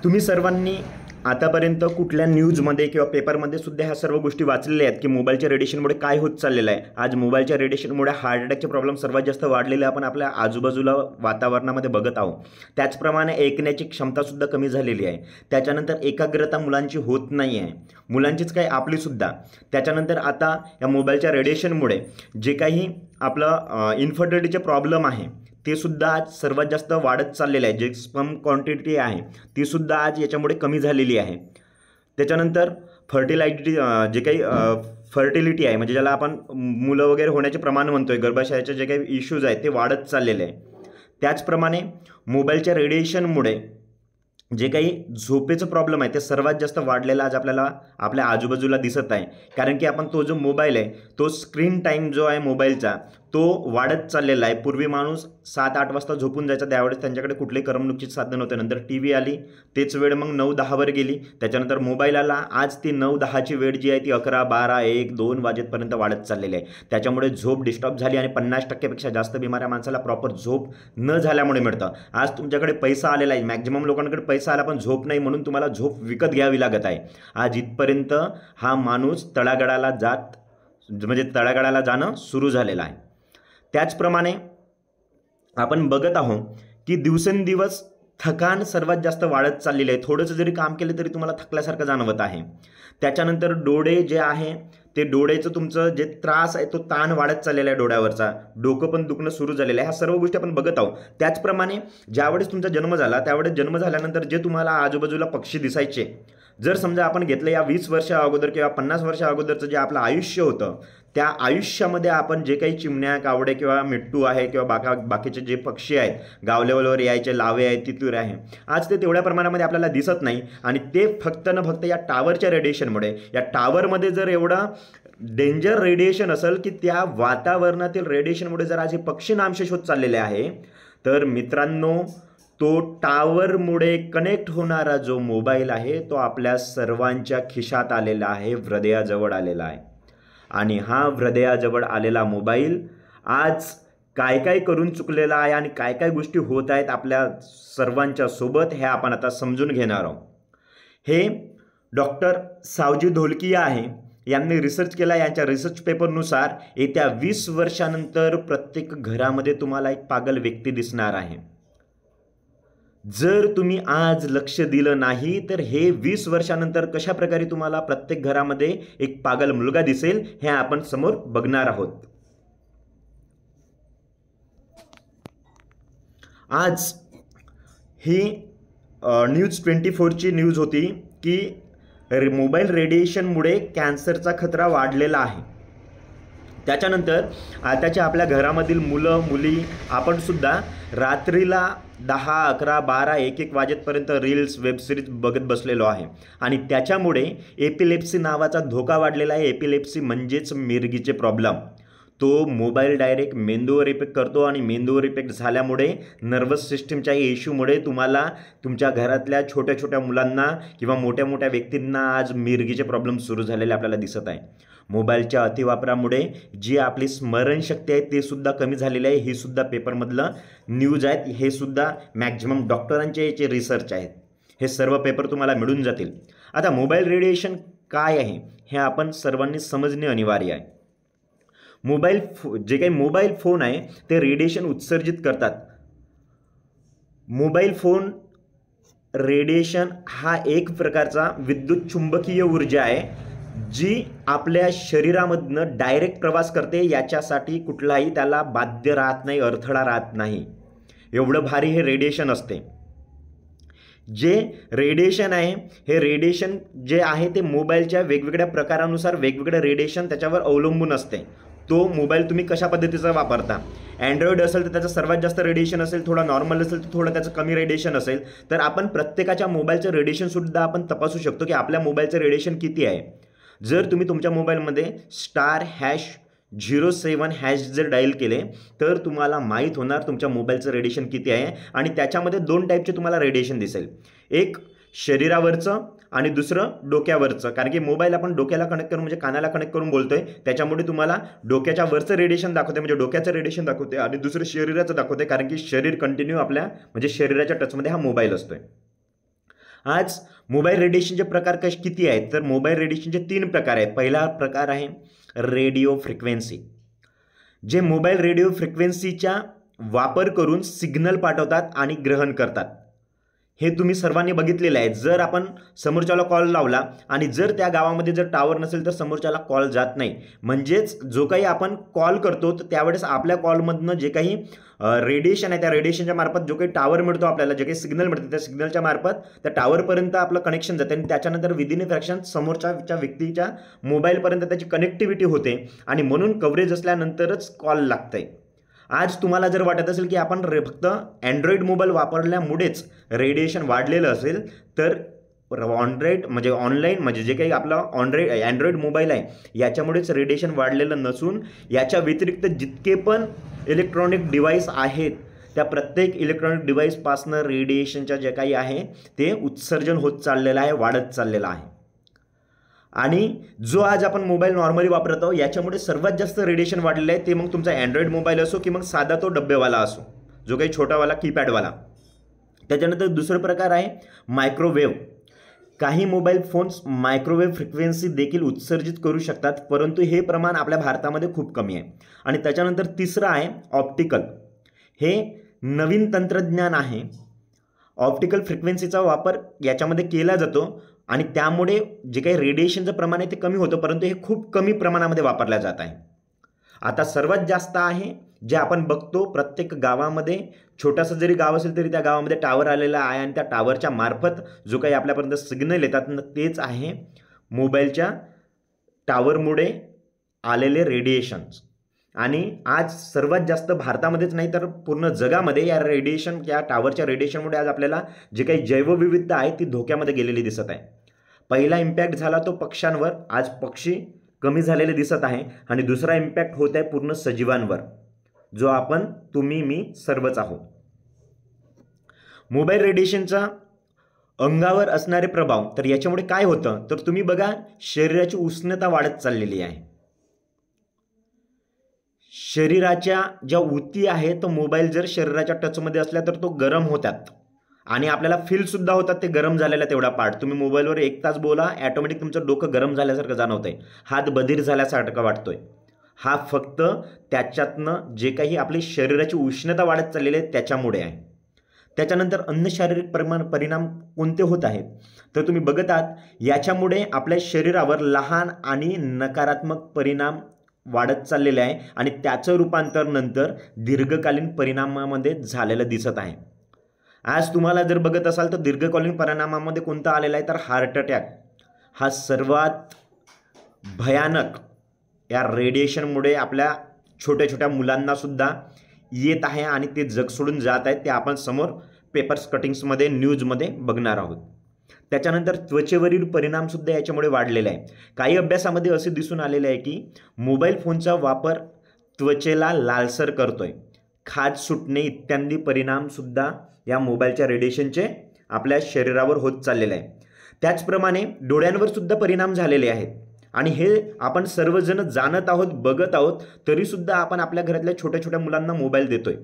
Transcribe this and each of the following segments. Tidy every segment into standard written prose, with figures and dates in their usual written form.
तुम्ही सर्वांनी आतापर्यंत कुठल्या न्यूजमध्ये किंवा पेपरमध्ये सुद्धा ह्या सर्व गोष्टी वाचलेल्या आहेत की मोबाईलच्या रेडिएशनमुळे काय होत चाललेलं आहे. आज मोबाईलच्या रेडिएशनमुळे हार्ट अटॅकचे प्रॉब्लेम सर्वात जास्त वाढलेले आपण आपल्या आजूबाजूला वातावरणामध्ये बघत आहोत. त्याचप्रमाणे ऐकण्याची क्षमतासुद्धा कमी झालेली आहे. त्याच्यानंतर एकाग्रता मुलांची होत नाही आहे, मुलांचीच काय आपलीसुद्धा. त्याच्यानंतर आता या मोबाईलच्या रेडिएशनमुळे जे काही आपलं इन्फर्टिलिटीचे प्रॉब्लेम आहे ते सुद्धा आज सर्वात जास्त वाढत चाललेलं आहे. जे स्पर्म क्वांटिटी आहे ती सुद्धा आज याच्यामुळे कमी झालेली आहे. त्याच्यानंतर जे काही फर्टिलिटी आहे, म्हणजे ज्याला आपण मुलं वगैरे होण्याचे प्रमाण म्हणतोय, गर्भाशयाचे जे काही इश्यूज आहेत ते वाढत चाललेले आहे. त्याचप्रमाणे मोबाईलच्या रेडिएशनमुळे जे काही झोपेचं प्रॉब्लेम आहे ते सर्वात जास्त वाढलेला आज आपल्याला आपल्या आजूबाजूला दिसत आहे. कारण की आपण तो जो मोबाईल आहे तो स्क्रीन टाईम जो आहे मोबाईलचा तो वाढत चाललेला आहे. पूर्वी माणूस 7-8 वाजता झोपून जायचा, त्यावेळेस त्यांच्याकडे कुठलेही करमणुकीचे साधन नव्हते. नंतर टी व्ही आली, तेच वेळ मग 9-10वर गेली. त्याच्यानंतर मोबाईल आला, आज ती 9-10ची वेळ जी आहे ती 11, 12, 1, 2 वाजेपर्यंत वाढत चाललेली आहे. त्याच्यामुळे झोप डिस्टर्ब झाली आणि 50% जास्त बिमाऱ्या माणसाला प्रॉपर झोप न झाल्यामुळे मिळतं. आज तुमच्याकडे पैसा आलेला आहे, मॅक्झिमम लोकांकडे पैसा आला पण झोप नाही, म्हणून तुम्हाला झोप विकत घ्यावी लागत आहे. आज इथपर्यंत हा माणूस तळागाळाला जाणं सुरू झालेलं आहे. त्याचप्रमाणे आपण बघत आहोत की दिवसेंदिवस थकान सर्वात जास्त वाढत चाललेली आहे. थोडंसं जरी काम केलं तरी तुम्हाला थकल्यासारखं जाणवत आहे. त्याच्यानंतर डोळे जे आहे ते डोळ्याचं तुमचं जे त्रास आहे तो ताण वाढत चाललेला आहे डोळ्यावरचा, डोकं पण दुखणं सुरू झालेलं आहे. ह्या सर्व गोष्टी आपण बघत आहोत. त्याचप्रमाणे ज्यावेळेस तुमचा जन्म झाला त्यावेळेस जन्म झाल्यानंतर जे तुम्हाला आजूबाजूला पक्षी दिसायचे, जर समजा आपण घेतलं या 20 वर्षा अगोदर किंवा 50 वर्षा अगोदरचं जे आपलं आयुष्य होतं त्या आयुष्यामध्ये आपण जे काही चिमण्या, कावडे किंवा मिट्टू आहे किंवा बाकीचे जे पक्षी आहेत गाव यायचे, लावे आहेत, तितूर आहे, आज ते तेवढ्या प्रमाणामध्ये आपल्याला दिसत नाही. आणि ते फक्त या टावरच्या रेडिएशनमुळे, या टावरमध्ये जर एवढा डेंजर रेडिएशन असेल की त्या वातावरणातील रेडिएशनमुळे जर आज हे पक्षी नामशेष होत चाललेले आहे, तर मित्रांनो तो टावरमुळे कनेक्ट होणारा जो मोबाईल आहे तो आपल्या सर्वांच्या खिशात आलेला आहे, हृदयाजवळ आलेला आहे. आणि हा हृदयाजवळ आलेला मोबाईल आज काय काय करून चुकलेला आहे आणि काय काय गोष्टी होत आहेत आपल्या सर्वांच्या सोबत हे आपण आता समजून घेणार आहोत. हे डॉक्टर सावजी ढोलकिया आहे, यांनी रिसर्च केला. यांच्या रिसर्च पेपरनुसार येत्या 20 वर्षानंतर प्रत्येक घरामध्ये तुम्हाला एक पागल व्यक्ती दिसणार आहे. जर तुम्ही आज लक्ष दिलं नाही तर हे 20 वर्षानंतर कशा प्रकारे तुम्हाला प्रत्येक घरामध्ये एक पागल मुलगा दिसेल हे आपण समोर बघणार आहोत. आज ही न्यूज 24ची न्यूज होती की मोबाईल रेडिएशनमुळे कॅन्सरचा खतरा वाढलेला आहे. त्याच्यानंतर आताच्या आपल्या घरामधील मुलं मुली आपण सुद्धा रात्रीला 10, 11, 12, 1-1 वाजेपर्यंत रील्स, वेबसिरीज बघत बसलेलो आहे. आणि त्याच्यामुळे एपिलेप्सी नावाचा धोका वाढलेला आहे. एपिलेप्सी म्हणजेच मिरगीचे प्रॉब्लेम. तो मोबाईल डायरेक्ट मेंदूवर इफेक्ट करतो आणि मेंदूवर इफेक्ट झाल्यामुळे नर्वस सिस्टीमच्या इश्यूमुळे तुम्हाला तुमच्या घरातल्या छोट्या छोट्या मुलांना किंवा मोठ्या मोठ्या व्यक्तींना आज मिरगीचे प्रॉब्लेम सुरू झालेले आपल्याला दिसत आहे. मोबाईलच्या अतिवापरामुळे जी आपली स्मरणशक्ती आहे ते सुद्धा कमी झालेली आहे. ही सुद्धा पेपरमधलं न्यूज आहेत. हे सुद्धा मॅक्झिमम डॉक्टरांचे याचे रिसर्च आहेत. हे सर्व पेपर तुम्हाला मिळून जातील. आता मोबाईल रेडिएशन काय आहे हे आपण सर्वांनी समजणे अनिवार्य आहे. जे काही मोबाईल फोन आहे ते रेडिएशन उत्सर्जित करतात. मोबाईल फोन रेडिएशन हा एक प्रकारचा विद्युत चुंबकीय ऊर्जा आहे जी आपल्या शरीरामधनं डायरेक्ट प्रवास करते. याच्यासाठी कुठलाही त्याला बाध्य राहत नाही, अडथळा राहत नाही. एवढं भारी हे रेडिएशन असते. जे रेडिएशन आहे हे रेडिएशन जे आहे ते मोबाईलच्या वेगवेगळ्या प्रकारानुसार वेगवेगळं रेडिएशन त्याच्यावर अवलंबून असते. तो मोबाईल तुम्ही कशा पद्धतीचा वापरता. अँड्रॉइड असेल तर त्याचं सर्वात जास्त रेडिएशन असेल, थोडा नॉर्मल असेल तर थोडं त्याचं कमी रेडिएशन असेल. तर आपण प्रत्येकाच्या मोबाईलचं रेडिएशनसुद्धा आपण तपासू शकतो की आपल्या मोबाईलचं रेडिएशन किती आहे. जर तुम्ही तुमच्या मोबाईलमध्ये *#07# जर डायल केले तर तुम्हाला माहीत होणार तुमच्या मोबाईलचं रेडिएशन किती आहे. आणि त्याच्यामध्ये 2 टाईपचे तुम्हाला रेडिएशन दिसेल. एक शरीरावरचं आणि दुसरं डोक्यावरचं. कारण की मोबाईल आपण डोक्याला कनेक्ट करून म्हणजे कानाला कनेक्ट करून बोलतोय, त्याच्यामुळे तुम्हाला डोक्याच्या वरचं रेडिएशन दाखवते, म्हणजे डोक्याचं रेडिएशन दाखवते, आणि दुसरं शरीराचं दाखवते. कारण की शरीर कंटिन्यू आपल्या म्हणजे शरीराच्या टचमध्ये हा मोबाईल असतोय. आज मोबाईल रेडिएशनचे प्रकार किती आहेत, तर मोबाईल रेडिएशनचे 3 प्रकार आहेत. पहिला प्रकार आहे रेडिओ फ्रिक्वेन्सी. जे मोबाईल रेडिओ फ्रिक्वेन्सीचा वापर करून सिग्नल पाठवतात आणि ग्रहण करतात. हे तुम्ही सर्वांनी बघितलेलं आहे. जर आपण समोरच्याला कॉल लावला आणि जर त्या गावामध्ये जर टावर नसेल तर समोरच्याला कॉल जात नाही. म्हणजेच जो काही आपण कॉल करतो तर त्यावेळेस आपल्या कॉलमधनं जे काही रेडिएशन आहे त्या रेडिएशनच्या मार्फत जो काही टावर मिळतो आपल्याला, जे काही सिग्नल मिळते त्या सिग्नलच्या मार्फत त्या टावरपर्यंत आपलं कनेक्शन जाते आणि त्याच्यानंतर विदिन अ फ्रॅक्शन समोरच्या व्यक्तीच्या मोबाईलपर्यंत त्याची कनेक्टिव्हिटी होते आणि म्हणून कव्हरेज असल्यानंतरच कॉल लागतंय. आज तुम्हाला जर वाटत असेल की आपण फक्त अँड्रॉइड मोबाईल वापरल्यामुळेच रेडिएशन वाढलेलं असेल, तर ऑनलाईन म्हणजे जे काही आपला अँड्रॉइड मोबाईल आहे याच्यामुळेच रेडिएशन वाढलेलं नसून याच्या व्यतिरिक्त जितके पण इलेक्ट्रॉनिक डिव्हाइस आहेत त्या प्रत्येक इलेक्ट्रॉनिक डिव्हाइसपासनं रेडिएशनच्या जे काही आहे ते उत्सर्जन होत चाललेलं आहे, वाढत चाललेलं आहे. आणि जो आज आपण मोबाईल नॉर्मली वापरतो याच्यामुळे सर्वात जास्त रेडिएशन वाढलेलं आहे ते मग तुमचा अँड्रॉइड मोबाईल असो की मग साधा तो डब्बेवाला असो, जो काही छोटावाला कीपॅडवाला. त्याच्यानंतर दुसरा प्रकार आहे मायक्रोवेव्ह. काही मोबाईल फोन्स मायक्रोवेव्ह फ्रिक्वेन्सी देखील उत्सर्जित करू शकतात, परंतु हे प्रमाण आपल्या भारतामध्ये खूप कमी आहे. आणि त्याच्यानंतर तिसरं आहे ऑप्टिकल. हे नवीन तंत्रज्ञान आहे. ऑप्टिकल फ्रिक्वेन्सीचा वापर याच्यामध्ये केला जातो आणि त्यामुळे जे काही रेडिएशनचं प्रमाण आहे ते कमी होतं, परंतु हे खूप कमी प्रमाणामध्ये वापरल्या जात आहे. आता सर्वात जास्त आहे जे आपण बघतो प्रत्येक गावामध्ये, छोटासा जरी गाव असेल तरी त्या गावामध्ये टावर आलेला आहे आणि त्या टावरच्या मार्फत जो काही आपल्यापर्यंत सिग्नल येतात तेच आहे मोबाईलच्या टावरमुळे आलेले रेडिएशन्स. आणि आज सर्वात जास्त भारतामध्येच नाही तर पूर्ण जगामध्ये या टावरच्या रेडिएशनमुळे आज आपल्याला जे काही जैवविविधता आहे ती धोक्यामध्ये गेलेली दिसत आहे. पहिला इम्पॅक्ट झाला तो पक्ष्यांवर, आज पक्षी कमी झालेले दिसत आहे. आणि दुसरा इम्पॅक्ट होत आहे पूर्ण सजीवांवर, जो आपण तुम्ही मी सर्वच आहोत. मोबाईल रेडिएशनचा अंगावर असणारे प्रभाव, तर याच्यामुळे काय होतं तर तुम्ही बघा शरीराची उष्णता वाढत चाललेली आहे. शरीराच्या ज्या ऊती आहे तो मोबाईल जर शरीराच्या टचमध्ये असल्या तर तो गरम होतात आणि आपल्याला फीलसुद्धा होतात ते गरम झालेला तेवढा पार्ट. तुम्ही मोबाईलवर 1 तास बोला, ॲटोमॅटिक तुमचं डोकं गरम झाल्यासारखं जाणवतंय, हात बधीर झाल्यासारखं वाटतोय. हा फक्त त्याच्यातनं जे काही आपली शरीराची उष्णता वाढत चाललेली आहे त्याच्यामुळे आहे. त्याच्यानंतर अन्य शारीरिक परिणाम कोणते होत आहेत तर तुम्ही बघत आहात याच्यामुळे आपल्या शरीरावर लहान आणि नकारात्मक परिणाम वाढत चाललेले आहे आणि त्याचं रूपांतर नंतर दीर्घकालीन परिणामामध्ये झालेलं दिसत आहे. आज तुम्हाला जर बघत असाल तर दीर्घकालीन परिणामामध्ये कोणता आलेला आहे तर हार्ट अटॅक हा सर्वात भयानक या रेडिएशनमुळे आपल्या छोट्या छोट्या मुलांनासुद्धा येत आहे आणि ते जग सोडून जात आहेत. ते आपण समोर पेपर्स कटिंग्समध्ये न्यूजमध्ये बघणार आहोत. त्याच्यानंतर त्वचेवरील परिणामसुद्धा याच्यामुळे वाढलेला आहे. काही अभ्यासामध्ये असे दिसून आलेले आहे की मोबाईल फोनचा वापर त्वचेला लालसर करतोय, खाज सुटणे इत्यादी परिणामसुद्धा या मोबाईलच्या रेडिएशनचे आपल्या शरीरावर होत चाललेले आहे. त्याचप्रमाणे डोळ्यांवर सुद्धा परिणाम झालेले आहेत आणि हे आपण सर्वजण जाणत आहोत, बघत आहोत, तरीसुद्धा आपण आपल्या घरातल्या छोट्या छोट्या मुलांना मोबाईल देतोय.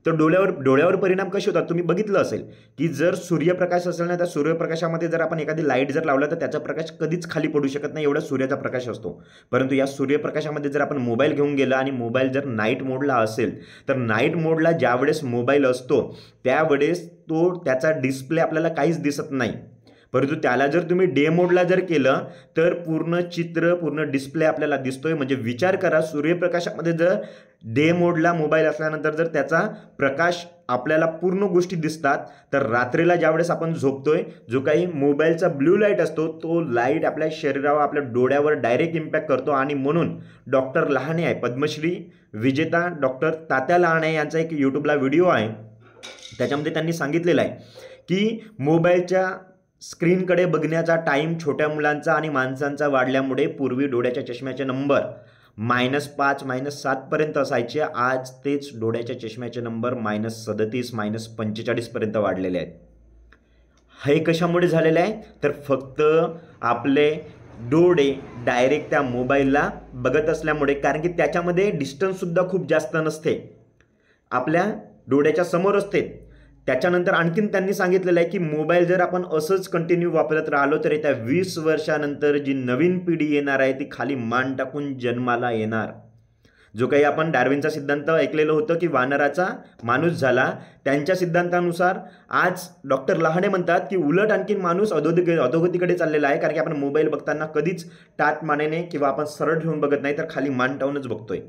तर डोळ्यावर परिणाम कसे होतात तुम्ही बघितलं असेल की जर सूर्यप्रकाश असेल ना त्या सूर्यप्रकाशामध्ये जर आपण एखादी लाईट जर लावला तर त्याचा प्रकाश कधीच खाली पडू शकत नाही, एवढा सूर्याचा प्रकाश असतो. परंतु या सूर्यप्रकाशामध्ये जर आपण मोबाईल घेऊन गेला आणि मोबाईल जर नाईट मोडला असेल तर नाईट मोडला ज्यावेळेस मोबाईल असतो त्यावेळेस त्याचा डिस्प्ले आपल्याला काहीच दिसत नाही. परंतु त्याला जर तुम्ही डे मोडला जर केलं तर पूर्ण चित्र, पूर्ण डिस्प्ले आपल्याला दिसतोय. म्हणजे विचार करा सूर्यप्रकाशामध्ये जर डे मोडला मोबाईल असल्यानंतर जर त्याचा प्रकाश आपल्याला पूर्ण गोष्टी दिसतात, तर रात्रीला ज्यावेळेस आपण झोपतोय जो काही मोबाईलचा ब्ल्यू लाईट असतो तो लाईट आपल्या शरीरावर, आपल्या डोळ्यावर डायरेक्ट इम्पॅक्ट करतो. आणि म्हणून डॉक्टर लहाने आहे, पद्मश्री विजेता डॉक्टर तात्या लहाने यांचा एक यूट्यूबला व्हिडिओ आहे, त्याच्यामध्ये त्यांनी सांगितलेलं आहे की मोबाईलच्या स्क्रीनकडे बघण्याचा टाईम छोट्या मुलांचा आणि माणसांचा वाढल्यामुळे पूर्वी डोळ्याच्या चष्म्याचे नंबर -5 -7 पर्यंत असायचे, आज तेच डोळ्याच्या चष्म्याचे नंबर -37 -45 पर्यंत वाढलेले आहेत. हे कशामुळे झालेलं आहे तर फक्त आपले डोळे डायरेक्ट त्या मोबाईलला बघत असल्यामुळे. कारण की त्याच्यामध्ये डिस्टन्ससुद्धा खूप जास्त नसते, आपल्या डोळ्याच्या समोर असते. त्याच्यानंतर आणखीन त्यांनी सांगितलेलं आहे की मोबाईल जर आपण असंच कंटिन्यू वापरत राहिलो तर येत्या 20 वर्षानंतर जी नवीन पिढी येणार आहे ती खाली मान टाकून जन्माला येणार. जो काही आपण डार्विनचा सिद्धांत ऐकलेलं होतं की वानराचा माणूस झाला, त्यांच्या सिद्धांतानुसार आज डॉक्टर लहाने म्हणतात की उलट आणखीन माणूस अधोगतीकडे चाललेला आहे, कारण की आपण मोबाईल बघताना कधीच टाट मानेने किंवा आपण सरळ ठेवून बघत नाही तर खाली मान टाकूनच बघतोय.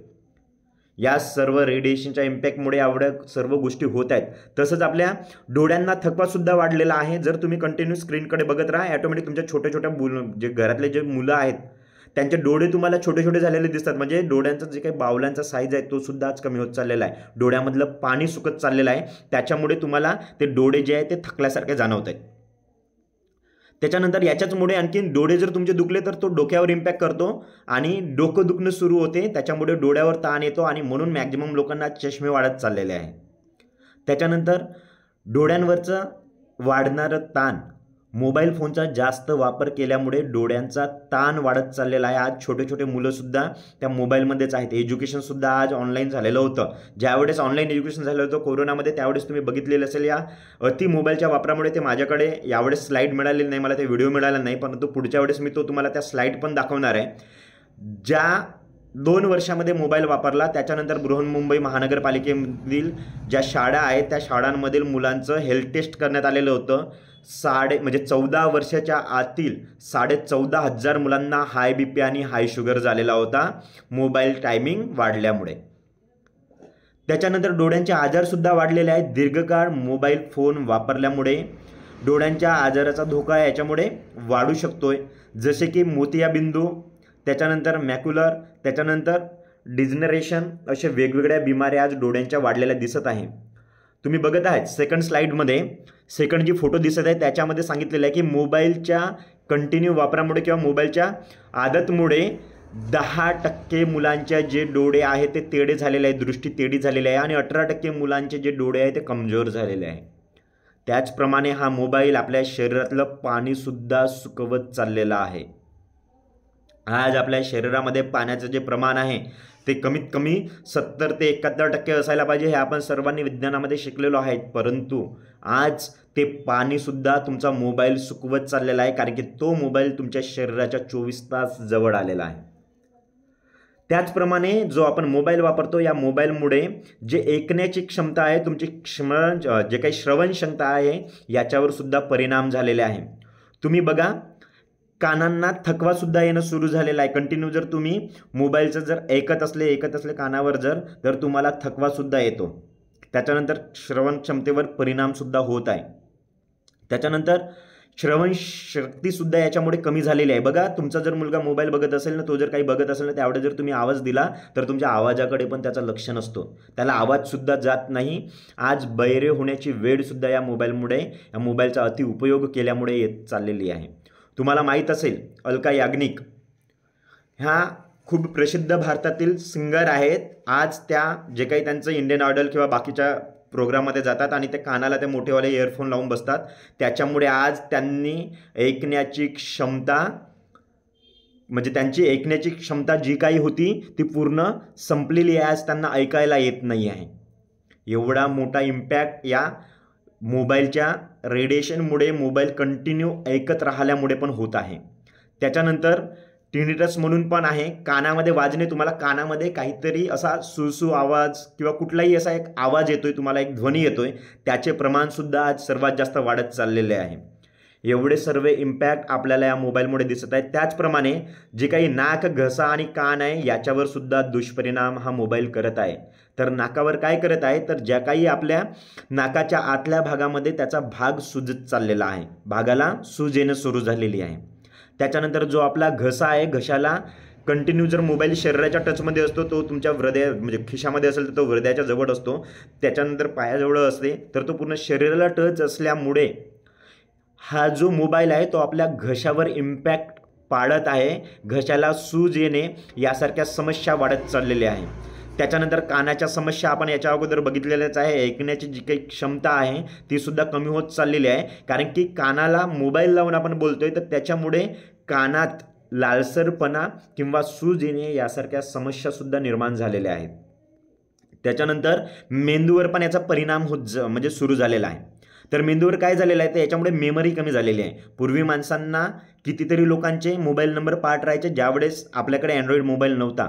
या सर्व रेडिएशनच्या इम्पॅक्टमुळे एवढ्या सर्व गोष्टी होत आहेत. तसंच आपल्या डोळ्यांना थकवासुद्धा वाढलेला आहे. जर तुम्ही कंटिन्यू स्क्रीनकडे बघत राहा, ॲटोमॅटिक तुमच्या छोट्या छोट्या जे घरातले जे मुलं आहेत त्यांचे डोळे तुम्हाला छोटे छोटे झालेले दिसतात. म्हणजे डोळ्यांचा जे काही बावलांचा साईज आहे तो सुद्धा आज कमी होत चाललेला आहे. डोळ्यामधलं पाणी सुकत चाललेलं आहे. त्याच्यामुळे तुम्हाला ते डोळे जे आहे ते थकल्यासारखे जाणवत आहेत. त्याच्यानंतर याच्याचमुळे आणखीन डोळे जर तुमचे दुखले तर तो डोक्यावर इम्पॅक्ट करतो आणि डोकं दुखणं सुरू होते. त्याच्यामुळे डोळ्यावर ताण येतो आणि म्हणून मॅक्झिमम लोकांना चष्मे वाढत चाललेले आहे. त्याच्यानंतर डोळ्यांवरचं वाढणारं ताण, मोबाईल फोनचा जास्त वापर केल्यामुळे डोळ्यांचा ताण वाढत चाललेला आहे. आज छोटे छोटे मुलंसुद्धा त्या मोबाईलमध्येच आहेत. एज्युकेशनसुद्धा आज ऑनलाईन झालेलं होतं. ज्यावेळेस ऑनलाईन एज्युकेशन झालं होतं कोरोनामध्ये, त्यावेळेस तुम्ही बघितलेलं असेल या अति मोबाईलच्या वापरामुळे. ते माझ्याकडे यावेळेस स्लाईड मिळालेली नाही, मला ते व्हिडिओ मिळाला नाही, परंतु पुढच्या वेळेस मी तुम्हाला त्या स्लाईड पण दाखवणार आहे. ज्या 2 वर्षामध्ये मोबाईल वापरला त्याच्यानंतर बृहन्मुंबई महानगरपालिकेमधील ज्या शाळा आहेत त्या शाळांमधील मुलांचं हेल्थ टेस्ट करण्यात आलेलं होतं. 14 वर्षाच्या आतील 14,500 मुलांना हाय BP आणि हाय शुगर झालेला होता मोबाईल टायमिंग वाढल्यामुळे. त्याच्यानंतर डोळ्यांचे आजारसुद्धा वाढलेले आहेत. दीर्घकाळ मोबाईल फोन वापरल्यामुळे डोळ्यांच्या आजाराचा धोका याच्यामुळे वाढू शकतोय, जसे की मोतियाबिंदू, त्याच्यानंतर मॅक्युलर, त्याच्यानंतर डिजनरेशन, अशा वेगवेगळ्या बिमाऱ्या आज डोळ्यांच्या वाढलेल्या दिसत आहे. तुम्ही बघत आहात सेकंड स्लाईडमध्ये, सेकंड जी फोटो दिसत आहे त्याच्यामध्ये सांगितलेलं आहे की मोबाईलच्या कंटिन्यू वापरामुळे किंवा मोबाईलच्या आदतमुळे 10% मुलांच्या जे डोळे आहेत ते तेडे झालेले आहेत, दृष्टी तेडी झालेली आहे आणि 18% मुलांचे जे डोळे आहेत ते कमजोर झालेले आहे. त्याचप्रमाणे हा मोबाईल आपल्या शरीरातलं पाणीसुद्धा सुकवत चाललेला आहे. आज आपल्या शरीरामध्ये पाण्याचं जे प्रमाण आहे ते कमीत कमी 70 ते 71% असायला पाहिजे, हे आपण सर्वांनी विज्ञानामध्ये शिकलेलो आहे. परंतु आज ते पाणीसुद्धा तुमचा मोबाईल सुकवत चाललेला आहे, कारण की तो मोबाईल तुमच्या शरीराच्या 24 तास जवळ आलेला आहे. त्याचप्रमाणे जो आपण मोबाईल वापरतो या मोबाईलमुळे जे ऐकण्याची क्षमता आहे, तुमची जे काही श्रवण क्षमता आहे याच्यावर सुद्धा परिणाम झालेले आहे. तुम्ही बघा कानांना थकवासुद्धा येणं सुरू झालेला आहे. कंटिन्यू जर तुम्ही मोबाईलचं जर ऐकत असले कानावर तर तुम्हाला थकवासुद्धा येतो. त्याच्यानंतर श्रवण क्षमतेवर परिणामसुद्धा होत आहे. त्याच्यानंतर श्रवण शक्तीसुद्धा याच्यामुळे कमी झालेली आहे. बघा तुमचा जर मुलगा मोबाईल बघत असेल ना, तो जर काही बघत असेल ना, त्यावेळेस जर तुम्ही आवाज दिला तर तुमच्या आवाजाकडे पण त्याचं लक्ष नसतो, त्याला आवाजसुद्धा जात नाही. आज बहिरे होण्याची वेळसुद्धा या मोबाईलमुळे, या मोबाईलचा अति उपयोग केल्यामुळे येत चाललेली आहे. तुम्हाला माहीत असेल अलका याग्निक ह्या खूप प्रसिद्ध भारतातील सिंगर आहेत. आज त्या जे काही त्यांचं इंडियन आयडल किंवा बाकीच्या प्रोग्राममध्ये जातात आणि ते कानाला ते मोठेवाले इयरफोन लावून बसतात. त्याच्यामुळे आज त्यांनी ऐकण्याची क्षमता, म्हणजे त्यांची ऐकण्याची क्षमता जी काही होती ती पूर्ण संपलेली आहे. आज त्यांना ऐकायला येत नाही आहे. एवढा मोठा इम्पॅक्ट या मोबाईलच्या रेडिएशनमुळे, मोबाईल कंटिन्यू ऐकत राहिल्यामुळे पण होत आहे. त्याच्यानंतर टिनिटस म्हणून पण आहे, कानामध्ये वाजणे. तुम्हाला कानामध्ये काहीतरी असा सुसू आवाज किंवा कुठलाही असा एक आवाज येतोय, तुम्हाला एक ध्वनी येतोय, त्याचे प्रमाणसुद्धा आज सर्वात जास्त वाढत चाललेले आहे. एवढे सर्व इम्पॅक्ट आपल्याला या मोबाईलमुळे दिसत आहेत. त्याचप्रमाणे जे काही नाक, घसा आणि कान आहे याच्यावर सुद्धा दुष्परिणाम हा मोबाईल करत आहे. तर नाकावर काय करत आहे, तर ज्या काही आपल्या नाकाच्या आतल्या भागामध्ये त्याचा भाग सुजत चाललेला आहे, भागाला सूज येणं सुरू झालेली आहे. त्याच्यानंतर जो आपला घसा आहे, घशाला कंटिन्यू जर मोबाईल शरीराच्या टचमध्ये असतो, तो तुमच्या म्हणजे खिशामध्ये असेल तर तो हृदयाच्या जवळ असतो. त्याच्यानंतर पायाजवळ असते तर तो पूर्ण शरीराला टच असल्यामुळे हा जो मोबाईल आहे तो आपल्या घशावर इम्पॅक्ट पाडत आहे. घशाला सूज येणे यासारख्या समस्या वाढत चाललेल्या आहे. त्याच्यानंतर कानाच्या समस्या आपण याच्या अगोदर बघितलेल्याच आहे. ऐकण्याची जी काही क्षमता आहे ती सुद्धा कमी होत चाललेली आहे, कारण की कानाला मोबाईल लावून आपण बोलतोय तर त्याच्यामुळे कानात लालसरपणा किंवा सूज येणे यासारख्या समस्यासुद्धा निर्माण झालेल्या आहेत. त्याच्यानंतर मेंदूवर पण याचा परिणाम म्हणजे सुरू झालेला आहे. तर मेंदूवर काय झालेलं आहे तर याच्यामुळे मेमरी कमी झालेली आहे. पूर्वी माणसांना कितीतरी लोकांचे मोबाईल नंबर पाठ राहायचे ज्यावेळेस आपल्याकडे अँड्रॉइड मोबाईल नव्हता.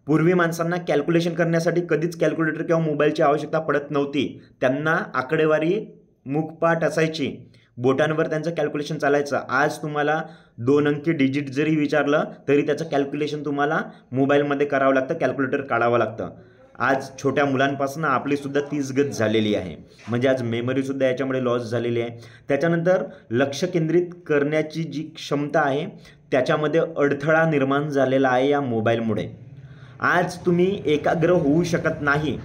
पूर्वी माणसांना कॅल्क्युलेशन करण्यासाठी कधीच कॅल्क्युलेटर किंवा मोबाईलची आवश्यकता पडत नव्हती. त्यांना आकडेवारी मुखपाठ असायची, बोटांवर त्यांचं कॅल्क्युलेशन चालायचं. आज तुम्हाला 2 अंकी डिजिट जरी विचारलं तरी त्याचं कॅल्क्युलेशन तुम्हाला मोबाईलमध्ये करावं लागतं, कॅल्क्युलेटर काढावं लागतं. आज छोट्या मुलांपासून आपलीसुद्धा तीच गत झालेली आहे. म्हणजे आज मेमरीसुद्धा याच्यामुळे लॉस झालेली आहे. त्याच्यानंतर लक्ष केंद्रित करण्याची जी क्षमता आहे त्याच्यामध्ये अडथळा निर्माण झालेला आहे या मोबाईलमुळे. आज तुम्ही एकाग्र होऊ शकत नाही.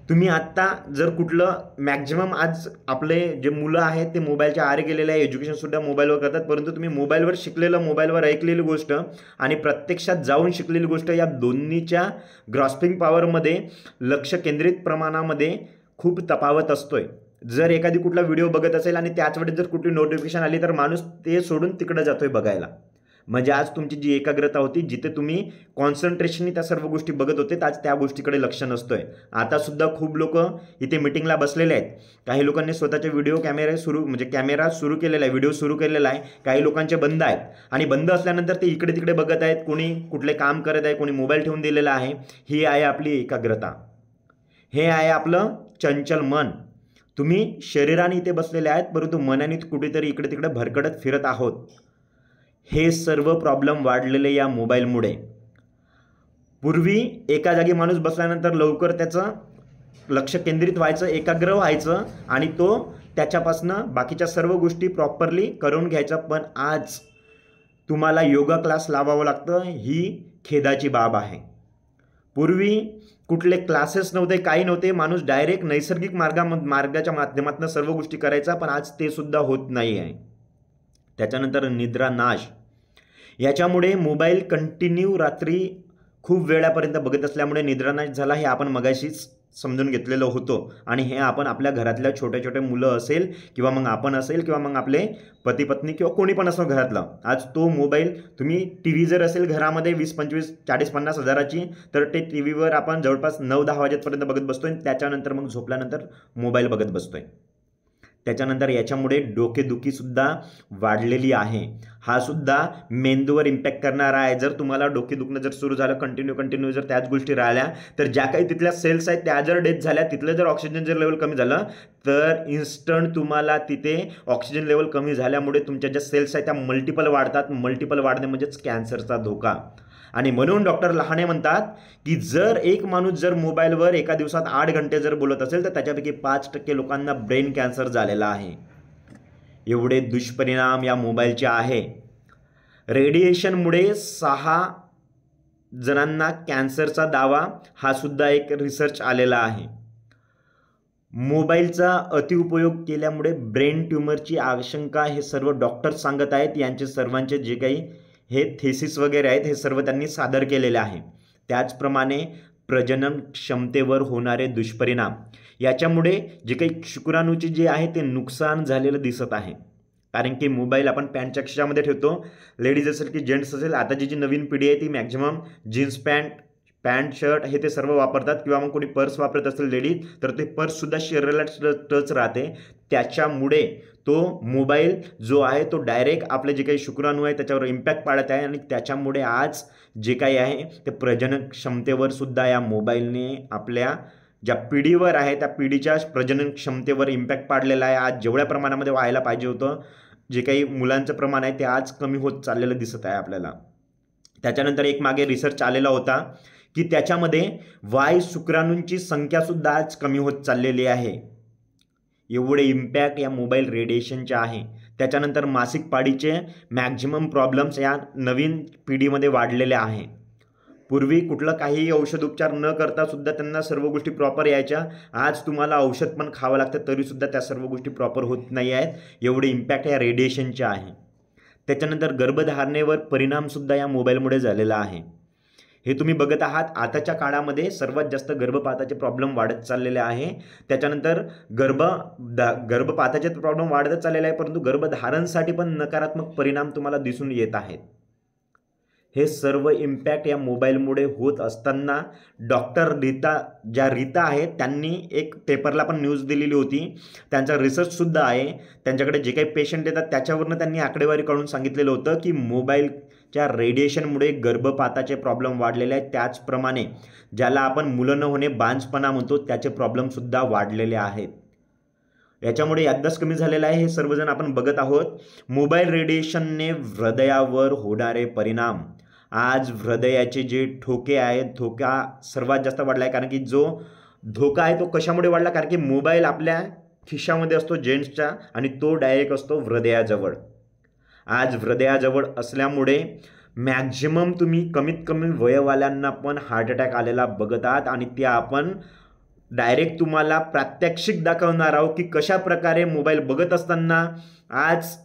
तुम्ही आत्ता जर कुठलं मॅक्झिमम आज आपले जे मुलं आहेत ते मोबाईलच्या आहारी गेलेले आहे, एज्युकेशनसुद्धा मोबाईलवर करतात. परंतु तुम्ही मोबाईलवर शिकलेलं, मोबाईलवर ऐकलेली गोष्ट आणि प्रत्यक्षात जाऊन शिकलेली गोष्ट या दोन्हीच्या ग्रॉस्पिंग पॉवरमध्ये, लक्ष केंद्रित प्रमाणामध्ये खूप तफावत असतोय. जर एखादी कुठला व्हिडिओ बघत असेल आणि त्याच वेळेस जर कुठली नोटिफिकेशन आली तर माणूस ते सोडून तिकडे जातोय बघायला. म्हणजे आज तुमची जी एकाग्रता होती, जिथे तुम्ही कॉन्सन्ट्रेशननी त्या सर्व गोष्टी बघत होते, आज त्या गोष्टीकडे लक्ष नसतोय. आतासुद्धा खूप लोक इथे मिटिंगला बसलेले आहेत. काही लोकांनी स्वतःचे व्हिडिओ कॅमेरा सुरू केलेला आहे, व्हिडिओ सुरू केलेला आहे. काही लोकांचे बंद आहेत आणि बंद असल्यानंतर ते इकडे तिकडे बघत आहेत. कोणी कुठले काम करत आहे, कोणी मोबाईल ठेवून दिलेला आहे. ही आहे आपली एकाग्रता, हे आहे आपलं चंचल मन. तुम्ही शरीराने इथे बसलेले आहेत परंतु मनाने कुठेतरी इकडे तिकडे भरकटत फिरत आहोत. हे सर्व प्रॉब्लेम वाढलेले या मोबाईलमुळे. पूर्वी एका जागी माणूस बसल्यानंतर लवकर त्याचं लक्ष केंद्रित व्हायचं, एकाग्र व्हायचं आणि तो त्याच्यापासनं बाकीच्या सर्व गोष्टी प्रॉपरली करून घ्यायचा. पण आज तुम्हाला योगा क्लास लावावं लागतं, ही खेदाची बाब आहे. पूर्वी कुठले क्लासेस नव्हते, काही नव्हते. माणूस डायरेक्ट नैसर्गिक मार्गाच्या माध्यमातून सर्व गोष्टी करायचा, पण आज ते सुद्धा होत नाही आहे. त्याच्यानंतर निद्रा नाश. याच्यामुळे मोबाईल कंटिन्यू रात्री खूप वेळापर्यंत बघत असल्यामुळे निद्रानाश झाला, हे आपण मगाशीच समजून घेतलेलं होतं. आणि हे आपण आपल्या घरातल्या छोट्या छोट्या मुलं असेल किंवा मग आपण असेल किंवा मग आपले पती पत्नी किंवा कोणी पण असो घरातलं, आज तो मोबाईल तुम्ही टी व्ही जर असेल घरामध्ये 20, 25, 40, 50 हजाराची, तर ते टी व्हीवर आपण जवळपास 9-10 वाजेपर्यंत बघत बसतोय. त्याच्यानंतर मग झोपल्यानंतर मोबाईल बघत बसतोय. त्याच्यानंतर याच्यामुळे डोकेदुखीसुद्धा वाढलेली आहे. हा सुद्धा मेंदूवर इम्पॅक्ट करणारा आहे. जर तुम्हाला डोके दुखणं जर सुरू झालं कंटिन्यू जर त्याच गोष्टी राहिल्या तर ज्या काही तिथल्या सेल्स आहेत त्या जर डेथ झाल्या, तिथलं जर ऑक्सिजन जर लेवल कमी झालं तर इन्स्टंट तुम्हाला तिथे ऑक्सिजन लेवल कमी झाल्यामुळे तुमच्या ज्या सेल्स आहेत त्या मल्टिपल वाढतात. मल्टिपल वाढणे म्हणजेच कॅन्सरचा धोका. आणि म्हणून डॉक्टर लहाने म्हणतात की जर एक माणूस जर मोबाईलवर एका दिवसात 8 घंटे जर बोलत असेल तर त्याच्यापैकी 5% लोकांना ब्रेन कॅन्सर झालेला आहे. एवढे दुष्परिणाम या मोबाईलचे आहे. रेडिएशनमुळे 6 जणांना कॅन्सरचा दावा हा सुद्धा एक रिसर्च आलेला आहे. मोबाईलचा अतिउपयोग केल्यामुळे ब्रेन ट्यूमरची आशंका हे सर्व डॉक्टर सांगत आहेत. यांचे सर्वांचे जे काही हे थेसिस वगैरे आहेत हे सर्व त्यांनी सादर केलेले आहे. त्याचप्रमाणे प्रजनन क्षमतेवर होणारे दुष्परिणाम, याच्यामुळे जे काही शुक्राणूचे जे आहे ते नुकसान झालेलं दिसत आहे. कारण की मोबाईल आपण पॅन्टच्या खिशामध्ये ठेवतो, लेडीज असेल की जेंट्स असेल. आताची जी नवीन पिढी आहे ती मॅक्झिमम जीन्स पॅन्ट शर्ट हे ते सर्व वापरतात. किंवा मग कोणी पर्स वापरत असेल लेडीज तर ते पर्ससुद्धा शरीराला टच राहते. त्याच्यामुळे तो मोबाईल जो आहे तो डायरेक्ट आपले जे काही शुक्राणू आहे त्याच्यावर इम्पॅक्ट पाडत आहे. आणि त्याच्यामुळे आज जे काही आहे ते प्रजनन क्षमतेवर सुद्धा या मोबाईलने आपल्या ज्या पिढीवर आहे त्या पिढीच्या प्रजनन क्षमतेवर इम्पॅक्ट पाडलेला आहे. आज जेवढ्या प्रमाणामध्ये व्हायला पाहिजे होतं, जे काही मुलांचं प्रमाण आहे ते आज कमी होत चाललेलं दिसत आहे आपल्याला. त्याच्यानंतर एक मागे रिसर्च आलेला होता की त्याच्यामध्ये वाय शुक्राणूंची संख्यासुद्धा आज कमी होत चाललेली आहे. एवढे इम्पॅक्ट या मोबाईल रेडिएशनचे आहे. त्याच्यानंतर मासिक पाळीचे मॅक्झिमम प्रॉब्लेम्स या नवीन पिढीमध्ये वाढलेले आहे. पूर्वी कुठलं काहीही औषध उपचार न करता सुद्धा त्यांना सर्व गोष्टी प्रॉपर यायच्या. आज तुम्हाला औषध पण खावं लागतं तरीसुद्धा त्या सर्व गोष्टी प्रॉपर होत नाही आहेत. एवढे इम्पॅक्ट या रेडिएशनचे आहे. त्याच्यानंतर गर्भधारणेवर परिणामसुद्धा या मोबाईलमुळे झालेला आहे. हे तुम्ही बघत आहात. आताच्या काळामध्ये सर्वात जास्त गर्भपाताचे प्रॉब्लेम वाढत चाललेले आहे. त्याच्यानंतर गर्भपाताचे प्रॉब्लेम वाढतच चाललेले आहे, परंतु गर्भधारणसाठी पण नकारात्मक परिणाम तुम्हाला दिसून येत आहेत. हे सर्व इम्पॅक्ट या मोबाईलमुळे होत असताना डॉक्टर रीता आहेत, त्यांनी एक पेपरला पण न्यूज दिलेली होती, त्यांचा रिसर्चसुद्धा आहे, त्यांच्याकडे जे काही पेशंट येतात त्याच्यावरनं त्यांनी आकडेवारी काढून सांगितलेलं होतं की मोबाईलच्या रेडिएशनमुळे गर्भपाताचे प्रॉब्लेम वाढलेले आहेत, त्याचप्रमाणे ज्याला आपण मुलं न होणे बांझपणा म्हणतो त्याचे प्रॉब्लेमसुद्धा वाढलेले आहेत. याच्यामुळे याददास्त कमी झालेला आहे, हे सर्वजण आपण बघत आहोत. मोबाईल रेडिएशनने हृदयावर होणारे परिणाम, आज हृदयाचे जे ठोके आहेत, धोका सर्वात जास्त वाढला आहे. कारण की जो धोका आहे तो कशामुळे वाढला, कारण की मोबाईल आपल्या खिशामध्ये असतो जेंट्सच्या आणि तो डायरेक्ट असतो हृदयाजवळ. आज हृदयाजवळ असल्यामुळे मॅक्झिमम तुम्ही कमीत कमी वयवाल्यांना पण हार्ट अटॅक आलेला बघत आहात आणि ते आपण डायरेक्ट तुम्हाला प्रात्यक्षिक दाखवणार आहोत की कशा प्रकारे मोबाईल बघत असताना आज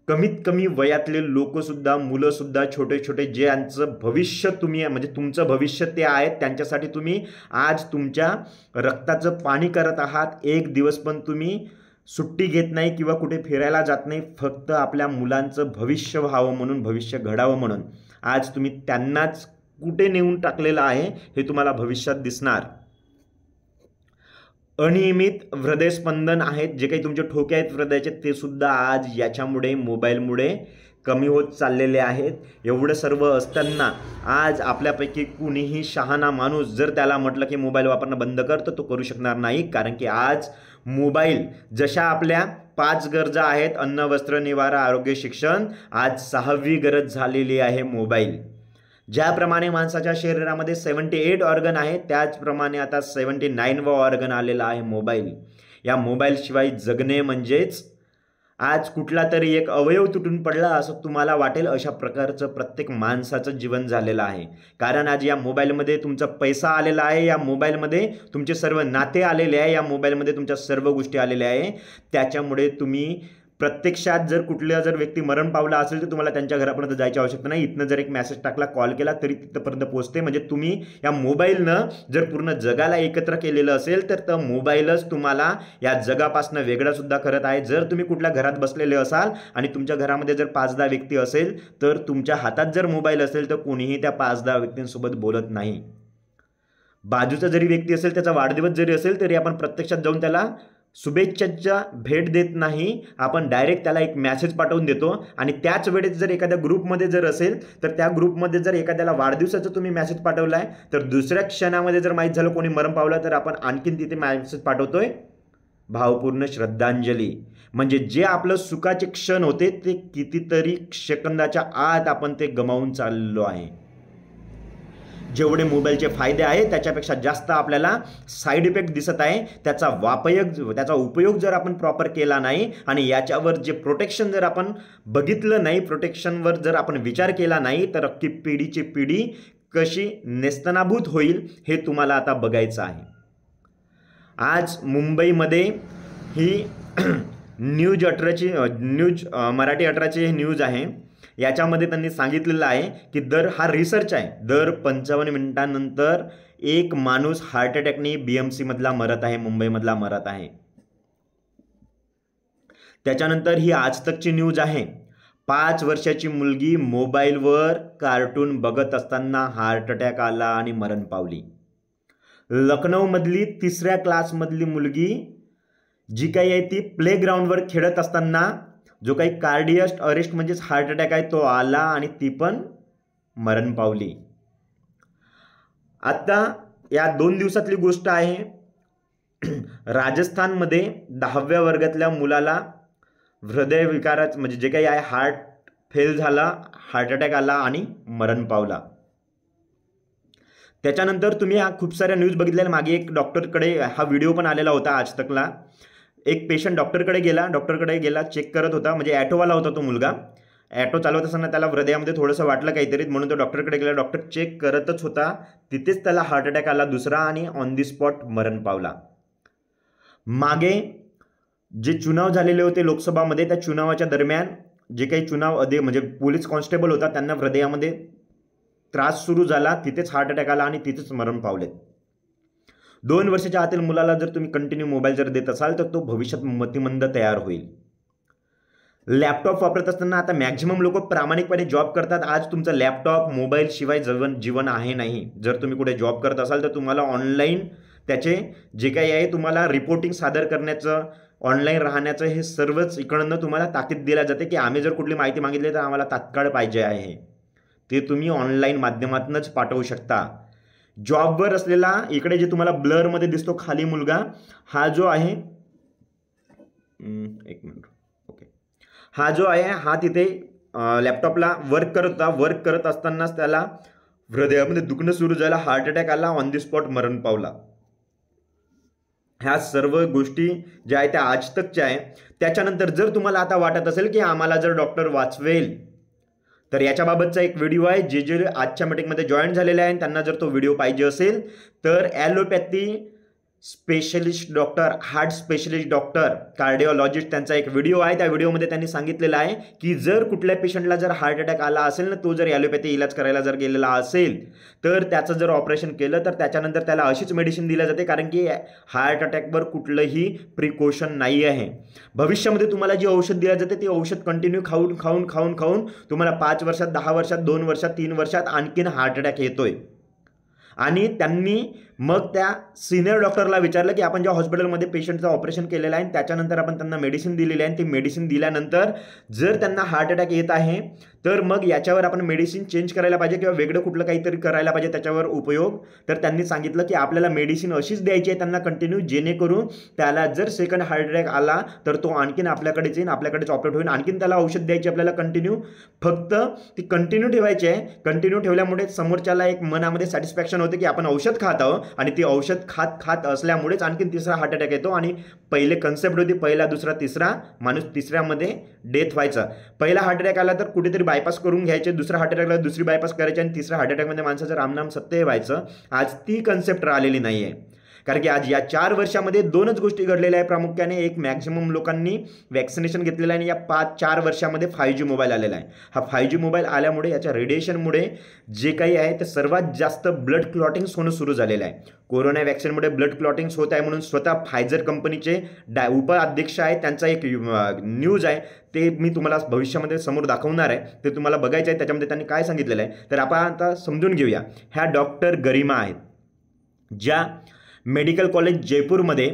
कमीत कमी वयातले लोकसुद्धा, मुलंसुद्धा, छोटे छोटे जे यांचं भविष्य तुम्ही म्हणजे तुमचं भविष्य ते आहेत, त्यांच्यासाठी तुम्ही आज तुमच्या रक्ताचं पाणी करत आहात. एक दिवस पण तुम्ही सुट्टी घेत नाही किंवा कुठे फिरायला जात नाही, फक्त आपल्या मुलांचं भविष्य व्हावं म्हणून, भविष्य घडावं म्हणून आज तुम्ही त्यांनाच कुठे नेऊन टाकलेलं आहे हे तुम्हाला भविष्यात दिसणार. अनियमित हृदयस्पंदन आहेत, जे काही तुमचे ठोके आहेत हृदयाचे ते सुद्धा आज याच्यामुळे मोबाईलमुळे कमी होत चाललेले आहेत. एवढं सर्व असताना आज आपल्यापैकी कुणीही शहाणा माणूस जर त्याला म्हटलं की मोबाईल वापरणं बंद कर तर तो करू शकणार नाही. कारण की आज मोबाईल जशा आपल्या 5 गरजा आहेत, अन्न, वस्त्र, निवारा, आरोग्य, शिक्षण, आज 6वी गरज झालेली आहे मोबाईल. ज्याप्रमाणे माणसाच्या शरीरामध्ये 78 ऑर्गन आहेत, त्याचप्रमाणे आता 79वा ऑर्गन आलेला आहे मोबाईल. या मोबाईलशिवाय जगणे म्हणजेच आज कुठला तरी एक अवयव तुटून पडला असं तुम्हाला वाटेल, अशा प्रकारचं प्रत्येक माणसाचं जीवन झालेलं आहे. कारण आज या मोबाईलमध्ये तुमचा पैसा आलेला आहे, या मोबाईलमध्ये तुमचे सर्व नाते आलेले आहे, या मोबाईलमध्ये तुमच्या सर्व गोष्टी आलेल्या आहे. त्याच्यामुळे तुम्ही प्रत्यक्षात जर कुठल्या व्यक्ती मरण पावला असेल तर तुम्हाला त्यांच्या घरापर्यंत जायची आवश्यकता नाही. इथनं जर एक मेसेज टाकला, कॉल केला तरी तिथपर्यंत पोहोचते. म्हणजे तुम्ही या मोबाईलनं जर पूर्ण जगाला एकत्र केलेलं असेल तर मोबाईलच तुम्हाला या जगापासून वेगळं सुद्धा करत आहे. जर तुम्ही कुठल्या घरात बसलेले असाल आणि तुमच्या घरामध्ये जर 5-10 व्यक्ती असेल तर तुमच्या हातात जर मोबाईल असेल तर कोणीही त्या 5-10 व्यक्तींसोबत बोलत नाही. बाजूचा जरी व्यक्ती असेल, त्याचा वाढदिवस जरी असेल तरी आपण प्रत्यक्षात जाऊन त्याला शुभेच्छाच्या भेट देत नाही, आपण डायरेक्ट त्याला एक मेसेज पाठवून देतो. आणि त्याच वेळेस जर एखाद्या ग्रुपमध्ये जर असेल तर त्या ग्रुपमध्ये जर एखाद्याला वाढदिवसाचा तुम्ही मेसेज पाठवलाय तर दुसऱ्या क्षणामध्ये जर माहीत झालं कोणी मरण पावला तर आपण आणखीन तिथे मेसेज पाठवतोय भावपूर्ण श्रद्धांजली. म्हणजे जे आपलं सुखाचे क्षण होते ते कितीतरी सेकंदाच्या आत आपण ते गमावून चाललो आहे. जेवढे मोबाईलचे फायदे आहेत त्याच्यापेक्षा जास्त आपल्याला साईड इफेक्ट दिसत आहे. त्याचा उपयोग जर आपण प्रॉपर केला नाही आणि याच्यावर जे प्रोटेक्शन जर आपण बघितलं नाही, प्रोटेक्शनवर जर आपण विचार केला नाही तर अख्खी पिढीची पिढी कशी नेस्तनाभूत होईल हे तुम्हाला आता बघायचं आहे. आज मुंबईमध्ये ही न्यूज मराठी 18ची न्यूज आहे. याच्यामध्ये त्यांनी सांगितलेलं आहे की हा रिसर्च आहे, दर 55 मिनिटांनंतर एक माणूस हार्ट अटॅकने BMC मधला मरत आहे, मुंबईमधला मरत आहे. त्याच्यानंतर ही आज तकची न्यूज आहे. 5 वर्षाची मुलगी मोबाईलवर कार्टून बघत असताना हार्ट अटॅक आला आणि मरण पावली. लखनौमधली 3ऱ्या क्लासमधली मुलगी जी काही आहे ती प्लेग्राऊंडवर खेळत असताना जो काही कार्डियक अरेस्ट म्हणजेच हार्ट अटॅक आहे तो आला आणि ती पण मरण पावली. आता या 2 दिवसातली गोष्ट आहे. राजस्थानमध्ये 10व्या वर्गातल्या मुलाला हृदयविकाराचं म्हणजे जे काही आहे हार्ट फेल झाला, हार्ट अटॅक आला आणि मरण पावला. त्याच्यानंतर तुम्ही खूप साऱ्या न्यूज बघितल्या. मागे एक डॉक्टरकडे हा व्हिडिओ पण आलेला होता आज तकला. एक पेशंट डॉक्टरकडे गेला, चेक करत होता, म्हणजे ॲटोवाला होता तो मुलगा. ॲटो चालवत असताना त्याला हृदयामध्ये थोडंसं वाटलं काहीतरी, म्हणून तो डॉक्टरकडे गेला. डॉक्टर चेक करतच होता, तिथेच त्याला हार्ट अटॅक आला दुसरा आणि ऑन दी स्पॉट मरण पावला. मागे जे चुनाव झालेले होते लोकसभामध्ये, त्या चुनावाच्या दरम्यान जे काही म्हणजे पोलीस कॉन्स्टेबल होता त्यांना हृदयामध्ये त्रास सुरू झाला, तिथेच हार्ट अटॅक आला आणि तिथेच मरण पावले. 2 वर्षाच्या आतील मुलाला जर तुम्ही कंटिन्यू मोबाईल जर देत असाल तर तो भविष्यात मतिमंद तयार होईल. लॅपटॉप वापरत असताना आता मॅक्झिमम लोक प्रामाणिकपणे जॉब करतात. आज तुमचं लॅपटॉप मोबाईल शिवाय जीवन आहे नाही. जर तुम्ही कुठे जॉब करत असाल तर तुम्हाला ऑनलाईन त्याचे जे काही आहे तुम्हाला रिपोर्टिंग सादर करण्याचं, ऑनलाईन राहण्याचं, हे सर्वच इकडनं तुम्हाला ताकीद दिल्या जाते की आम्ही जर कुठली माहिती मागितली तर आम्हाला तात्काळ पाहिजे आहे, ते तुम्ही ऑनलाईन माध्यमातूनच पाठवू शकता. जॉबवर असलेला इकडे जे तुम्हाला ब्लरमध्ये दिसतो खाली मुलगा, हा जो आहे एक मिनिट, ओके, हा जो आहे हा तिथे लॅपटॉपला वर्क करत असतानाच त्याला हृदयामध्ये दुखणं सुरू झालं, हार्ट अटॅक आला, ऑन दी स्पॉट मरण पावला. ह्या सर्व गोष्टी ज्या आहेत त्या आज तकच्या आहे. त्याच्यानंतर जर तुम्हाला आता वाटत असेल की आम्हाला जर डॉक्टर वाचवेल तर याच्याबाबतचा एक व्हिडिओ आहे. जे आजच्या मीटिंगमध्ये जॉईन झालेले आहे त्यांना जर तो व्हिडिओ पाहिजे असेल तर allopathy specialist doctor, heart specialist doctor, cardiologist, त्यांचा एक व्हिडिओ आहे. त्या व्हिडिओमध्ये त्यांनी सांगितलेलं आहे की जर कुठल्या पेशंटला जर हार्ट अटॅक आला असेल ना, तो जर ॲलोपॅथी इलाज करायला जर गेलेला असेल तर त्याचं जर ऑपरेशन केलं तर त्याच्यानंतर त्याला अशीच मेडिसिन दिली जाते, कारण की हार्ट अटॅकवर कुठलंही प्रिकॉशन नाही आहे. भविष्यामध्ये तुम्हाला जी औषध दिलं जाते ती औषध कंटिन्यू खाऊन तुम्हाला 5 वर्षात, 10 वर्षात, 2 वर्षात, 3 वर्षात आणखीन हार्ट अटॅक येतोय. आणि त्यांनी मग त्या सिनियर डॉक्टरला विचारलं की आपण ज्या हॉस्पिटलमध्ये पेशंटचं ऑपरेशन केलेलं आहे त्याच्यानंतर आपण त्यांना मेडिसिन दिलेली आहे, ती मेडिसिन दिल्यानंतर जर त्यांना हार्ट अटॅक येत आहे तर मग याच्यावर आपण मेडिसिन चेंज करायला पाहिजे किंवा वेगळं कुठलं काहीतरी करायला पाहिजे त्याच्यावर उपयोग. तर त्यांनी सांगितलं की आपल्याला मेडिसिन अशीच द्यायची आहे त्यांना कंटिन्यू, जेणेकरून त्याला जर सेकंड हार्ट अटॅक आला तर तो आणखीन आपल्याकडेच येईल, आपल्याकडेच ऑपरेट होईल, आणखीन त्याला औषध द्यायची आपल्याला कंटिन्यू. फक्त ती कंटिन्यू ठेवायची आहे. कंटिन्यू ठेवल्यामुळे समोरच्याला एक मनामध्ये सॅटिस्फॅक्शन होते की आपण औषध खात आहोत आणि ती औषध खात असल्यामुळेच आणखीन तिसरा हार्ट अटॅक येतो. आणि पहिले कन्सेप्ट होती पहिला, दुसरा, तिसरा, माणूस तिसऱ्यामध्ये डेथ व्हायचा. पहिला हार्ट अटॅक आला तर कुठेतरी बायपास करून घ्यायचे, दुसरा हार्ट अटॅक आला दुसरी बायपास करायची आणि तिसऱ्या हार्ट अटॅकमध्ये माणसाचं रामनाम सत्य व्हायचं. आज ती कन्सेप्ट राहिलेली नाही आहे, कारण की आज या 4 वर्षामध्ये 2च गोष्टी घडलेल्या आहे प्रामुख्याने. एक, मॅक्झिमम लोकांनी वॅक्सिनेशन घेतलेलं आहे आणि या 4 वर्षामध्ये 5G मोबाईल आलेला आहे. हा 5G मोबाईल आल्यामुळे याच्या रेडिएशनमुळे जे काही आहे ते सर्वात जास्त ब्लड क्लॉटिंग्स होणं सुरू झालेलं आहे. कोरोना वॅक्सिनमुळे ब्लड क्लॉटिंग्स होत आहे म्हणून स्वतः फायझर कंपनीचे उपाध्यक्ष आहेत, त्यांचा एक न्यूज आहे, ते मी तुम्हाला भविष्यामध्ये समोर दाखवणार आहे, ते तुम्हाला बघायचं आहे. त्याच्यामध्ये त्यांनी काय सांगितलेलं आहे तर आपण आता समजून घेऊया. ह्या डॉक्टर गरिमा आहेत, ज्या मेडिकल कॉलेज जयपूरमध्ये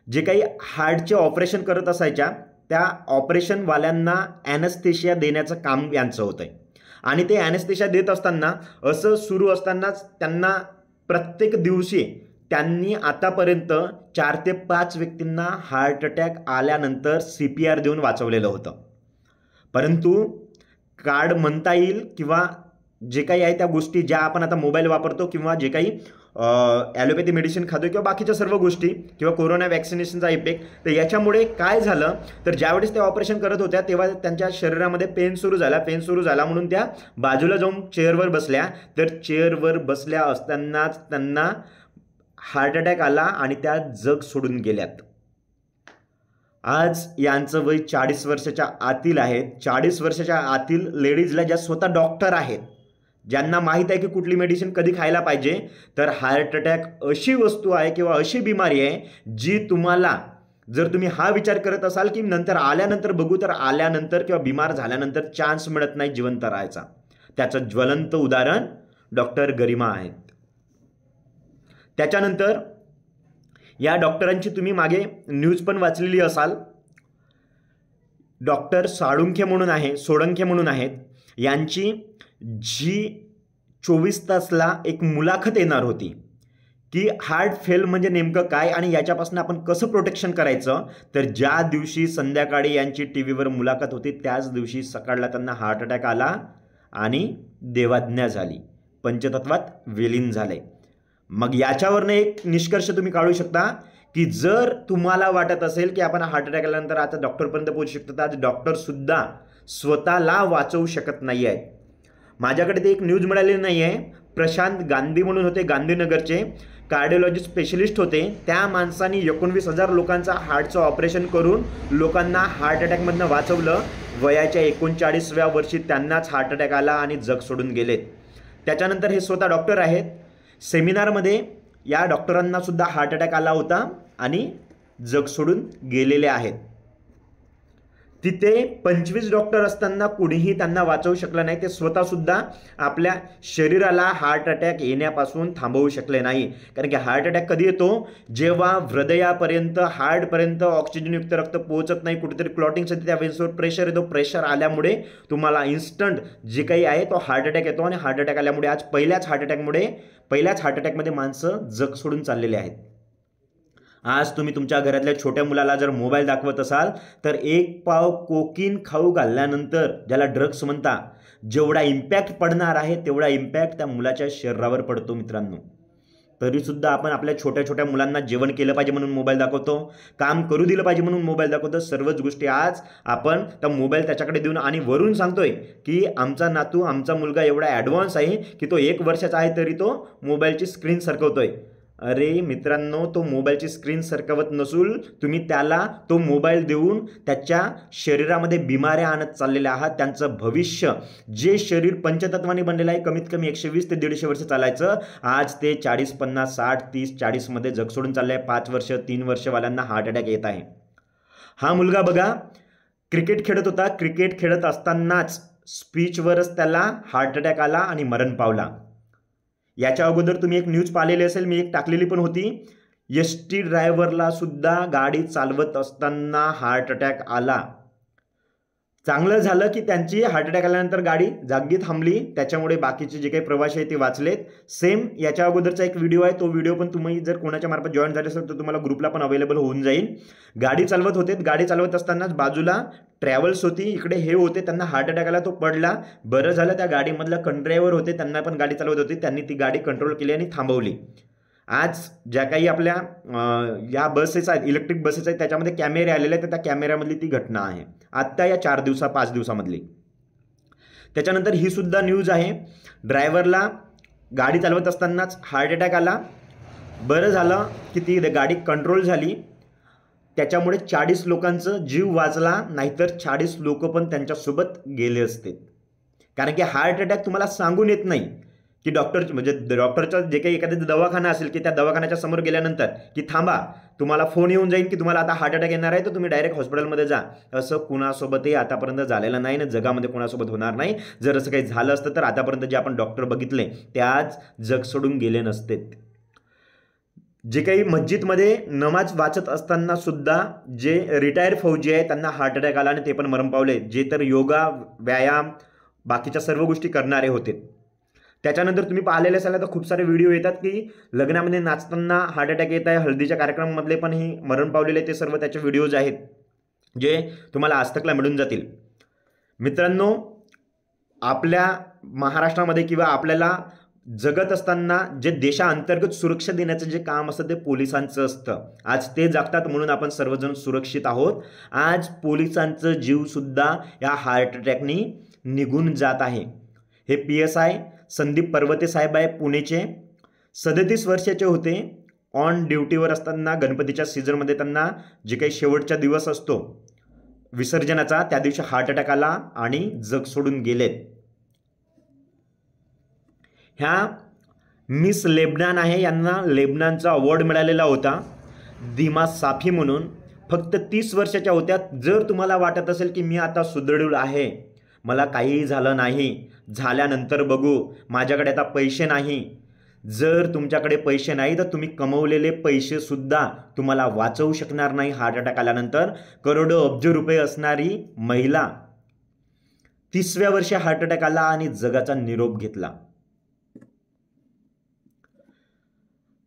जे काही हार्टचे ऑपरेशन करत असायच्या त्या ऑपरेशनवाल्यांना ॲनेस्थेशिया देण्याचं काम यांचं होतं आहे. आणि ते ॲनेस्थेशिया देत असताना असं सुरू असतानाच त्यांना प्रत्येक दिवशी त्यांनी आतापर्यंत 4 ते 5 व्यक्तींना हार्ट अटॅक आल्यानंतर CPR देऊन वाचवलेलं होतं. परंतु कार्ड म्हणता येईल किंवा जे काही आहे त्या गोष्टी ज्या आपण आता मोबाईल वापरतो किंवा जे काही ॲलोपॅथी मेडिसिन खातो किंवा बाकीच्या सर्व गोष्टी किंवा कोरोना वॅक्सिनेशनचा इफेक्ट, तर याच्यामुळे काय झालं तर ज्यावेळेस ते ऑपरेशन करत होत्या तेव्हा त्यांच्या शरीरामध्ये पेन सुरू झाला म्हणून त्या बाजूला जाऊन चेअरवर बसल्या. तर चेअरवर बसल्या असतानाच त्यांना हार्ट अटॅक आला आणि त्या जग सोडून गेल्यात. आज यांचं वय 40 वर्षाच्या आतील आहेत. 40 वर्षाच्या आतील लेडीजला ज्या स्वतः डॉक्टर आहेत, ज्यांना माहीत आहे की कुठली मेडिसिन कधी खायला पाहिजे, तर हार्ट अटॅक अशी वस्तू आहे किंवा अशी बिमारी आहे जी तुम्हाला, जर तुम्ही हा विचार करत असाल की नंतर आल्यानंतर बघू, तर आल्यानंतर किंवा बिमार झाल्यानंतर चान्स मिळत नाही जिवंत राहायचा. त्याचं ज्वलंत उदाहरण डॉक्टर गरिमा आहेत. त्याच्यानंतर या डॉक्टरांची तुम्ही मागे न्यूज पण वाचलेली असाल. डॉक्टर सोळंखे म्हणून आहेत, यांची जी 24 तासला एक मुलाखत येणार होती की हार्ट फेल म्हणजे नेमकं काय आणि याच्यापासून आपण कसं प्रोटेक्शन करायचं. तर ज्या दिवशी संध्याकाळी यांची टीव्हीवर मुलाखत होती त्याच दिवशी सकाळला त्यांना हार्ट अटॅक आला आणि देवाज्ञा झाली, पंचतत्वात विलीन झाले. मग याच्यावरनं एक निष्कर्ष तुम्ही काढू शकता की जर तुम्हाला वाटत असेल की आपण हार्ट अटॅक आल्यानंतर आता डॉक्टरपर्यंत पोहोचू शकतो, तर आज डॉक्टरसुद्धा स्वतःला वाचवू शकत नाही आहे. माझ्याकडे ते एक न्यूज मिळालेली नाही आहे. प्रशांत गांधी म्हणून होते, गांधीनगरचे कार्डिओलॉजी स्पेशलिस्ट होते. त्या माणसाने 19,000 लोकांचा हार्टचं ऑपरेशन करून लोकांना हार्ट अटॅकमधनं वाचवलं. वयाच्या 39व्या वर्षी त्यांनाच हार्ट अटॅक आला आणि जग सोडून गेलेत. त्याच्यानंतर हे स्वतः डॉक्टर आहेत. सेमिनारमध्ये या डॉक्टरांना सुद्धा हार्ट अटॅक आला होता आणि जग सोडून गेलेले आहेत. तिथे 25 डॉक्टर असताना कुणीही त्यांना वाचवू शकलं नाही. ते स्वतःसुद्धा आपल्या शरीराला हार्ट अटॅक येण्यापासून थांबवू शकले नाही. कारण की हार्ट अटॅक कधी येतो, जेव्हा हृदयापर्यंत हार्टपर्यंत ऑक्सिजनयुक्त रक्त पोहोचत नाही, कुठेतरी क्लॉटिंग होते, त्या वेळेसवर प्रेशर येतो. प्रेशर आल्यामुळे तुम्हाला इन्स्टंट जे काही आहे तो हार्ट अटॅक येतो. आणि हार्ट अटॅक आल्यामुळे आज पहिल्याच हार्ट अटॅकमध्ये माणसं जग सोडून चाललेले आहेत. आज तुम्ही तुमच्या घरातल्या छोट्या मुलाला जर मोबाईल दाखवत असाल तर एक पाव कोकीन खाऊ घालल्यानंतर, ज्याला ड्रग्स म्हणता, जेवढा इम्पॅक्ट पडणार आहे तेवढा इम्पॅक्ट त्या मुलाच्या शरीरावर पडतो मित्रांनो. तरीसुद्धा आपण आपल्या छोट्या छोट्या मुलांना जेवण केलं पाहिजे म्हणून मोबाईल दाखवतो, काम करू दिलं पाहिजे म्हणून मोबाईल दाखवतो. सर्वच गोष्टी आज आपण त्या मोबाईल त्याच्याकडे देऊन आणि वरून सांगतोय की आमचा नातू, आमचा मुलगा एवढा ॲडव्हान्स आहे की तो 1 वर्षाचा आहे तरी तो मोबाईलची स्क्रीन सरकवतोय. अरे मित्रांनो, तो मोबाईलची स्क्रीन सरकवत नसून तुम्ही त्याला तो मोबाईल देऊन त्याच्या शरीरामध्ये बिमाऱ्या आणत चाललेले आहात. त्यांचं भविष्य, जे शरीर पंचतत्वाने बनलेलं आहे, कमीत कमी 120 ते 150 वर्ष चालायचं, आज ते 40, 50, 60, 30, 40 मध्ये जग सोडून चाललं आहे. 5 वर्ष 3 वर्षवाल्यांना हार्ट अटॅक येत आहे. हा मुलगा बघा, क्रिकेट खेळत होता. क्रिकेट खेळत असतानाच स्पीचवरच त्याला हार्ट अटॅक आला आणि मरण पावला. याच्या अगोदर तुम्ही एक न्यूज पाहिलेली असेल, मी एक टाकलेली पण होती. एसटी ड्रायव्हरला सुद्धा गाडी चालवत असताना हार्ट अटॅक आला. चांगलं झालं की त्यांची हार्ट अटॅक आल्यानंतर गाडी जागी थांबली, त्याच्यामुळे बाकीचे जे काही प्रवासी आहेत ते वाचलेत. सेम याच्या अगोदरचा एक व्हिडिओ आहे, तो व्हिडिओ पण तुम्ही जर कोणाच्या मार्फत जॉईन झाले असेल तर तुम्हाला ग्रुपला पण अवेलेबल होऊन जाईल. गाडी चालवत होते, गाडी चालवत असतानाच बाजूला ट्रॅव्हल्स होती, इकडे हे होते, त्यांना हार्ट अटॅक आला, तो पडला. बरं झालं त्या गाडीमधला कंड्रायव्हर होते, त्यांना पण गाडी चालवत होती, त्यांनी ती गाडी कंट्रोल केली आणि थांबवली. आज ज्या काही आपल्या या बसेस आहेत, इलेक्ट्रिक बसेस आहेत, त्याच्यामध्ये कॅमेरे आलेले आहेत, तर त्या कॅमेऱ्यामधली ती घटना आहे आत्ता या 4-5 दिवसामधली. त्याच्यानंतर ही सुद्धा न्यूज आहे, ड्रायव्हरला गाडी चालवत असतानाच हार्ट अटॅक आला. बरं झालं की ती गाडी कंट्रोल झाली, त्याच्यामुळे 40 लोकांचं जीव वाचला, नाहीतर 40 लोक पण त्यांच्यासोबत गेले असते. कारण की हार्ट अटॅक तुम्हाला सांगून येत नाही की डॉक्टरचा जे काही एखादा दवाखाना असेल की त्या दवाखान्याच्या समोर गेल्यानंतर की थांबा, तुम्हाला फोन येऊन जाईल की तुम्हाला आता हार्ट अटॅक येणार आहे, तर तुम्ही डायरेक्ट हॉस्पिटलमध्ये जा. असं कुणासोबतही आतापर्यंत झालेलं नाही ना, जगामध्ये कुणासोबत होणार नाही. जर असं काही झालं असतं तर आतापर्यंत जे आपण डॉक्टर बघितले ते आज जग सोडून गेले नसते. जे काही मस्जिदमध्ये नमाज वाचत असताना सुद्धा जे रिटायर फौजी आहे त्यांना हार्ट अटॅक आला आणि ते पण मरण पावले, जे तर योगा, व्यायाम, बाकीच्या सर्व गोष्टी करणारे होते. त्याच्यानंतर तुम्ही पाहिलेले असाल तर खूप सारे व्हिडिओ येतात की लग्नामध्ये नाचताना हार्ट अटॅक येत आहे, हळदीच्या कार्यक्रमामधले पण ही मरण पावलेले, ते सर्व त्याचे व्हिडिओज आहेत जे तुम्हाला आजतकला मिळून जातील. मित्रांनो, आपल्या महाराष्ट्रामध्ये किंवा आपल्याला जगत असताना जे देशाअंतर्गत सुरक्षा देण्याचं जे काम असतं ते पोलिसांचं असतं. आज ते जागतात म्हणून आपण सर्वजण सुरक्षित आहोत. आज पोलिसांचं जीवसुद्धा या हार्ट अटॅकनी निघून जात आहे. हे PSI संदीप पर्वते साहेब आहे पुणेचे, 37 वर्षाचे होते. ऑन ड्युटीवर असताना गणपतीच्या सीझनमध्ये त्यांना जे काही शेवटचा दिवस असतो विसर्जनाचा, त्या दिवशी हार्ट अटॅक आला आणि जग सोडून गेलेत. ह्या मिस लेबनान आहे, यांना लेबनानचा अवॉर्ड मिळालेला होता दिमा साफी म्हणून. फक्त 30 वर्षाच्या होत्या. जर तुम्हाला वाटत असेल की मी आता सुदृढ आहे, मला काहीही झालं नाही, झाल्यानंतर बघू, माझ्याकडे आता पैसे नाही, जर तुमच्याकडे पैसे नाही तर तुम्ही कमवलेले पैसेसुद्धा तुम्हाला वाचवू शकणार नाही हार्ट अटॅक आल्यानंतर. करोडो अब्ज रुपये असणारी महिला 30व्या वर्षी हार्ट अटॅक आला आणि जगाचा निरोप घेतला.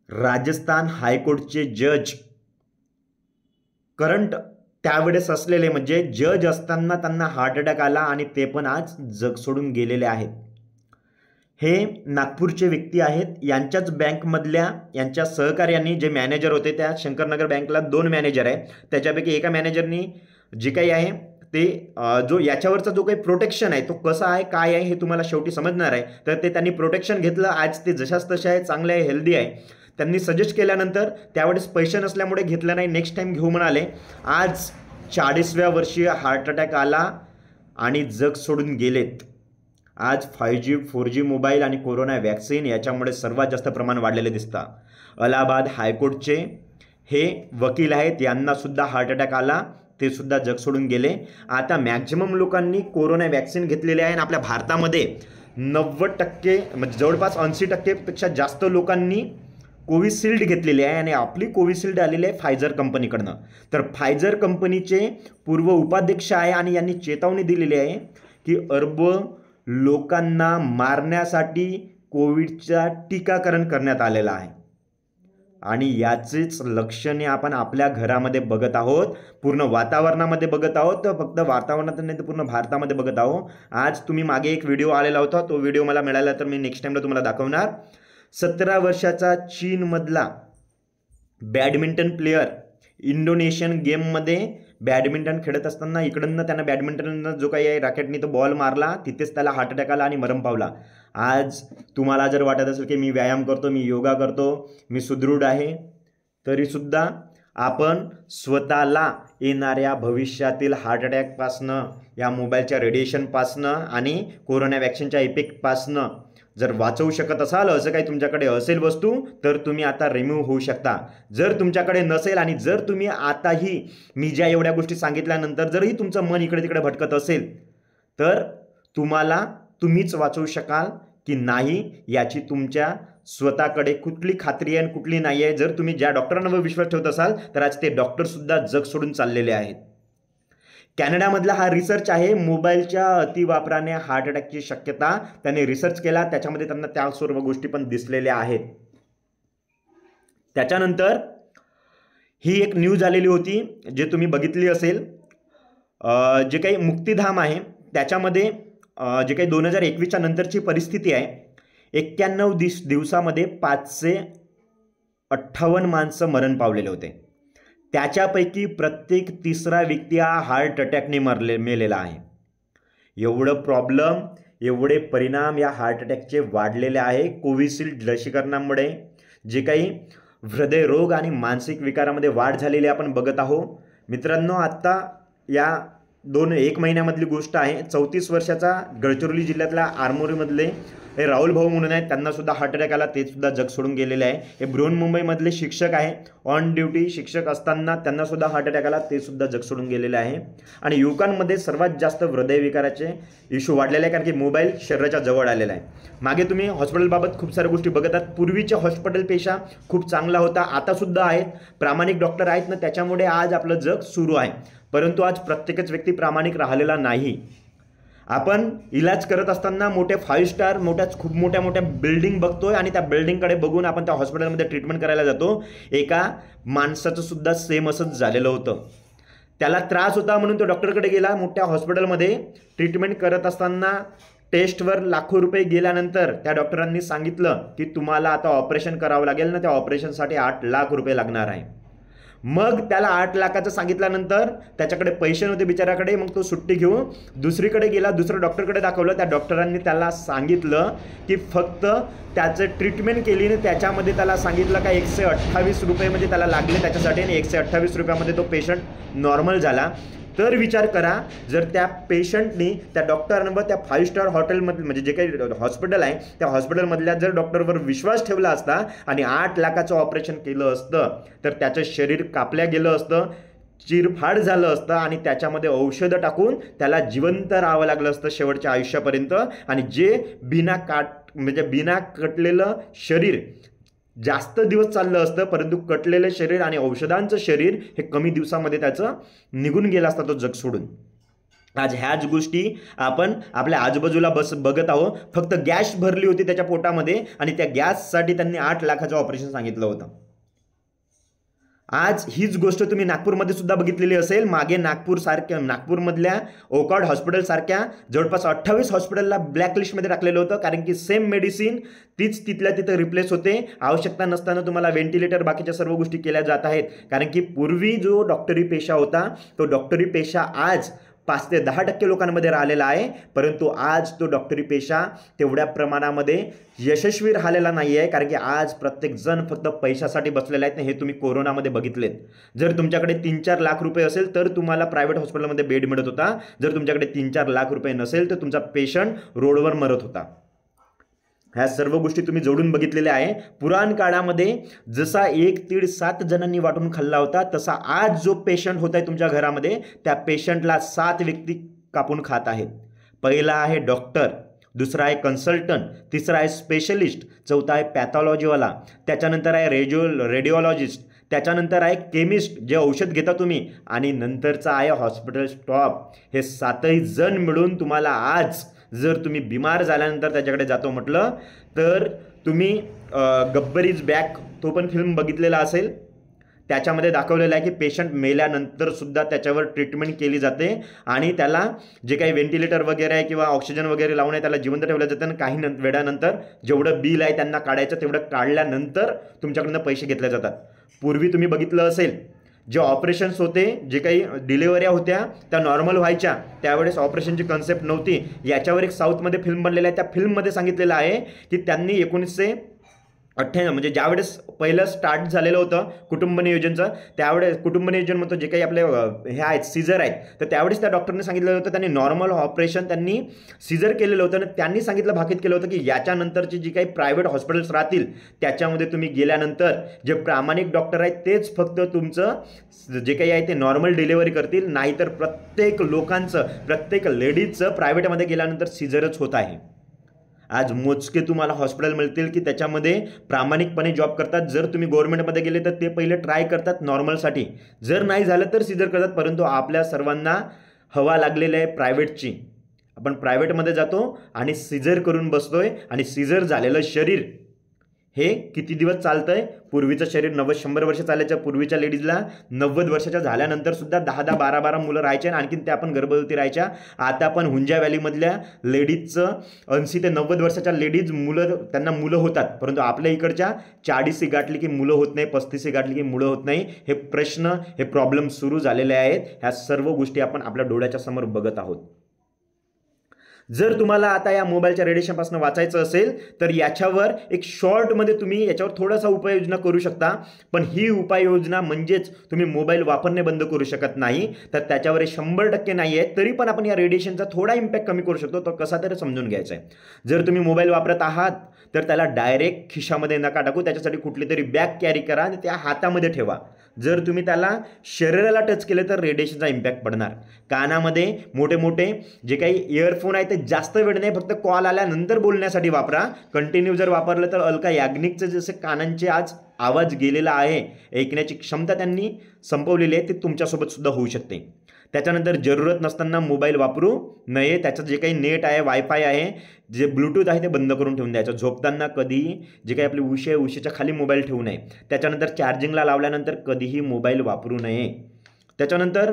राजस्थान हायकोर्टचे जज करंट त्यावेळेस असलेले, म्हणजे जज असताना त्यांना हार्ट अटॅक आला आणि ते पण आज जग सोडून गेलेले आहेत. हे नागपूरचे व्यक्ती आहेत. यांच्याच बँकमधल्या यांच्या सहकार्यांनी, जे मॅनेजर होते त्या शंकरनगर बँकला 2 मॅनेजर आहे, त्याच्यापैकी एका मॅनेजरनी जे काही आहे ते जो याच्यावरचा जो काही प्रोटेक्शन आहे तो कसा आहे, काय आहे हे तुम्हाला शेवटी समजणार आहे. तर ते त्यांनी प्रोटेक्शन घेतलं. आज ते जशाच तसे आहे, चांगले आहे, हेल्दी आहे. त्यांनी सजेस्ट केल्यानंतर त्यावेळेस पैसे नसल्यामुळे घेतलं नाही, नेक्स्ट टाइम घेऊ म्हणाले. आज 40व्या वर्षी हार्ट अटॅक आला आणि जग सोडून गेलेत. आज 5G 4G मोबाईल आणि कोरोना वॅक्सिन याच्यामुळे सर्वात जास्त प्रमाण वाढलेले दिसतं. अलाहाबाद हायकोर्टचे हे वकील आहेत, यांना सुद्धा हार्ट अटॅक आला. ते सुद्धा जग सोडून गेले. आता मॅक्झिमम लोकांनी कोरोना वॅक्सिन घेतलेले आहे आणि आपल्या भारतामध्ये 90% म्हणजे जवळपास 80%पेक्षा जास्त लोकांनी कोविशिल्ड घेतलेली आहे आणि आपली कोविशिल्ड आलेली आहे फायझर कंपनीकडनं. तर फायझर कंपनीचे पूर्व उपाध्यक्ष आहे आणि यांनी चेतावणी दिलेली आहे की अरब लोकांना मारण्यासाठी कोविडचा टीकाकरण करण्यात आलेला आहे आणि याचीच लक्षणे आपण आपल्या घरामध्ये बघत आहोत, पूर्ण वातावरणामध्ये बघत आहोत. तर फक्त वातावरणात नाही तर पूर्ण भारतामध्ये बघत आहोत. आज तुम्ही मागे एक व्हिडिओ आलेला होता, तो व्हिडिओ मला मिळाला तर मी नेक्स्ट टाइमला तुम्हाला दाखवणार. 17 वर्षाचा चीनमधला बॅडमिंटन प्लेयर इंडोनेशियन गेममध्ये बॅडमिंटन खेळत असताना इकडनं त्यांना बॅडमिंटननं जो काही रॅकेटनी तो बॉल मारला, तिथेच त्याला हार्ट अटॅक आला आणि मरण पावला. आज तुम्हाला जर वाटत असेल की मी व्यायाम करतो, मी योगा करतो, मी सुदृढ आहे, तरीसुद्धा आपण स्वतःला येणाऱ्या भविष्यातील हार्ट अटॅकपासनं, या मोबाईलच्या रेडिएशनपासनं आणि कोरोना वॅक्सिनच्या इफेक्टपासनं जर वाचवू शकत असाल, असं काही तुमच्याकडे असेल वस्तू, तर तुम्ही आता रिमूव्ह होऊ शकता. जर तुमच्याकडे नसेल आणि जर तुम्ही आताही मी ज्या एवढ्या गोष्टी सांगितल्यानंतर जरही तुमचं मन इकडे तिकडे भटकत असेल, तर तुम्हीच वाचवू शकाल की नाही याची तुमच्या स्वतःकडे कुठली खात्री आहे आणि कुठली नाही आहे. जर तुम्ही ज्या डॉक्टरांवर विश्वास ठेवत असाल तर आज ते डॉक्टरसुद्धा जग सोडून चाललेले आहेत. कॅनडामधला हा रिसर्च आहे, मोबाईलच्या अतिवापराने हार्ट अटॅकची शक्यता त्याने रिसर्च केला, त्याच्यामध्ये त्यांना त्या सर्व गोष्टी पण दिसलेल्या आहेत. त्याच्यानंतर ही एक न्यूज आलेली होती जे तुम्ही बघितली असेल, जे काही मुक्तिधाम आहे त्याच्यामध्ये जे काही 2021च्या नंतरची परिस्थिती आहे, 91 दिवसामध्ये 558 माणसं मरण पावलेले होते. त्याच्यापैकी प्रत्येक तिसरा व्यक्ती हा हार्ट अटॅकने मेलेला आहे. एवढं प्रॉब्लेम, एवढे परिणाम या हार्ट अटॅकचे वाढलेले आहे. कोविशिल्ड लसीकरणामुळे जे काही हृदयरोग आणि मानसिक विकारामध्ये वाढ झालेली आपण बघत आहोत. मित्रांनो, आत्ता या 1 महिन्यामधली गोष्ट आहे, 34 वर्षाचा गडचिरोली जिल्ह्यातल्या आरमोरीमधले हे राहुल भाऊ म्हणून आहेत, त्यांना सुद्धा हार्ट अटॅक आला, ते सुद्धा जग सोडून गेलेले आहे. हे बृहन्मुंबईमधले शिक्षक आहे, ऑन ड्युटी शिक्षक असताना त्यांना सुद्धा हार्ट अटॅक आला, ते सुद्धा जग सोडून गेलेले आहे. आणि युवकांमध्ये सर्वात जास्त हृदयविकाराचे इश्यू वाढलेले आहे कारण की मोबाईल शरीराच्या जवळ आलेला आहे. मागे तुम्ही हॉस्पिटलबाबत खूप साऱ्या गोष्टी बघत आहात. पूर्वीच्या हॉस्पिटलपेक्षा खूप चांगला होता, आता सुद्धा आहेत, प्रामाणिक डॉक्टर आहेत ना, त्याच्यामुळे आज आपलं जग सुरू आहे. परंतु आज प्रत्येकच व्यक्ती प्रामाणिक राहिलेला नाही. आपण इलाज करत असताना मोठे 5 स्टार खूप मोठ्या बिल्डिंग बघतोय आणि त्या बिल्डिंगकडे बघून आपण त्या हॉस्पिटलमध्ये ट्रीटमेंट करायला जातो. एका माणसाचं सुद्धा सेम असंच झालेलं होतं. त्याला त्रास होता म्हणून तो डॉक्टरकडे गेला. मोठ्या हॉस्पिटलमध्ये ट्रीटमेंट करत असताना टेस्टवर लाखो रुपये गेल्यानंतर त्या डॉक्टरांनी सांगितलं की तुम्हाला आता ऑपरेशन करावं लागेल ना, त्या ऑपरेशनसाठी 8 लाख रुपये लागणार आहे. मग त्याला 8 लाखाचं सांगितल्यानंतर त्याच्याकडे पैसे नव्हते बिचाराकडे. मग तो सुट्टी घेऊन दुसरीकडे गेला, दुसऱ्या डॉक्टरकडे दाखवलं. त्या डॉक्टरांनी त्याला सांगितलं की फक्त त्याचं ट्रीटमेंट केली आणि त्याच्यामध्ये त्याला सांगितलं का 128 रुपये म्हणजे त्याला लागले त्याच्यासाठी आणि 128 रुपयामध्ये तो पेशंट नॉर्मल झाला. तर विचार करा, जर त्या पेशंटनी त्या डॉक्टरांवर त्या 5 स्टार हॉटेलमध्ये म्हणजे जे काही हॉस्पिटल आहे त्या हॉस्पिटलमधल्या जर डॉक्टरवर विश्वास ठेवला असता आणि 8 लाखाचं ऑपरेशन केलं असतं तर त्याचं शरीर कापल्या गेलं असतं, चिरफाड झालं असतं आणि त्याच्यामध्ये औषधं टाकून त्याला जिवंत राहावं लागलं असतं शेवटच्या आयुष्यापर्यंत. आणि जे बिना कटलेलं शरीर जास्त दिवस चाललं असतं, परंतु कटलेलं शरीर आणि औषधांचं शरीर हे कमी दिवसामध्ये त्याचं निघून गेला असता तो जग सोडून. आज ह्याच गोष्टी आपण आपल्या आजूबाजूला बघत आहोत. फक्त गॅस भरली होती त्याच्या पोटामध्ये आणि त्या गॅससाठी त्यांनी 8 लाखाचं ऑपरेशन सांगितलं होतं. आज हीच गोष्ट तुम्ही नागपूरमध्ये सुद्धा बघितलेली असेल. मागे नागपूरमधल्या ओकॉर्ड हॉस्पिटल सारख्या जवळपास 28 हॉस्पिटलला ब्लॅकलिस्टमध्ये टाकलेलं होतं कारण की सेम मेडिसिन तीच तिथल्या तिथं रिप्लेस होते. आवश्यकता नसताना तुम्हाला व्हेंटिलेटर बाकीच्या सर्व गोष्टी केल्या जात आहेत. कारण की पूर्वी जो डॉक्टरी पेशा होता तो डॉक्टरी पेशा आज 5 ते 10% लोकांमध्ये राहिलेला आहे, परंतु आज तो डॉक्टरी पेशा तेवढ्या प्रमाणामध्ये यशस्वी राहिलेला नाही आहे. कारण की आज प्रत्येक जण फक्त पैशासाठी बसलेले आहेत. हे तुम्ही कोरोनामध्ये बघितलेत. जर तुमच्याकडे 3-4 लाख रुपये असेल तर तुम्हाला प्रायव्हेट हॉस्पिटलमध्ये बेड मिळत होता. जर तुमच्याकडे 3-4 लाख रुपये नसेल तर तुमचा पेशंट रोडवर मरत होता. ह्या सर्व गोष्टी तुम्ही जोडून बघितलेल्या आहे. पुराण काळामध्ये जसा एक तीळ 7 जणांनी वाटून खाल्ला होता, तसा आज जो पेशंट होत आहे तुमच्या घरामध्ये, त्या पेशंटला 7 व्यक्ती कापून खात आहेत. पहिला आहे डॉक्टर, दुसरा आहे कन्सल्टंट, तिसरा आहे स्पेशलिस्ट, चौथा आहे पॅथॉलॉजीवाला, त्याच्यानंतर आहे रेडिओलॉजिस्ट, त्याच्यानंतर आहे केमिस्ट जे औषध घेता तुम्ही, आणि नंतरचा आहे हॉस्पिटल स्टॉफ. हे 7ही जण मिळून तुम्हाला आज जर तुम्ही बिमार झाल्यानंतर त्याच्याकडे जातो म्हटलं तर तुम्ही गब्बर इज बॅक तो पण फिल्म बघितलेला असेल. त्याच्यामध्ये दाखवलेलं आहे की पेशंट मेल्यानंतर सुद्धा त्याच्यावर ट्रीटमेंट केली जाते आणि त्याला जे काही व्हेंटिलेटर वगैरे आहे किंवा ऑक्सिजन वगैरे लावून आहे त्याला जिवंत ठेवलं जातं आणि काही वेळानंतर जेवढं बिल आहे त्यांना काढायचं तेवढं काढल्यानंतर तुमच्याकडनं पैसे घेतले जातात. पूर्वी तुम्ही बघितलं असेल जे ऑपरेशन्स होते, जे काही डिलिव्हऱ्या होत्या त्या नॉर्मल व्हायच्या, त्यावेळेस ऑपरेशनची कन्सेप्ट नव्हती. याच्यावर एक साऊथमध्ये फिल्म बनलेला आहे. त्या फिल्ममध्ये सांगितलेलं आहे की त्यांनी 1998 म्हणजे ज्यावेळेस पहिलं स्टार्ट झालेलं होतं कुटुंब नियोजनचं, त्यावेळेस कुटुंब नियोजन म्हणतो जे काही आपले हे आहेत सीझर आहेत, तर त्यावेळेस त्या डॉक्टरने सांगितलेलं होतं त्यांनी नॉर्मल ऑपरेशन त्यांनी सीझर केलेलं होतं आणि त्यांनी सांगितलं भाकीत केलं होतं की याच्यानंतरची जी काही प्रायव्हेट हॉस्पिटल्स राहतील त्याच्यामध्ये तुम्ही गेल्यानंतर जे प्रामाणिक डॉक्टर आहेत तेच फक्त तुमचं जे काही आहे ते नॉर्मल डिलिव्हरी करतील, नाहीतर प्रत्येक लोकांचं प्रत्येक लेडीजचं प्रायव्हेटमध्ये गेल्यानंतर सीझरच होत आहे. आज मोजके तुम्हाला हॉस्पिटल मिळतील की त्याच्यामध्ये प्रामाणिकपणे जॉब करतात. जर तुम्ही गव्हर्नमेंटमध्ये गेले तर ते पहिले ट्राय करतात नॉर्मलसाठी, जर नाही झालं तर सीझर करतात. परंतु आपल्या सर्वांना हवा लागलेली आहे प्रायव्हेटची. आपण प्रायव्हेटमध्ये जातो आणि सीझर करून बसतोय आणि सीझर झालेलं शरीर हे किती दिवस चालतंय? पूर्वीचं शरीर 90-100 वर्ष चालायचं. पूर्वीच्या लेडीजला 90 वर्षाच्या झाल्यानंतर सुद्धा 10-10, 12-12 मुलं राहायचे आणि आणखीन त्या पण गर्भवती राहायच्या. आता पण हुंजा व्हॅलीमधल्या लेडीजचं 80 ते 90 वर्षाच्या लेडीज त्यांना मुलं होतात, परंतु आपल्या इकडच्या 40 गाठली की मुलं होत नाही, 35 गाठली की मुलं होत नाही. हे प्रश्न हे प्रॉब्लेम सुरू झालेले आहेत. ह्या सर्व गोष्टी आपण आपल्या डोळ्याच्या समोर बघत आहोत. जर तुम्हाला आता या मोबाईलच्या रेडिएशनपासून वाचायचं असेल तर याच्यावर एक शॉर्टमध्ये तुम्ही याच्यावर थोडासा उपाययोजना करू शकता. पण ही उपाययोजना म्हणजेच तुम्ही मोबाईल वापरणे बंद करू शकत नाही, तर त्याच्यावर 100% नाही आहे. तरी पण आपण या रेडिएशनचा थोडा इम्पॅक्ट कमी करू शकतो. तो कसा तरी समजून घ्यायचा आहे. जर तुम्ही मोबाईल वापरत आहात तर त्याला डायरेक्ट खिशामध्ये नका टाकू, त्याच्यासाठी कुठली तरी बॅग कॅरी करा आणि त्या हातामध्ये ठेवा. जर तुम्ही त्याला शरीराला टच केलं तर रेडिएशनचा इम्पॅक्ट पडणार. कानामध्ये मोठे मोठे जे काही इयरफोन आहे ते जास्त वेळ नाही, फक्त कॉल आल्यानंतर बोलण्यासाठी वापरा. कंटिन्यू जर वापरलं तर अलका याग्निकचं जसे कानांचे आज आवाज गेलेला आहे, ऐकण्याची क्षमता त्यांनी संपवलेली आहे, ते तुमच्यासोबत सुद्धा होऊ शकते. त्याच्यानंतर जरूरत नसताना मोबाईल वापरू नये. त्याचं जे काही नेट आहे, वायफाय आहे, जे ब्लूटूथ आहे ते बंद करून ठेवून द्यायचं. झोपताना कधीही जे काही आपली उशीच्या खाली मोबाईल ठेवू नये. त्याच्यानंतर चार्जिंगला लावल्यानंतर कधीही मोबाईल वापरू नये. त्याच्यानंतर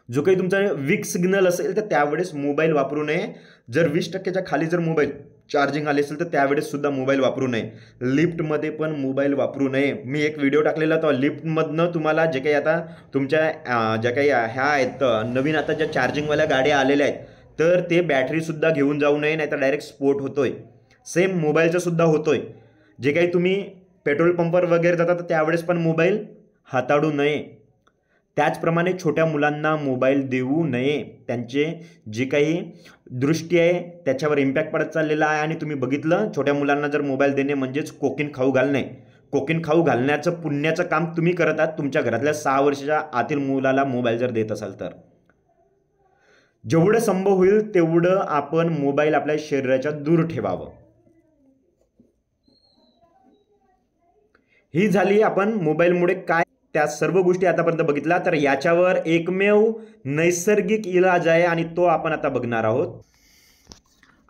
जो काही तुमचा वीक सिग्नल असेल तर त्यावेळेस मोबाईल वापरू नये. जर 20%च्या खाली जर मोबाईल चार्जिंग आले असेल तर त्यावेळेस सुद्धा मोबाईल वापरू नये. लिफ्टमध्ये पण मोबाईल वापरू नये. मी एक व्हिडिओ टाकलेला होता, लिफ्टमधनं तुम्हाला जे काही आता तुमच्या ज्या काही ह्या आहेत नवीन आता ज्या चार्जिंगवाल्या गाड्या आलेल्या आहेत तर ते बॅटरीसुद्धा घेऊन जाऊ नये, नाही तर डायरेक्ट स्फोट होतोय. सेम मोबाईलचा सुद्धा होतोय. जे काही तुम्ही पेट्रोल पंपवर वगैरे जातात तर त्यावेळेस पण मोबाईल हाताळू नये. त्याचप्रमाणे छोट्या मुलांना मोबाईल देऊ नये. त्यांचे जे काही दृष्टी आहे त्याच्यावर इम्पॅक्ट पडत चाललेला आहे. आणि तुम्ही बघितलं छोट्या मुलांना जर मोबाईल देणे म्हणजेच कोकीन खाऊ घालणे. कोकीन खाऊ घालण्याचं पुण्याचं काम तुम्ही करत आहात तुमच्या घरातल्या 6 वर्षाच्या आतील मुलाला मोबाईल जर देत असाल तर. जेवढं संभव होईल तेवढं आपण मोबाईल आपल्या शरीराच्या दूर ठेवावं. ही झाली आपण मोबाईलमुळे काय त्या सर्व गोष्टी आतापर्यंत बघितला. तर याच्यावर एकमेव नैसर्गिक इलाज आहे आणि तो आपण आता बघणार आहोत.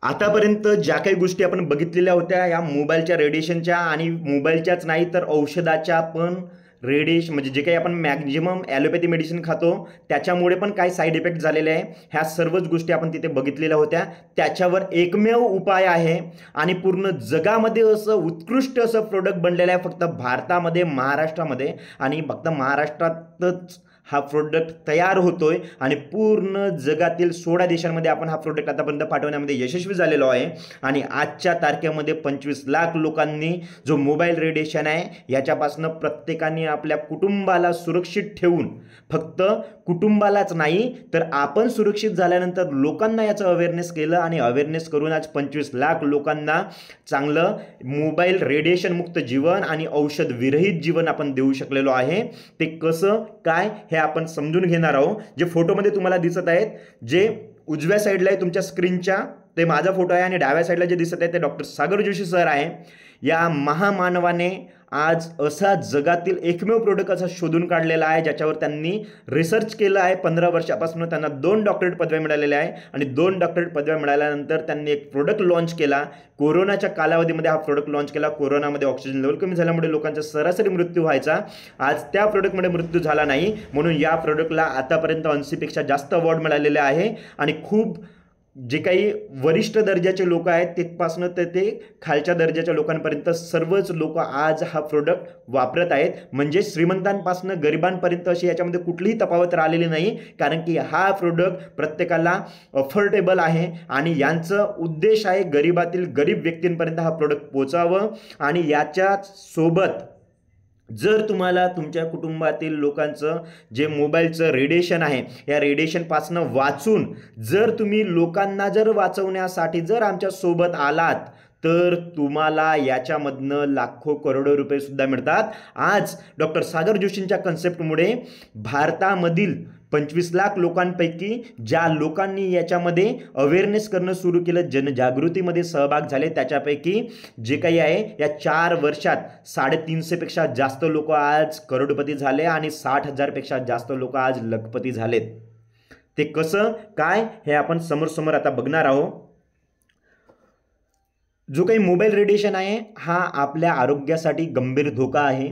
आतापर्यंत ज्या काही गोष्टी आपण बघितलेल्या होत्या या मोबाईलच्या रेडिएशनच्या आणि मोबाईलच्याच नाही तर औषधाच्या पण रेडिएशन म्हणजे जे काही आपण मॅक्झिमम ॲलोपॅथी मेडिसिन खातो त्याच्यामुळे पण काय साईड इफेक्ट झालेले आहे. ह्या सर्वच गोष्टी आपण तिथे बघितलेल्या होत्या. त्याच्यावर एकमेव उपाय आहे आणि पूर्ण जगामध्ये असं उत्कृष्ट असं प्रोडक्ट बनलेलं आहे फक्त भारतामध्ये, महाराष्ट्रामध्ये आणि फक्त महाराष्ट्रातच हा प्रोडक्ट तयार होतोय आणि पूर्ण जगातील 16 देशांमध्ये आपण हा प्रोडक्ट आतापर्यंत पाठवण्यामध्ये यशस्वी झालेलो आहे आणि आजच्या तारखेमध्ये 25 लाख लोकांनी जो मोबाईल रेडिएशन आहे याच्यापासून प्रत्येकाने आपल्या कुटुंबाला सुरक्षित ठेवून, फक्त कुटुंबालाच नाही तर आपण सुरक्षित झाल्यानंतर लोकांना याचं अवेअरनेस केलं आणि अवेअरनेस करून आज 25 लाख लोकांना चांगलं मोबाईल रेडिएशन मुक्त जीवन आणि औषध विरहित जीवन आपण देऊ शकलेलो आहे. ते कसं काय हे आपण समजून घेणार आहोत. जे फोटोमध्ये तुम्हाला दिसत आहेत, जे उजव्या साईडला आहे तुमच्या स्क्रीनच्या ते माझा फोटो आहे आणि डाव्या साईडला जे दिसत आहे ते डॉक्टर सागर जोशी सर आहे. या महामानवाने आज असा जगातील एकमेव प्रोडक्ट असा शोधून काढलेला आहे ज्याच्यावर त्यांनी रिसर्च केलं आहे. 15 वर्षापासून त्यांना 2 डॉक्टरेट पदव्या मिळालेल्या आहे आणि 2 डॉक्टरेट पदव्या मिळाल्यानंतर त्यांनी एक प्रोडक्ट लॉन्च केला. कोरोनाच्या कालावधीमध्ये हा प्रोडक्ट लॉन्च केला. कोरोनामध्ये ऑक्सिजन लेवल कमी झाल्यामुळे लोकांचा सरासरी मृत्यू व्हायचा. आज त्या प्रोडक्टमध्ये मृत्यू झाला नाही, म्हणून या प्रोडक्टला आतापर्यंत 80पेक्षा जास्त अवॉर्ड मिळालेले आहे आणि खूप जे काही वरिष्ठ दर्जाचे लोक आहेत तिथपासून ते खालच्या दर्जाच्या लोकांपर्यंत सर्वच लोक आज हा प्रोडक्ट वापरत आहेत. म्हणजे श्रीमंतांपासून गरिबांपर्यंत अशी याच्यामध्ये कुठलीही तफावत राहिलेली नाही, कारण की हा प्रोडक्ट प्रत्येकाला अफोर्डेबल आहे आणि यांचं उद्देश आहे गरिबातील गरीब व्यक्तींपर्यंत हा प्रोडक्ट पोहोचावं. आणि याच्या सोबत जर तुम्हाला तुमच्या कुटुंबातील लोकांचं जे मोबाईलचं रेडिएशन आहे या रेडिएशनपासून वाचून जर तुम्ही लोकांना जर वाचवण्यासाठी जर आमच्या सोबत आलात तर तुम्हाला याच्यामधनं लाखो करोडो रुपये सुद्धा मिळतात. आज डॉक्टर सागर जोशींच्या कन्सेप्टमुळे भारतामधील 25 लाख लोकांपैकी ज्या लोकांनी याच्यामध्ये अवेअरनेस करणं सुरू केलं, जनजागृतीमध्ये सहभाग झाले, त्याच्यापैकी जे काही आहे या 4 वर्षात 350 पेक्षा जास्त लोक आज करोडपती झाले आणि 60,000 पेक्षा जास्त लोक आज लखपती झालेत. ते कसं काय हे आपण समोर आता बघणार आहोत. जो काही मोबाईल रेडिएशन आहे हा आपल्या आरोग्यासाठी गंभीर धोका आहे.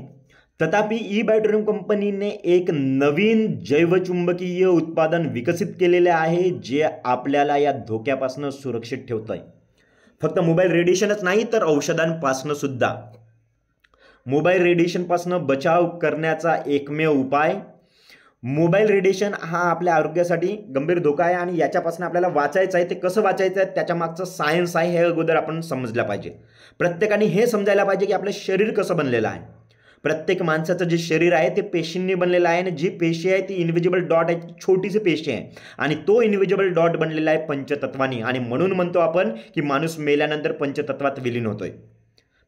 तथापि ई-बायोटेरियम कंपनीने एक नवीन जैवचुंबकीय उत्पादन विकसित केलेले आहे जे आपल्याला या धोक्यापासून सुरक्षित ठेवत आहे. फक्त मोबाईल रेडिएशनच नाही तर औषधांपासून सुद्धा. मोबाईल रेडिएशनपासून बचाव करण्याचा एकमेव उपाय, मोबाईल रेडिएशन हा आपल्या आरोग्यासाठी गंभीर धोका आहे आणि याच्यापासून आपल्याला वाचायचं आहे. ते कसं वाचायचं आहे त्याच्या मागचं सायन्स आहे हे अगोदर आपण समजलं पाहिजे. प्रत्येकाने हे समजायला पाहिजे की आपलं शरीर कसं बनलेलं आहे. प्रत्येक माणसाचं जे शरीर आहे ते पेशींनी बनलेलं आहे आणि जी पेशी आहे ती इनविजिबल डॉट आहे, छोटीशी पेशी आहे आणि तो इनविजिबल डॉट बनलेला आहे पंचतत्वांनी. आणि म्हणून म्हणतो आपण की माणूस मेल्यानंतर पंचतत्वात विलीन होतोय.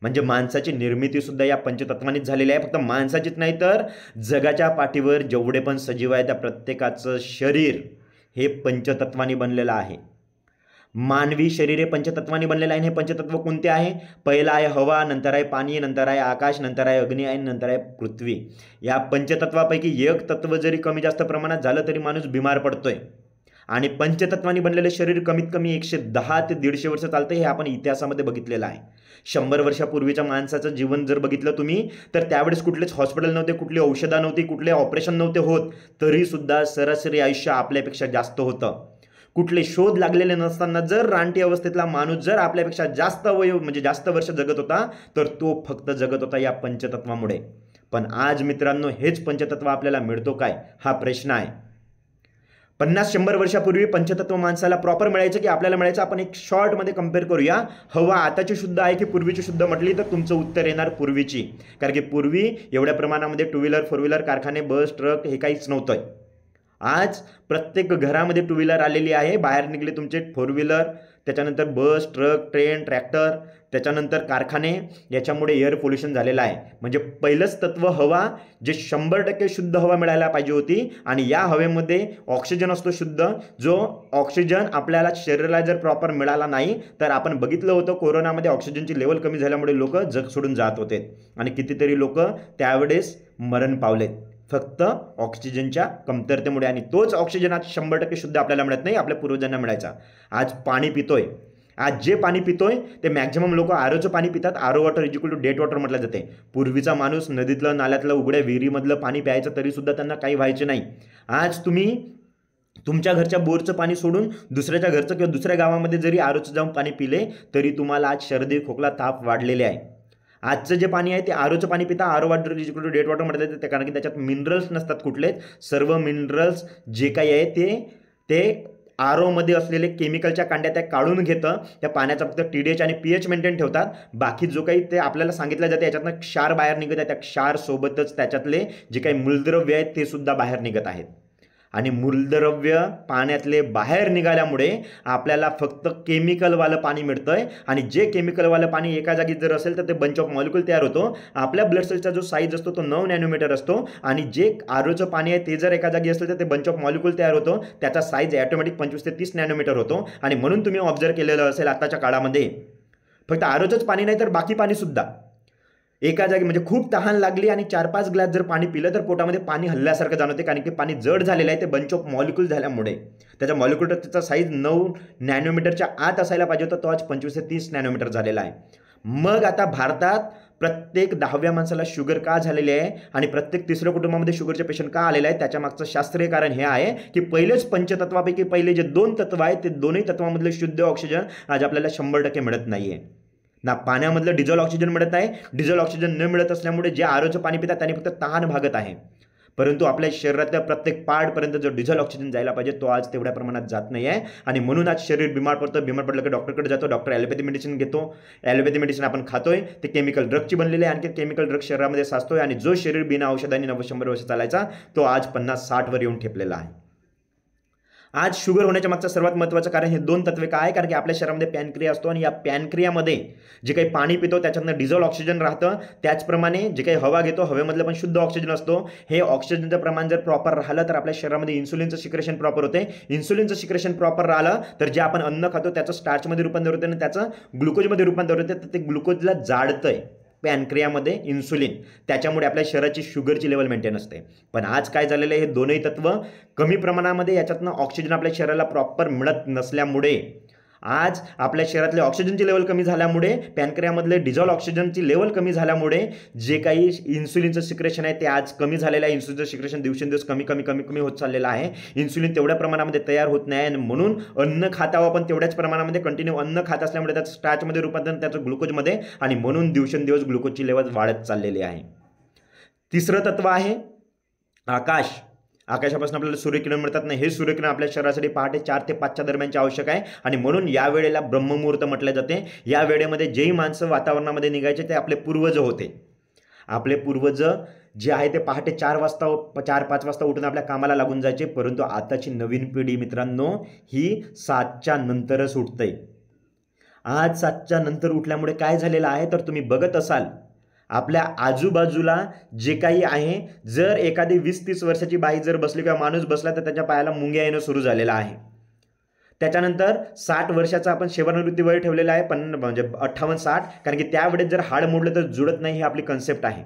म्हणजे माणसाची निर्मिती सुद्धा या पंचतत्वांनीच झालेली आहे. फक्त माणसाचीच नाही तर जगाच्या पाठीवर जेवढे पण सजीव आहे त्या प्रत्येकाचं शरीर हे पंचतत्वांनी बनलेलं आहे. मानवी शरीर हे पंचतत्वांनी बनलेलं आहे. हे पंचतत्व कोणते आहे? पहिला आहे हवा, नंतर आहे पाणी, नंतर आहे आकाश, नंतर आहे अग्नी आणि नंतर आहे पृथ्वी. या पंचतत्वापैकी एक तत्व जरी कमी जास्त प्रमाणात झालं तरी माणूस बिमार पडतोय. आणि पंचतत्वांनी बनलेलं शरीर कमीत कमी 110 ते 150 वर्ष चालतं हे आपण इतिहासामध्ये बघितलेलं आहे. 100 वर्षापूर्वीच्या माणसाचं जीवन जर बघितलं तुम्ही तर त्यावेळेस कुठलेच हॉस्पिटल नव्हते, कुठली औषधं नव्हती, कुठले ऑपरेशन नव्हते होत, तरी सुद्धा सरासरी आयुष्य आपल्यापेक्षा जास्त होतं. कुठले शोध लागलेले नसताना जर रानटी अवस्थेतला माणूस जर आपल्यापेक्षा जास्त म्हणजे जास्त वर्ष जगत होता तर तो फक्त जगत होता या पंचतत्वामुळे. पण आज मित्रांनो हेच पंचतत्व आपल्याला मिळतो काय हा प्रश्न आहे. 50-100 वर्षापूर्वी पंचतत्व माणसाला प्रॉपर मिळायचं की आपल्याला मिळायचं? आपण एक शॉर्टमध्ये कंपेअर करूया. हवा आताची शुद्ध आहे की पूर्वीची शुद्ध म्हटली तर तुमचं उत्तर येणार पूर्वीची. कारण की पूर्वी एवढ्या प्रमाणामध्ये 2 व्हीलर 4 व्हीलर कारखाने बस ट्रक हे काहीच नव्हतं. आज प्रत्येक घरामध्ये 2 व्हीलर आलेली आहे. बाहेर निघले तुमचे 4 व्हीलर, त्याच्यानंतर बस ट्रक ट्रेन ट्रॅक्टर, त्याच्यानंतर कारखाने. याच्यामुळे एअर पोल्युशन झालेलं आहे. म्हणजे पहिलंच तत्व हवा जे 100% शुद्ध हवा मिळायला पाहिजे होती आणि या हवेमध्ये ऑक्सिजन असतो शुद्ध. जो ऑक्सिजन आपल्याला शरीराला जर प्रॉपर मिळाला नाही तर आपण बघितलं होतं कोरोनामध्ये ऑक्सिजनची लेवल कमी झाल्यामुळे लोक जग सोडून जात होते आणि कितीतरी लोक त्यावेळेस मरण पावलेत फक्त ऑक्सिजनच्या कमतरतेमुळे. आणि तोच ऑक्सिजन आज 100% शुद्ध आपल्याला मिळत नाही, आपल्या पूर्वजांना मिळायचा. आज पाणी पितोय, आज जे पाणी पितोय ते मॅक्झिमम लोक आरोचं पाणी पितात. RO water equal to that water म्हटलं जाते. पूर्वीचा माणूस नदीतलं नाल्यातलं उघड्या विहिरीमधलं पाणी प्यायचं तरी सुद्धा त्यांना काही व्हायचे नाही. आज तुम्ही तुमच्या घरच्या बोरचं पाणी सोडून दुसऱ्याच्या घरचं किंवा दुसऱ्या गावामध्ये जरी आरोचं जाऊन पाणी पिले तरी तुम्हाला आज सर्दी खोकला ताप वाढलेले आहे. आजचं जे पाणी आहे ते आरोचं पाणी पिता, RO water is equal to that water म्हटलं ते, कारण की त्याच्यात मिनरल्स नसतात कुठलेच. सर्व मिनरल्स जे काही आहे ते आरोमध्ये असलेले केमिकलच्या कांड्या त्या काढून घेतं. त्या पाण्याचा फक्त TDH आणि pH मेंटेन ठेवतात. बाकी जो काही ते आपल्याला सांगितलं जाते याच्यातनं क्षार बाहेर निघत आहे. त्या क्षारसोबतच त्याच्यातले जे काही मूलद्रव्य आहेत ते सुद्धा बाहेर निघत आहेत. आणि मूलद्रव्य पाण्यातले बाहेर निघाल्यामुळे आपल्याला फक्त केमिकलवालं पाणी मिळतंय. आणि जे केमिकलवालं पाणी एका जागी जर असेल तर ते बंच ऑफ मॉलिक्यूल तयार होतो. आपल्या ब्लड सेलचा जो साईज असतो तो 9 नॅनोमीटर असतो. आणि जे आरोचं पाणी आहे ते जर एका जागी असेल तर ते बंच ऑफ मॉलिक्यूल तयार होतो. त्याचा साईज ऑटोमॅटिक 25 ते 30 नॅनोमीटर होतो. आणि म्हणून तुम्ही ऑब्झर्व केलेलं असेल आताच्या काळामध्ये फक्त आरोचंच पाणी नाही तर बाकी पाणी सुद्धा एका जागी, म्हणजे खूप तहान लागली आणि 4-5 ग्लास जर पाणी पिलं तर पोटामध्ये पाणी हल्ल्यासारखं जाणवते. कारण की पाणी जड झालेलं आहे ते बंच ऑफ मॉलिक्यूल झाल्यामुळे. त्याच्या मॉलिक्युलचा साईज 9 नॅनोमीटरच्या आत असायला पाहिजे होता, तो आज 25 ते 30 नॅनोमीटर झालेला आहे. मग आता भारतात प्रत्येक 10व्या माणसाला शुगर का झालेली आहे आणि प्रत्येक तिसऱ्या कुटुंबामध्ये शुगरचे पेशंट का आलेले आहेत, त्याच्या मागचं शास्त्रीय कारण हे आहे की पहिलेच पंचतत्वापैकी पहिले जे 2 तत्व आहेत ते दोन्ही तत्वामधले शुद्ध ऑक्सिजन आज आपल्याला 100% मिळत नाहीये. ना पाण्यामधलं डिझॉल्व ऑक्सिजन मिळत आहे. डिझॉल्व ऑक्सिजन न मिळत असल्यामुळे जे आरोचं पाणी पितात त्यांनी फक्त तहान भागत आहे. परंतु आपल्या शरीरातल्या प्रत्येक पार्टपर्यंत जो डिझॉल्व ऑक्सिजन जायला पाहिजे तो आज तेवढ्या प्रमाणात जात नाही आहे. आणि म्हणून आज शरीर बिमार पडतं. बिमार पडलं की डॉक्टरकडे जातो. डॉक्टर ॲलोपॅथी मेडिसिन घेतो. ॲलोपॅथी मेडिसिन आपण खातोय ते केमिकल ड्रगची बनलेले आहे. आणखी केमिकल ड्रग शरीरामध्ये साचतोय आणि जो शरीर बिना औषधांनी 90-100 वर्ष चालायचा तो आज 50-60 वर येऊन ठेपलेला आहे. आज शुगर होण्याच्या मागचं सर्वात महत्त्वाचं कारण हे 2 तत्वे काय आहे, कारण की आपल्या शरीरामध्ये पॅनक्रिया असतो आणि या पॅनक्रियामध्ये जे काही पाणी पितो त्याच्यातनं डिझॉल्व ऑक्सिजन राहतं. त्याचप्रमाणे जे काही हवा घेतो हवेमधलं पण शुद्ध ऑक्सिजन असतो. हे ऑक्सिजनचं प्रमाण जर प्रॉपर राहिलं तर आपल्या शरीरामध्ये इन्सुलिनचं सिक्रेशन प्रॉपर होते. इन्सुलिनचं सिक्रेशन प्रॉपर राहिलं तर जे आपण अन्न खातो त्याचं स्टार्चमध्ये रूपांतर होते आणि त्याचं ग्लुकोजमध्ये रूपांतर होते. तर ते ग्लुकोजला जाळतंय पॅनक्रियामध्ये इन्सुलिन, त्याच्यामुळे आपल्या शरीराची शुगरची लेवल मेंटेन असते. पण आज काय झालेलं आहे, हे दोनही तत्व कमी प्रमाणामध्ये याच्यातनं ऑक्सिजन आपल्या शरीराला प्रॉपर मिळत नसल्यामुळे आज आपल्या शरीरातले ऑक्सिजनची लेवल कमी झाल्यामुळे, पॅनक्रियामधले डिझॉल्व ऑक्सिजनची लेवल कमी झाल्यामुळे जे काही इन्सुलिनचं सिक्रेशन आहे ते आज कमी झालेलं आहे. इन्सुलिनचं सिक्रेशन दिवसेंदिवस कमी होत चाललेलं आहे. इन्सुलिन तेवढ्या प्रमाणामध्ये तयार होत नाही आणि म्हणून अन्न खातावं आपण तेवढ्याच प्रमाणामध्ये कंटिन्यू अन्न खात असल्यामुळे त्याचं स्टार्चमध्ये रूपांतर त्याचं ग्लुकोजमध्ये आणि म्हणून दिवसेंदिवस ग्लुकोजची लेवल वाढत चाललेली आहे. तिसरं तत्व आहे आकाश. आकाशापासून आपल्याला सूर्यकिरण मिळतात ना, हे सूर्यकिरण आपल्या शरीरासाठी पहाटे 4 ते 5च्या दरम्यानचे आवश्यक आहे. आणि म्हणून या वेळेला ब्रह्ममुहूर्त म्हटले जाते. या वेळेमध्ये जेही माणसं वातावरणामध्ये निघायचे ते आपले पूर्वज होते. आपले पूर्वज जे आहे ते पहाटे 4-5 वाजता उठून आपल्या कामाला लागून जायचे. परंतु आताची नवीन पिढी मित्रांनो ही 7च्या नंतरच उठते. आज 7च्या नंतर उठल्यामुळे काय झालेलं आहे तर तुम्ही बघत असाल आपल्या आजूबाजूला जे काही आहे, जर एखादी 20-30 वर्षाची बाई जर बसली किंवा माणूस बसला तर त्याच्या पायाला मुंग्या येणं सुरू झालेलं आहे. त्याच्यानंतर 60 वर्षाचा आपण सेवानिवृत्ती वय ठेवलेलं आहे, म्हणजे 58-60, कारण की त्यावेळेस जर हाड मोडलं तर जुळत नाही ही आपली कन्सेप्ट आहे.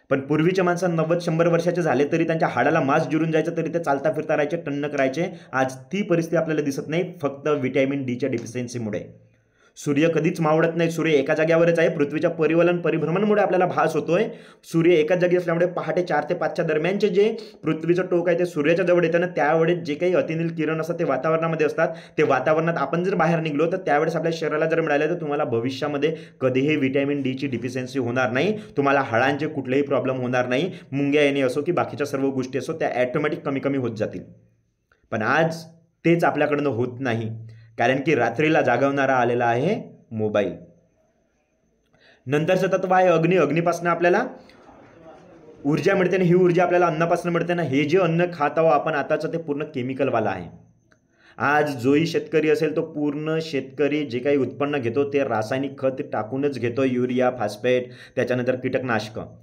पण पूर्वीच्या माणसांना 90-100 वर्षाचे झाले तरी त्यांच्या हाडाला मांस जिरून जायचं तरी ते चालता फिरता राहायचे, टन्न करायचे. आज ती परिस्थिती आपल्याला दिसत नाही, फक्त व्हिटॅमिन डीच्या डिफिशियन्सीमुळे. सूर्य कधीच मावळत नाही. सूर्य एका जाग्यावरच आहे. पृथ्वीच्या परिभ्रमणामुळे आपल्याला भास होतोय. सूर्य एकाच जागी असल्यामुळे पहाटे 4 ते 5च्या दरम्यानचे जे पृथ्वीचं टोक आहे ते सूर्याच्या जवळ येतं ना, त्यावेळेस जे काही अतिनील किरण असतात ते वातावरणामध्ये असतात. ते वातावरणात आपण जर बाहेर निघलो तर त्यावेळेस आपल्या शरीराला जर मिळालं तर तुम्हाला भविष्यामध्ये कधीही व्हिटॅमिन डीची डिफिशियन्सी होणार नाही. तुम्हाला हाडांचे कुठलेही प्रॉब्लेम होणार नाही. मुंग्या येणे असो की बाकीच्या सर्व गोष्टी असो त्या ॲटोमॅटिक कमी होत जातील. पण आज तेच आपल्याकडनं होत नाही, कारण की रात्रीला जागवणारा आलेला आहे मोबाईल. नंतरचं तत्व आहे अग्नी. अग्नीपासून आपल्याला ऊर्जा मिळते ना, ही ऊर्जा आपल्याला अन्नापासून मिळते ना. हे जे अन्न खात आहोत आपण आताचं ते पूर्ण केमिकलवाला आहे. आज जोही शेतकरी असेल तो पूर्ण शेतकरी जे काही उत्पन्न घेतो ते रासायनिक खत टाकूनच घेतो. युरिया, फॉस्फेट, त्याच्यानंतर कीटकनाशकं.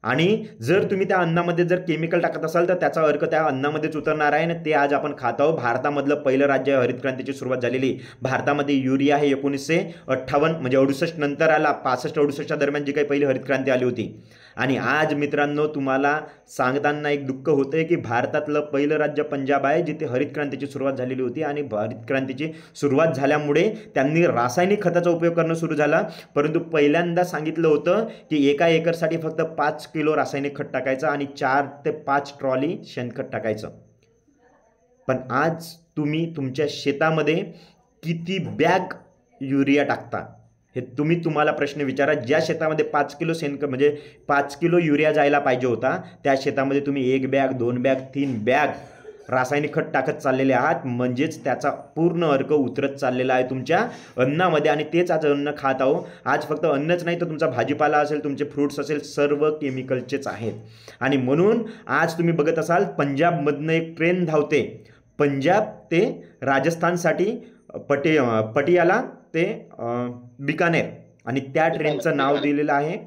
आणि जर तुम्ही त्या अन्नामध्ये जर केमिकल टाकत असाल तर त्याचा अर्क त्या अन्नामध्येच उतरणार आहे आणि ते आज आपण खात आहोत. भारतामधलं पहिलं राज्य हरित क्रांतीची सुरुवात झालेली. भारतामध्ये युरिया हे 1958 म्हणजे 68 नंतर आला. 65-68च्या दरम्यान जी काही पहिली हरित क्रांती आली होती. आणि आज मित्रांनो तुम्हाला सांगताना एक दुःख होतंय की भारतातलं पहिलं राज्य पंजाब आहे जिथे हरित क्रांतीची सुरुवात झालेली होती. आणि हरित क्रांतीची सुरुवात झाल्यामुळे त्यांनी रासायनिक खताचा उपयोग करणं सुरू झाला. परंतु पहिल्यांदा सांगितलं होतं की एका एकरसाठी फक्त 5 किलो रासायनिक खत टाकायचं आणि 4 ते 5 ट्रॉली शेणखत टाकायचं. पण आज तुम्ही तुमच्या शेतामध्ये किती बॅग युरिया टाकता, हे तुम्हाला प्रश्न विचारा. ज्या शेतामध्ये 5 किलो म्हणजे 5 किलो युरिया जायला पाहिजे होता, त्या शेतामध्ये तुम्ही 1 बॅग 2 बॅग 3 बॅग रासायनिक खत टाकत चाललेले आहात. म्हणजेच त्याचा पूर्ण अर्क उतरत चाललेला आहे तुमच्या अन्नामध्ये, आणि तेच आज अन्न खात आहो. आज फक्त अन्नच नाही तर तुमचा भाजीपाला असेल, तुमचे फ्रूट्स असेल, सर्व केमिकलचेच आहेत. आणि म्हणून आज तुम्ही बघत असाल पंजाबमधनं एक ट्रेन धावते, पंजाब ते राजस्थानसाठी, पटियाला ते बिकानेर, आणि त्या ट्रेनचं नाव दिलेलं आहे,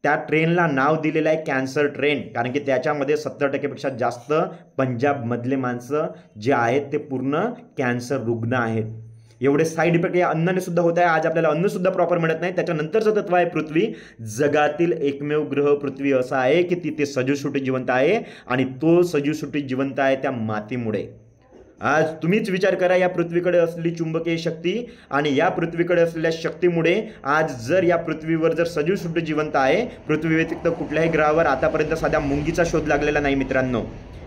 त्या ट्रेनला नाव दिलेलं आहे कॅन्सर ट्रेन. कारण की त्याच्यामध्ये 70% जास्त पंजाबमधले माणसं जे आहेत ते पूर्ण कॅन्सर रुग्ण आहेत. एवढे साईड इफेक्ट या अन्नाने सुद्धा होत आहे. आज आपल्याला अन्नसुद्धा प्रॉपर मिळत नाही. त्याच्यानंतरचं तत्व आहे पृथ्वी. जगातील एकमेव ग्रह पृथ्वी असा आहे की तिथे सजीवसृष्टी जिवंत आहे, आणि तो सजीवसृष्टी जिवंत आहे त्या मातीमुळे. आज तुम्हीच विचार करा, या पृथ्वीकडे असलेली चुंबकीय शक्ती आणि या पृथ्वीकडे असलेल्या शक्तीमुळे आज जर या पृथ्वीवर जर सजीवसृष्टी जिवंत आहे, पृथ्वी व्यतिरिक्त कुठल्याही ग्रहावर आतापर्यंत साध्या मुंगीचा शोध लागलेला नाही मित्रांनो.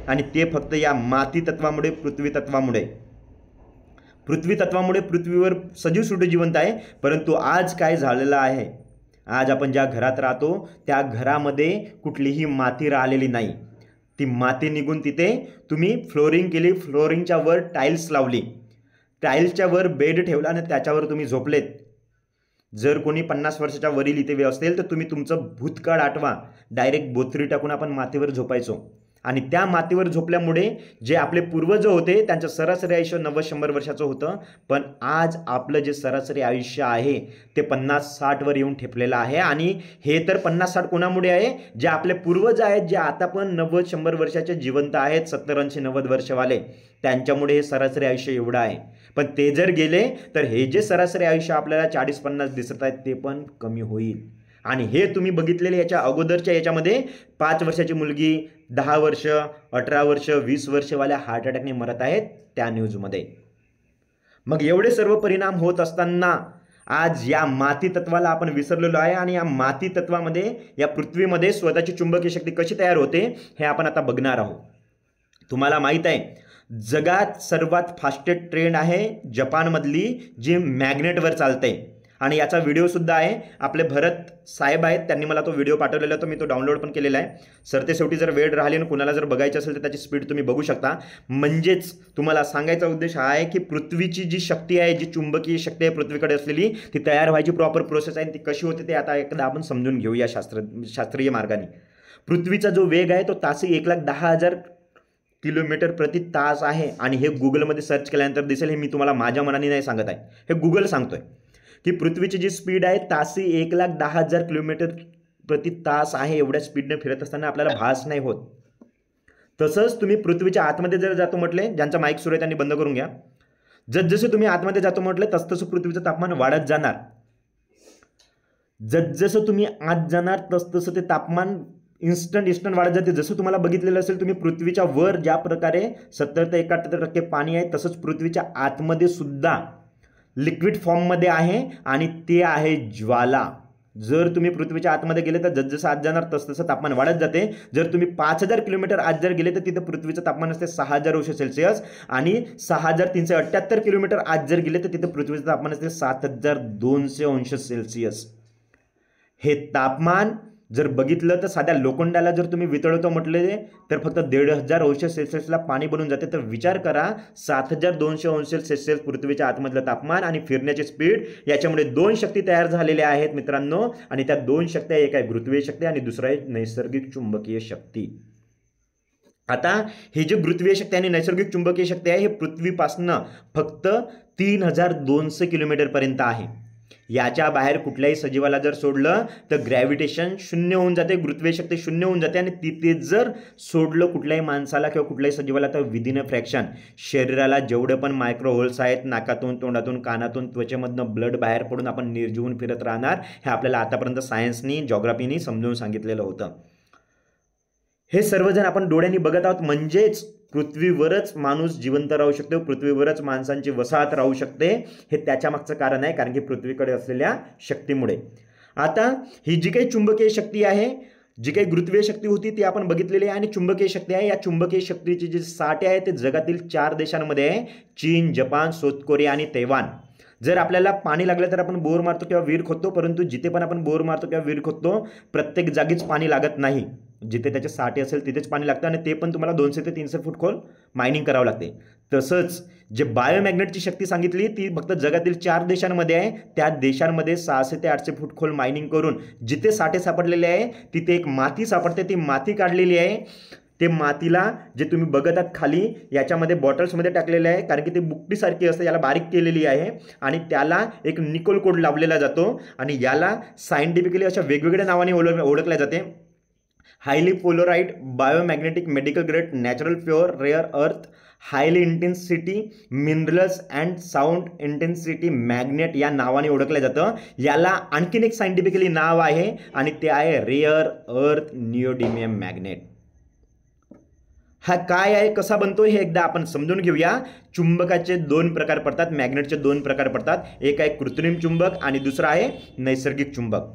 आणि ते फक्त या माती तत्वामुळे, पृथ्वी तत्वामुळे पृथ्वीवर सजीवसृष्टी जिवंत आहे. परंतु आज काय झालेलं आहे, आज आपण ज्या घरात राहतो त्या घरामध्ये कुठलीही माती राहिलेली नाही. ती माती निघून तिथे तुम्ही फ्लोरिंग केली, फ्लोरिंगच्या वर टाईल्स लावली, टाईल्सच्या वर बेड ठेवला आणि त्याच्यावर तुम्ही झोपलेत. जर कोणी 50 वर्षाच्या वरील इथे असेल तर तुम्ही तुमचं भूतकाळ आठवा. डायरेक्ट बोथरी टाकून आपण मातीवर झोपायचो, आणि त्या मातीवर झोपल्यामुळे जे आपले पूर्वज होते त्यांचं सरासरी आयुष्य 90-100 वर्षाचं होतं. पण आज आपलं जे सरासरी आयुष्य आहे ते 50-60 वर येऊन ठेपलेलं आहे. आणि हे तर 50-60 कोणामुळे आहे, जे आपले पूर्वज आहेत, जे आता पण 90-100 वर्षाचे जिवंत आहेत, 70-80-90 वर्षवाले, त्यांच्यामुळे हे सरासरी आयुष्य एवढं आहे. पण ते जर गेले तर हे जे सरासरी आयुष्य आपल्याला 40-50 दिसत आहेत ते पण कमी होईल. आणि हे तुम्ही बघितलेले याच्या अगोदरच्या याच्यामध्ये 5 वर्षाची मुलगी 10 वर्ष 18 वर्ष 20 वर्षवाल्या हार्ट अटॅकने मरत आहेत त्या न्यूजमध्ये. मग एवढे सर्व परिणाम होत असताना आज या माती तत्वाला आपण विसरलेलो आहे. आणि या माती तत्वामध्ये, या पृथ्वीमध्ये स्वतःची चुंबकीय शक्ती कशी तयार होते हे आपण आता बघणार आहोत. तुम्हाला माहीत आहे, जगात सर्वात फास्टेस्ट ट्रेन आहे जपानमधली, जी मॅग्नेटवर चालते. आणि याचा व्हिडिओसुद्धा आहे. आपले भरत साहेब आहेत, त्यांनी मला तो व्हिडिओ पाठवलेला होता, मी तो डाउनलोड पण केलेला आहे. सरते शेवटी जर वेळ राहिली आणि कुणाला जर बघायचं असेल तर त्याची स्पीड तुम्ही बघू शकता. म्हणजेच तुम्हाला सांगायचा उद्देश हा आहे की पृथ्वीची जी शक्ती आहे, जी चुंबकीय शक्ती आहे पृथ्वीकडे असलेली, ती तयार व्हायची प्रॉपर प्रोसेस आहे. ती कशी होते ते आता एकदा आपण समजून घेऊया शास्त्रीय मार्गाने. पृथ्वीचा जो वेग आहे तो तासी 1,10,000 किलोमीटर प्रति तास आहे. आणि हे गुगलमध्ये सर्च केल्यानंतर दिसेल. हे मी तुम्हाला माझ्या मनाने नाही सांगत आहे, हे गुगल सांगतोय की पृथ्वीची जी स्पीड आहे तासी 1,10,000 किलोमीटर प्रति तास आहे. एवढ्या स्पीडने फिरत असताना आपल्याला भास नाही होत. तसंच तुम्ही पृथ्वीच्या आतमध्ये जर जातो म्हटले, ज्यांचा माईक सुरू आहे त्यांनी बंद करून घ्या. जसजसे तुम्ही आतमध्ये जातो म्हटले तसतसं पृथ्वीचं तापमान वाढत जाणार. जसजसं तुम्ही आत जाणार तसतसं ते तापमान इन्स्टंट वाढत जाते. जसं तुम्हाला बघितलेलं असेल तुम्ही, पृथ्वीच्या वर ज्या प्रकारे 70 ते 71% पाणी आहे, तसंच पृथ्वीच्या आतमध्ये सुद्धा लिक्विड फॉर्ममध्ये आहे, आणि ते आहे ज्वाला. जर तुम्ही पृथ्वीच्या आतमध्ये गेले तर जसजसं आत जाणार तसतसं तापमान वाढत जाते. जर तुम्ही 5,000 किलोमीटर आत जर गेले तर तिथं पृथ्वीचं तापमान असते 6,000°C, आणि 6,378 किलोमीटर आत जर गेले तर तिथं पृथ्वीचं तापमान असते 7,200°C. हे तापमान जर बघितलं तर साध्या लोखंडाला जर तुम्ही वितळवतो म्हटले तर फक्त 1,500°C पाणी बनून जाते. तर विचार करा, 7,200°C पृथ्वीच्या आतमधलं तापमान आणि फिरण्याची स्पीड, याच्यामुळे 2 शक्ती तयार झालेल्या आहेत मित्रांनो. आणि त्या 2 शक्त्या, एक आहे गुरुत्वीय शक्ती आणि दुसरं आहे नैसर्गिक चुंबकीय शक्ती. आता हे जे गुरुत्वीय शक्ती आणि नैसर्गिक चुंबकीय शक्ती आहे हे पृथ्वीपासनं फक्त 3,200 किलोमीटर पर्यंत आहे. याच्या बाहेर कुठल्याही सजीवाला जर सोडलं तर ग्रॅव्हिटेशन 0 होऊन जाते, गुरुत्वीय शक्ती 0 होऊन जाते. आणि तिथे जर सोडलं कुठल्याही माणसाला किंवा कुठल्याही सजीवाला तर विदिन अ फ्रॅक्शन शरीराला जेवढे पण मायक्रो होल्स आहेत, नाकातून, तोंडातून, कानातून, त्वचेमधनं ब्लड बाहेर पडून आपण निर्जीवन फिरत राहणार. हे आपल्याला आतापर्यंत सायन्सनी, जॉग्राफीनी समजून सांगितलेलं होतं. हे सर्वजण आपण डोळ्यांनी बघत आहोत. म्हणजेच पृथ्वीवरच माणूस जिवंत राहू शकतो, पृथ्वीवरच माणसांची वसाहत राहू शकते. हे त्याच्या मागचं कारण आहे, कारण की पृथ्वीकडे असलेल्या शक्तीमुळे. आता ही जी काही चुंबकीय शक्ती आहे, जी काही गुरुत्वीय शक्ती होती ती आपण बघितलेली आहे, आणि चुंबकीय शक्ती आहे. या चुंबकीय शक्तीचे जे साठे आहे ते जगातील 4 देशांमध्ये आहे: चीन, जपान, साऊथ कोरिया आणि तैवान. जर आपल्याला पाणी लागलं तर आपण बोर मारतो किंवा विहीर खोदतो, परंतु जिथे पण आपण बोर मारतो किंवा विहीर खोदतो प्रत्येक जागीच पाणी लागत नाही. जिथे त्याचे साठे असेल तिथेच पाणी लागतं आणि ते पण तुम्हाला 200 ते 300 फूट खोल मायनिंग करावं लागते. तसंच जे बायोमॅग्नेटची शक्ती सांगितली ती फक्त जगातील 4 देशांमध्ये आहे. त्या देशांमध्ये 600 ते 800 फूट खोल मायनिंग करून जिथे साठे सापडलेले आहे तिथे एक माती सापडते, ती माती काढलेली आहे. ते मातीला जे तुम्ही बघत आहात खाली याच्यामध्ये बॉटल्समध्ये टाकलेले आहे, कारण की ते बुकटीसारखी असते, याला बारीक केलेली आहे आणि त्याला एक निकोल कोड लावलेला जातो आणि याला सायंटिफिकली अशा वेगवेगळ्या नावाने ओळखल्या जाते. Highly polarized biomagnetic medical grade natural pure rare earth highly intensity minerals and sound intensity magnet या नावाने ओळखलं जातं. याला आणखीन एक सायंटिफिकली नाव आहे आणि ते आहे रेअर अर्थ निओडिमियम मॅग्नेट. हा काय आहे, कसा बनतो हे एकदा आपण समजून घेऊया. चुंबकाचे 2 प्रकार पडतात, मॅग्नेटचे 2 प्रकार पडतात. एक आहे कृत्रिम चुंबक आणि दुसरा आहे नैसर्गिक चुंबक.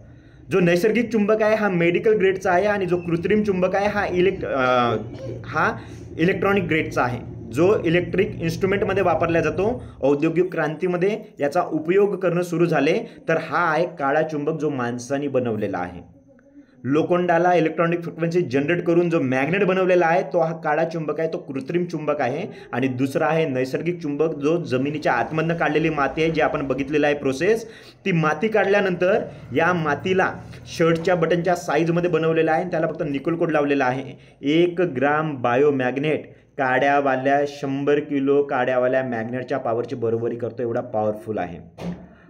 जो नैसर्गिक चुंबक आहे हा मेडिकल ग्रेडचा आहे आणि जो कृत्रिम चुंबक आहे हा इलेक्ट्रॉनिक ग्रेडचा आहे, जो इलेक्ट्रिक इन्स्ट्रुमेंटमध्ये वापरला जातो. औद्योगिक क्रांतीमध्ये याचा उपयोग करणं सुरू झाले. तर हा आहे काळा चुंबक जो माणसाने बनवलेला आहे. लोखंडाला इलेक्ट्रॉनिक फ्रिक्वेन्सी जनरेट करून जो मॅग्नेट बनवलेला आहे तो हा काळा चुंबक आहे, तो कृत्रिम चुंबक आहे. आणि दुसरा आहे नैसर्गिक चुंबक, जो जमिनीच्या आतमधनं काढलेली माती आहे, जी आपण बघितलेलं आहे प्रोसेस. ती माती काढल्यानंतर या मातीला शर्टच्या बटनच्या साईजमध्ये बनवलेला आहे, त्याला फक्त निकोल कोड लावलेला आहे. 1 ग्राम बायोमॅग्नेट काड्यावाल्या 100 किलो काड्यावाल्या मॅग्नेटच्या पॉवरची बरोबरी करतो, एवढा पॉवरफुल आहे.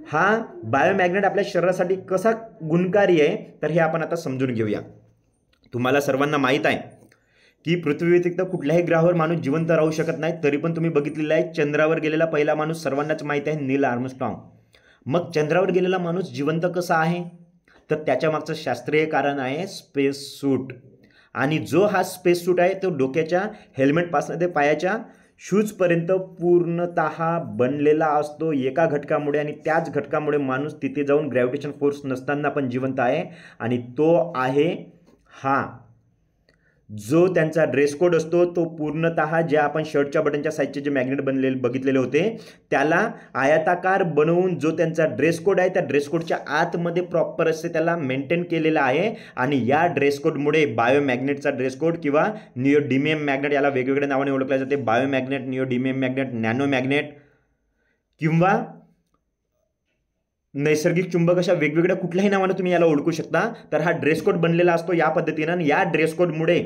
हा बायोमॅग्नेट आपल्या शरीरासाठी कसा गुणकारी आहे तर हे आपण आता समजून घेऊया. तुम्हाला सर्वांना माहीत आहे की पृथ्वी व्यतिरिक्त कुठल्याही ग्रहावर माणूस जिवंत राहू शकत नाही. तरी पण तुम्ही बघितलेलं आहे चंद्रावर गेलेला पहिला माणूस सर्वांनाच माहीत आहे, नील आर्मस्ट्रॉंग. मग चंद्रावर गेलेला माणूस जिवंत कसा आहे तर त्याच्या मागचं शास्त्रीय कारण आहे स्पेस सूट. आणि जो हा स्पेस सूट आहे तो डोक्याच्या हेल्मेटपासून ते पायाच्या शूजपर्यंत पूर्णतः बनलेला असतो एका घटकामुळे, आणि त्याच घटकामुळे माणूस तिथे जाऊन ग्रॅव्हिटेशन फोर्स नसताना पण जिवंत आहे. आणि तो आहे हा जो त्यांचा ड्रेस कोड असतो, तो पूर्णतः जे आपण शर्टच्या बटनच्या साईजचे जे मॅग्नेट बघितलेले होते त्याला आयताकार बनवून जो त्यांचा ड्रेस कोड आहे त्या ड्रेस कोडच्या आतमध्ये प्रॉपर असे त्याला मेंटेन केलेलं आहे. आणि या ड्रेस कोडमुळे बायोमॅग्नेटचा ड्रेस कोड किंवा निओडिमियम मॅग्नेट, याला वेगवेगळ्या नावाने ओळखले जाते. बायोमॅग्नेट, निओडिमियम मॅग्नेट, नॅनो मॅग्नेट किंवा नैसर्गिक चुंबक, अशा वेगवेगळ्या कुठल्याही नावाने तुम्ही याला ओळखू शकता. तर हा ड्रेस कोड बनलेला असतो या पद्धतीनं. या ड्रेस कोडमुळे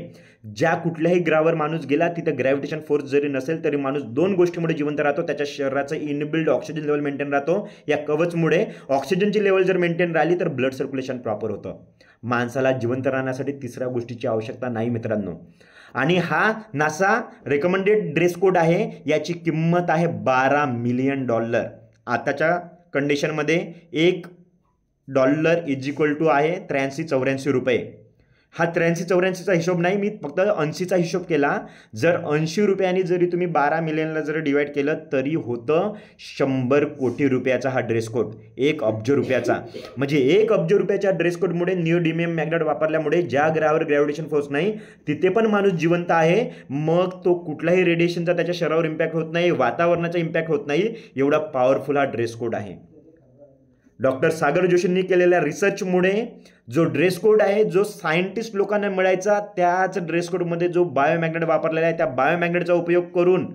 ज्या कुठल्याही ग्रहावर माणूस गेला तिथे ग्रॅव्हिटेशन फोर्स जरी नसेल तरी माणूस 2 गोष्टीमुळे जिवंत राहतो. त्याच्या शरीराचं इनबिल्ड ऑक्सिजन लेवल मेंटेन राहतो. या कवचमुळे ऑक्सिजनची लेवल जर मेंटेन राहिली तर ब्लड सर्क्युलेशन प्रॉपर होतं. माणसाला जिवंत राहण्यासाठी तिसऱ्या गोष्टीची आवश्यकता नाही मित्रांनो. आणि हा नासा रेकमेंडेड ड्रेस कोड आहे. याची किंमत आहे $12 मिलियन. आताच्या कंडिशनमध्ये $1 = आहे 83-84 रुपये. हा 83-84चा हिशोब नाही, मी फक्त 80चा हिशोब केला. जर 80 रुपयांनी जरी तुम्ही 12 मिलियनला जर डिवाइड केलं तरी होतं 100 कोटी रुपयाचा हा ड्रेस कोड, 1 अब्ज रुपयाचा. म्हणजे 1 अब्ज रुपयाच्या ड्रेस कोडमुळे निओडिमियम मॅग्नेट वापरल्यामुळे ज्या ग्रहावर ग्रॅव्हिटेशन फोर्स नाही तिथे पण माणूस जिवंत आहे. मग तो कुठल्याही रेडिएशनचा त्याच्या शरीरावर इम्पॅक्ट होत नाही, वातावरणाचा इम्पॅक्ट होत नाही, एवढा पॉवरफुल हा ड्रेस कोड आहे. डॉक्टर सागर जोशींनी केलेल्या रिसर्चमुळे जो ड्रेस कोड आहे जो सायंटिस्ट लोकांना मिळायचा त्याच ड्रेस कोडमध्ये जो बायोमॅग्नेट वापरलेला आहे त्या बायोमॅग्नेटचा उपयोग करून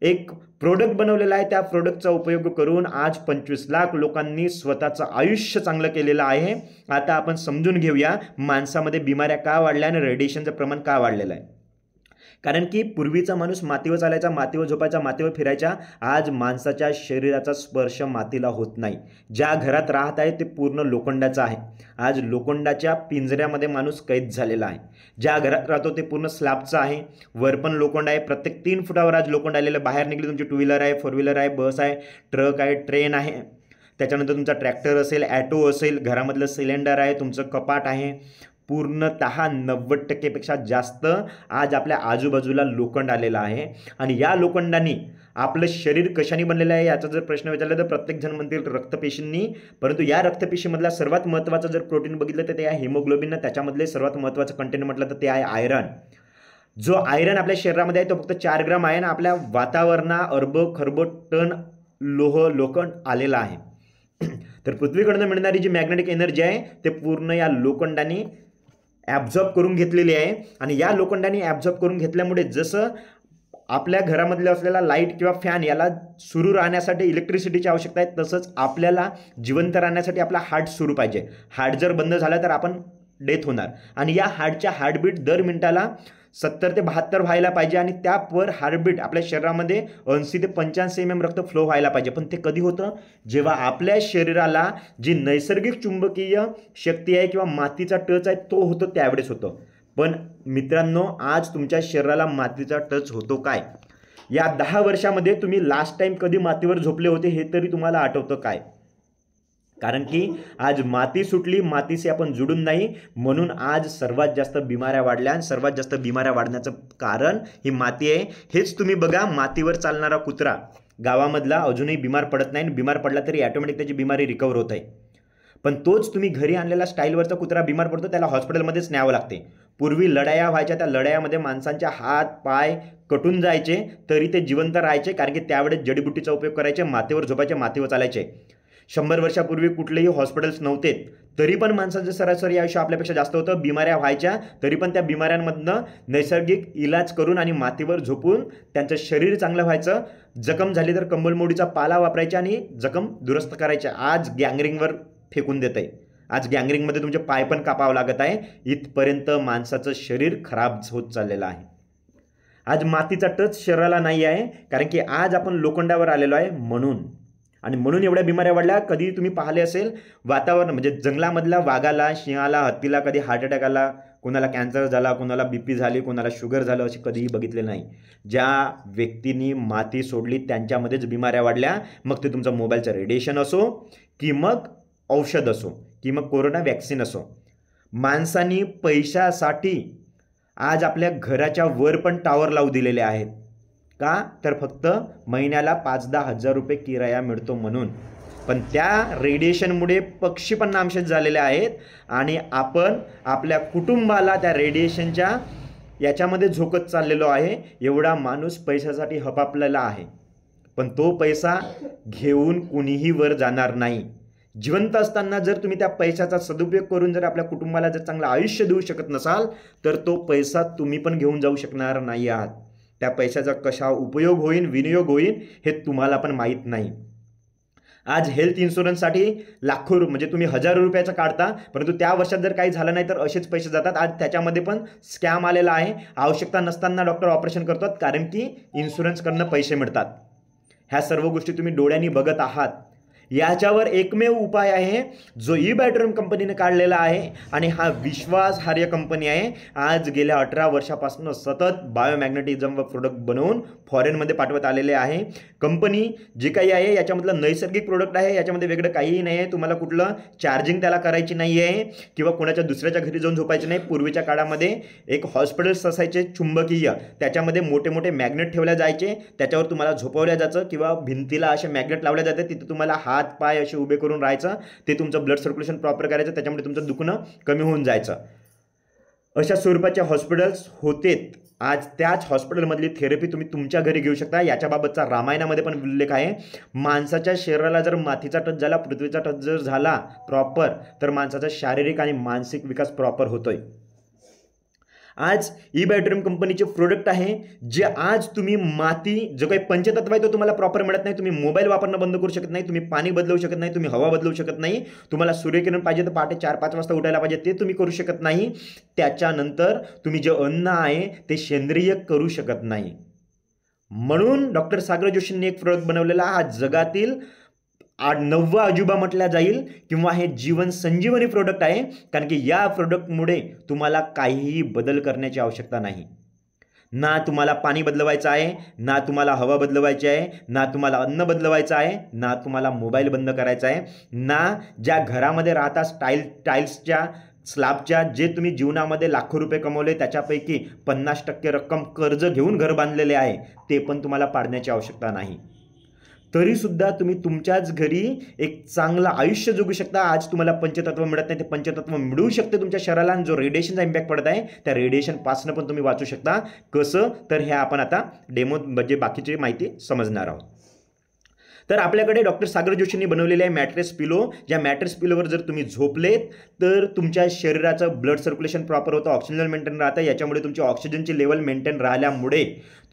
एक प्रोडक्ट बनवलेला आहे. त्या प्रोडक्टचा उपयोग करून आज 25 लाख लोकांनी स्वतःचं आयुष्य चांगलं केलेलं आहे. आता आपण समजून घेऊया माणसामध्ये बिमाऱ्या का वाढल्या आणि रेडिएशनचं प्रमाण का वाढलेलं आहे. कारण की पूर्वीचा माणूस मातीवर चालायचा, मातीवर झोपायचा, मातीवर फिरायचा. आज माणसाच्या शरीराचा स्पर्श मातीला होत नाही. ज्या घरात राहत आहे ते पूर्ण लोखंडाचं आहे. आज लोखंडाच्या पिंजऱ्यामध्ये माणूस कैद झालेला आहे. ज्या घरात राहतो ते पूर्ण स्लॅबचं आहे, वर पण लोखंड आहे. प्रत्येक 3 फुटावर आज लोखंड आलेलं. बाहेर निघली तुमची 2 व्हीलर आहे, 4 व्हीलर आहे, बस आहे, ट्रक आहे, ट्रेन आहे, त्याच्यानंतर तुमचा ट्रॅक्टर असेल, ॲटो असेल, घरामधलं सिलेंडर आहे, तुमचं कपाट आहे. पूर्णतः 90% जास्त आज आपल्या आजूबाजूला लोखंड आलेलं आहे. आणि या लोखंडाने आपलं शरीर कशाने बनलेलं आहे याचा जर प्रश्न विचारला तर प्रत्येक जण म्हणतील रक्तपेशींनी. परंतु या रक्तपेशीमधला सर्वात महत्त्वाचं जर प्रोटीन बघितलं तर ते आहे हिमोग्लोबिन. त्याच्यामधले सर्वात महत्त्वाचं कंटेंट म्हटलं तर ते आहे आयरन. जो आयरन आपल्या शरीरामध्ये आहे तो फक्त 4 ग्राम आहे. आपल्या वातावरणात अरब खरब टन लोखंड आलेलं आहे. तर पृथ्वीकडनं मिळणारी जी मॅग्नेटिक एनर्जी आहे ते पूर्ण या लोखंडाने ॲब्झॉर्ब करून घेतलेली आहे. आणि या लोखंडाने ॲब्झॉर्ब करून घेतल्यामुळे जसं आपल्या घरामधले असलेला लाईट किंवा फॅन याला सुरू राहण्यासाठी इलेक्ट्रिसिटीची आवश्यकता आहे, तसंच आपल्याला जिवंत राहण्यासाठी आपला हार्ट सुरू पाहिजे. हार्ट जर बंद झाला तर आपण डेथ होणार. आणि या हार्टच्या हार्टबीट दर मिनिटाला 70 ते 72 व्हायला पाहिजे. आणि त्या पर हार्टबीट आपल्या शरीरामध्ये 80 ते 85 mm रक्त फ्लो व्हायला पाहिजे. पण ते कधी होतं? जेव्हा आपल्या शरीराला जी नैसर्गिक चुंबकीय शक्ती आहे किंवा मातीचा टच आहे तो होतो, त्यावेळेस होतं. पण मित्रांनो, आज तुमच्या शरीराला मातीचा टच होतो काय? या 10 वर्षामध्ये तुम्ही लास्ट टाइम कधी मातीवर झोपले होते हे तरी तुम्हाला आठवतं काय? कारण की आज माती सुटली, मातीशी आपण जुडून नाही, म्हणून आज सर्वात जास्त बिमाऱ्या वाढल्या. आणि सर्वात जास्त बिमाऱ्या वाढण्याचं कारण ही माती आहे. हेच तुम्ही बघा, मातीवर चालणारा कुत्रा गावामधला अजूनही बिमार पडत नाही. बिमार पडला तरी ॲटोमॅटिक त्याची बिमारी रिकवर होत आहे. पण तोच तुम्ही घरी आणलेला स्टाईलवरचा कुत्रा बिमार पडतो, त्याला हॉस्पिटलमध्येच न्यावं लागते. पूर्वी लढाया व्हायच्या, त्या लढायामध्ये माणसांचे हात पाय कटून जायचे तरी ते जिवंत राहायचे, कारण की त्यावेळेस जडीबुटीचा उपयोग करायचे, मातीवर झोपायचे, मातीवर चालायचे. 100 वर्षापूर्वी कुठलेही हॉस्पिटल्स नव्हते, तरी पण माणसाचं सरासरी आयुष्य आपल्यापेक्षा जास्त होतं. बिमाऱ्या व्हायच्या तरी पण त्या बिमाऱ्यांमधनं नैसर्गिक इलाज करून आणि मातीवर झोपून त्यांचं शरीर चांगलं व्हायचं. जखम झाली तर कंबलमोडीचा पाला वापरायचा आणि जखम दुरुस्त करायच्या. आज गँगरिंगवर फेकून देत आहे. आज गँगरिंगमध्ये तुमचे पाय पण कापावं लागत आहे. इथपर्यंत माणसाचं शरीर खराब होत चाललेलं आहे. आज मातीचा टच शरीराला नाही आहे, कारण की आज आपण लोखंडावर आलेलो आहे म्हणून एवढ्या बिमाऱ्या वाढल्या. कधी तुम्ही पाहिले असेल वातावरण, म्हणजे जंगलामधल्या वाघाला, सिंहाला, हत्तीला कधी हार्ट अटॅक आला, कोणाला कॅन्सर झाला, कोणाला BP झाली, कोणाला शुगर झालं, असे कधीही बघितले नाही. ज्या व्यक्तींनी माती सोडली त्यांच्यामध्येच बिमाऱ्या वाढल्या. मग ते तुमचं मोबाईलचं रेडिएशन असो, की मग औषध असो, की मग कोरोना वॅक्सिन असो. माणसांनी पैशासाठी आज आपल्या घराच्या वर पण टावर लावू दिलेले आहेत. का? तर फक्त महिन्याला 5-10 हजार रुपये किराया मिळतो म्हणून. पण त्या रेडिएशनमुळे पक्षी पण नामशेष झालेले आहेत आणि आपण आपल्या कुटुंबाला त्या रेडिएशनच्या याच्यामध्ये झोकत चाललेलो आहे. एवढा माणूस पैशासाठी हपापलेला आहे, पण तो पैसा घेऊन कुणीही वर जाणार नाही. जिवंत असताना जर तुम्ही त्या पैशाचा सदुपयोग करून जर आपल्या कुटुंबाला जर चांगलं आयुष्य देऊ शकत नसाल, तर तो पैसा तुम्ही पण घेऊन जाऊ शकणार नाही आहात. त्या पैशाचा कशा उपयोग होईल, विनियोग होईल हे तुम्हाला पण माहीत नाही. आज हेल्थ इन्शुरन्ससाठी लाखो म्हणजे तुम्ही हजारो रुपयाचा काढता, परंतु त्या वर्षात जर काही झालं नाही तर असेच पैसे जातात. आज त्याच्यामध्ये पण स्कॅम आलेला आहे. आवश्यकता नसताना डॉक्टर ऑपरेशन करतात, कारण की इन्शुरन्सकडनं पैसे मिळतात. ह्या सर्व गोष्टी तुम्ही डोळ्यांनी बघत आहात. याच्यावर एकमेव उपाय आहे जो ई-बॅटरम कंपनीने काढलेला आहे, आणि हा विश्वासार्ह कंपनी आहे. आज गेल्या 18 वर्षापासून सतत बायोमॅग्नेटिझम प्रोडक्ट बनवून फॉरेनमध्ये पाठवत आलेले आहे. कंपनी जे काही आहे याच्यामधलं नैसर्गिक प्रोडक्ट आहे, याच्यामध्ये वेगळं काहीही नाही आहे. तुम्हाला कुठलं चार्जिंग त्याला करायची नाही आहे किंवा कोणाच्या दुसऱ्याच्या घरी जाऊन झोपायचे नाही. पूर्वीच्या काळामध्ये एक हॉस्पिटल्स असायचे चुंबकीय, त्याच्यामध्ये मोठे मोठे मॅग्नेट ठेवले जायचे, त्याच्यावर तुम्हाला झोपवल्या जायचं किंवा भिंतीला असे मॅग्नेट लावले जाते, तिथे तुम्हाला हात पाय असे उभे करून राहायचं. ते तुमचं ब्लड सर्क्युलेशन प्रॉपर करायचं, त्याच्यामुळे तुमचं दुखणं कमी होऊन जायचं. अशा स्वरूपाचे हॉस्पिटल्स होते. आज त्याच हॉस्पिटलमधली थेरपी तुम्ही तुमच्या घरी घेऊ शकता. याच्याबाबतचा रामायणामध्ये पण उल्लेख आहे. माणसाच्या शरीराला जर मातीचा टच झाला, पृथ्वीचा टच जर झाला प्रॉपर, तर माणसाचा शारीरिक आणि मानसिक विकास प्रॉपर होतोय. आज ई-बॅटरम कंपनीचे प्रोडक्ट आहे जे आज तुम्ही माती जो काही पंचतत्व आहे तो तुम्हाला प्रॉपर मिळत नाही. तुम्ही मोबाईल वापरणं बंद करू शकत नाही, तुम्ही पाणी बदलवू शकत नाही, तुम्ही हवा बदलवू शकत नाही. तुम्हाला सूर्यकिरण पाहिजे तर पहाटे 4-5 वाजता उठायला पाहिजे, ते तुम्ही करू शकत नाही. त्याच्यानंतर तुम्ही जे अन्न आहे ते सेंद्रिय करू शकत नाही. म्हणून डॉक्टर सागर जोशींनी एक प्रोडक्ट बनवलेला, हा जगातील 9वा अजुबा म्हटला जाईल किंवा हे जीवन संजीवनी प्रोडक्ट आहे. कारण की या प्रोडक्टमुळे तुम्हाला काहीही बदल करण्याची आवश्यकता नाही. ना तुम्हाला पाणी बदलवायचं आहे, ना तुम्हाला हवा बदलवायची आहे, ना तुम्हाला अन्न बदलवायचं आहे, ना तुम्हाला मोबाईल बंद करायचा आहे, ना ज्या घरामध्ये राहता टाईल्सच्या स्लॅबच्या जे तुम्ही जीवनामध्ये लाखो रुपये कमवले त्याच्यापैकी 50% रक्कम कर्ज घेऊन घर बांधलेले आहे ते पण तुम्हाला पाडण्याची आवश्यकता नाही. तरीसुद्धा तुम्ही तुमच्याच घरी एक चांगलं आयुष्य जगू शकता. आज तुम्हाला पंचतत्व मिळत नाही, ते पंचतत्व मिळू शकते तुमच्या शरीराला. जो रेडिएशनचा इम्पॅक्ट पडत आहे त्या रेडिएशनपासून पण तुम्ही वाचू शकता. कसं? तर हे आपण आता डेमो म्हणजे बाकीची माहिती समजणार आहोत. तर आपल्याकडे डॉक्टर सागर जोशींनी बनवलेले आहे मॅट्रेस पिलो. ज्या मॅट्रेस पिलोवर जर तुम्ही झोपलेत तर तुमच्या शरीराचं ब्लड सर्क्युलेशन प्रॉपर होतं, ऑक्सिजन मेंटेन राहतं. याच्यामुळे तुमची ऑक्सिजनची लेवल मेंटेन राहिल्यामुळे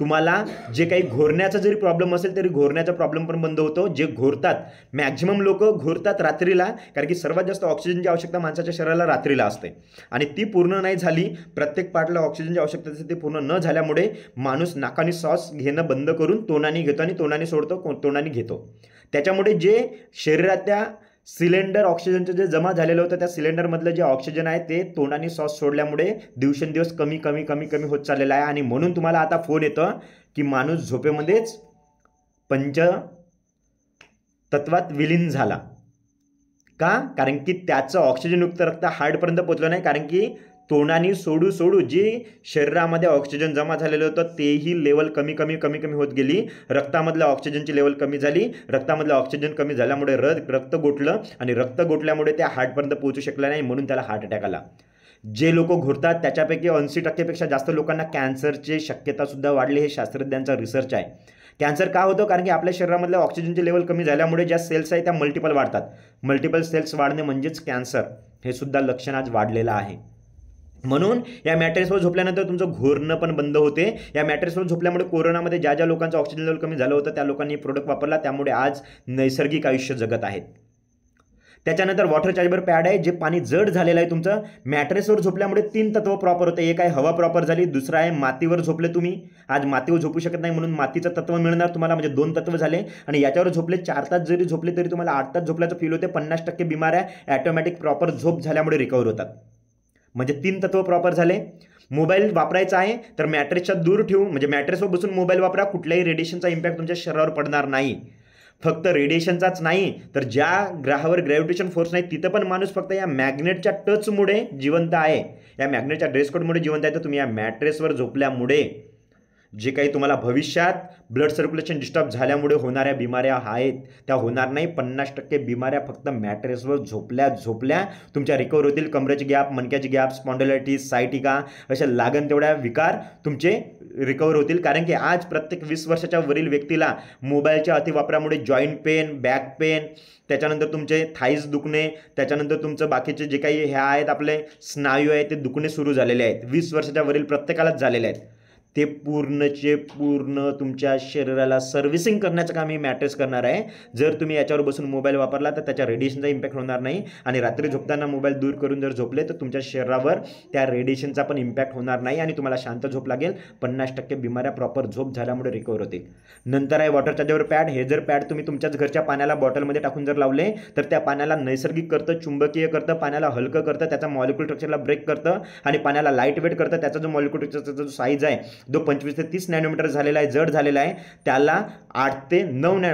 तुम्हाला जे काही घोरण्याचा जरी प्रॉब्लेम असेल तरी घोरण्याचा प्रॉब्लेम पण बंद होतो. जे घोरतात, मॅक्झिमम लोक घोरतात रात्रीला, कारण की सर्वात जास्त ऑक्सिजनची आवश्यकता माणसाच्या शरीराला रात्रीला असते आणि ती पूर्ण नाही झाली, प्रत्येक पार्टला ऑक्सिजनची आवश्यकता असते, ती पूर्ण न झाल्यामुळे माणूस नाकाने श्वास घेणं बंद करून तोंडाने घेतो आणि तोंडाने सोडतो, तोंडाने घेतो. त्याच्यामुळे जे शरीरातल्या सिलेंडर ऑक्सिजनचं जे जमा झालेलं होतं त्या सिलेंडरमधलं जे ऑक्सिजन आहे ते तोंडाने श्वास सोडल्यामुळे दिवसेंदिवस कमी कमी कमी कमी होत चाललेलं आहे. आणि म्हणून तुम्हाला आता फोन येतं की माणूस झोपेमध्येच पंचतत्वात विलीन झाला. का? कारण की त्याचं ऑक्सिजनयुक्त रक्त हार्टपर्यंत पोहोचलं नाही, कारण की तोंडाने सोडू सोडू जे शरीरामध्ये ऑक्सिजन जमा झालेलं होतं तेही लेवल कमी कमी कमी कमी होत गेली. रक्तामधल्या ऑक्सिजनची लेवल कमी झाली. रक्तामधलं ऑक्सिजन कमी झाल्यामुळे रक्त गोठलं आणि रक्त गोठल्यामुळे त्या हार्टपर्यंत पोहोचू शकलं नाही, म्हणून त्याला हार्ट अटॅक आला. जे लोक घोरतात त्याच्यापैकी 80% जास्त लोकांना कॅन्सरची शक्यतासुद्धा वाढली. हे शास्त्रज्ञांचा रिसर्च आहे. कॅन्सर का होतं? कारण की आपल्या शरीरामधल्या ऑक्सिजनचे लेवल कमी झाल्यामुळे ज्या सेल्स आहेत त्या मल्टिपल वाढतात. मल्टिपल सेल्स वाढणे म्हणजेच कॅन्सर, हे सुद्धा लक्षण आज वाढलेलं आहे. म्हणून या मॅट्रेसवर झोपल्यानंतर तुमचं घोरणं पण बंद होते. या मॅट्रेसवर झोपल्यामुळे कोरोनामध्ये ज्या ज्या लोकांचं ऑक्सिजन लेवल कमी झालं होतं त्या लोकांनी प्रोडक्ट वापरला, त्यामुळे आज नैसर्गिक आयुष्य जगत आहेत. त्याच्यानंतर वॉटर चार्जेबल पॅड आहे, जे पाणी जड झालेलं आहे तुमचं. मॅट्रेसवर झोपल्यामुळे 3 तत्व प्रॉपर होते. एक आहे हवा प्रॉपर झाली, दुसरं आहे मातीवर झोपले तुम्ही, आज मातीवर झोपू शकत नाही म्हणून मातीचं तत्व मिळणार तुम्हाला, म्हणजे 2 तत्व झाले. आणि याच्यावर झोपले 4 तास जरी झोपले तरी तुम्हाला 8 तास झोपल्याचं फील होते. 50% बिमाऱ्या ॲटोमॅटिक प्रॉपर झोप झाल्यामुळे रिकवर होतात, म्हणजे 3 तत्व प्रॉपर झाले. मोबाईल वापरायचा आहे तर मॅट्रेसच्या दूर ठेवू, म्हणजे मॅट्रेसवर बसून मोबाईल वापरा. कुठल्याही रेडिएशनचा इम्पॅक्ट तुमच्या शरीरावर पडणार नाही. फक्त रेडिएशनचाच नाही तर ज्या ग्रहावर ग्रॅव्हिटेशन फोर्स नाही तिथं पण माणूस फक्त या मॅग्नेटच्या टचमुळे जिवंत आहे, या मॅग्नेटच्या ड्रेस कोडमुळे जिवंत आहे. तर तुम्ही या मॅट्रेसवर झोपल्यामुळे जे काही तुम्हाला भविष्यात ब्लड सर्क्युलेशन डिस्टर्ब झाल्यामुळे होणाऱ्या बिमाऱ्या आहेत त्या होणार नाही. 50% बिमाऱ्या फक्त मॅट्रेसवर झोपल्या तुमच्या रिकवर होतील. कमरेची गॅप, मणक्याची गॅप, स्पॉन्डिलायटिस, सायटिका अशा लागण तेवढ्या विकार तुमचे रिकवर होतील. कारण की आज प्रत्येक 20 वर्षाच्या वरील व्यक्तीला मोबाईलच्या अतिवापरामुळे जॉईंट पेन, बॅक पेन, त्याच्यानंतर तुमचे थाईज दुखणे, त्याच्यानंतर तुमचं बाकीचे जे काही ह्या आहेत आपले स्नायू आहेत ते दुखणे सुरू झालेले आहेत. 20 वर्षाच्या वरील प्रत्येकालाच झालेले आहेत. ते पूर्णचे पूर्ण तुमच्या शरीराला सर्व्हिसिंग करण्याचं काम ही मॅट्रेस करणार आहे. जर तुम्ही याच्यावर बसून मोबाईल वापरला तर त्याच्या रेडिएशनचा इम्पॅक्ट होणार नाही आणि रात्री झोपताना मोबाईल दूर करून जर झोपले तर तुमच्या शरीरावर त्या रेडिएशनचा पण इम्पॅक्ट होणार नाही आणि तुम्हाला शांत झोप लागेल. 50% बिमाऱ्या प्रॉपर झोप झाल्यामुळे रिकवर होतील. नंतर आहे वॉटर चार्जेबल पॅड. हे जर पॅड तुम्ही तुमच्याच घरच्या पाण्याला बॉटलमध्ये टाकून जर लावले तर त्या पाण्याला नैसर्गिक करतं, चुंबकीय करतं, पाण्याला हलकं करतं, त्याचा मॉलिक्युलर स्ट्रक्चरला ब्रेक करतं आणि पाण्याला लाईट वेट करतं. त्याचा जो मॉलिक्युलर स्ट्रक्चरचा जो साईज आहे जो 25 ते 30 नॅनोमीटर झालेला आहे, जड झालेला आहे, त्याला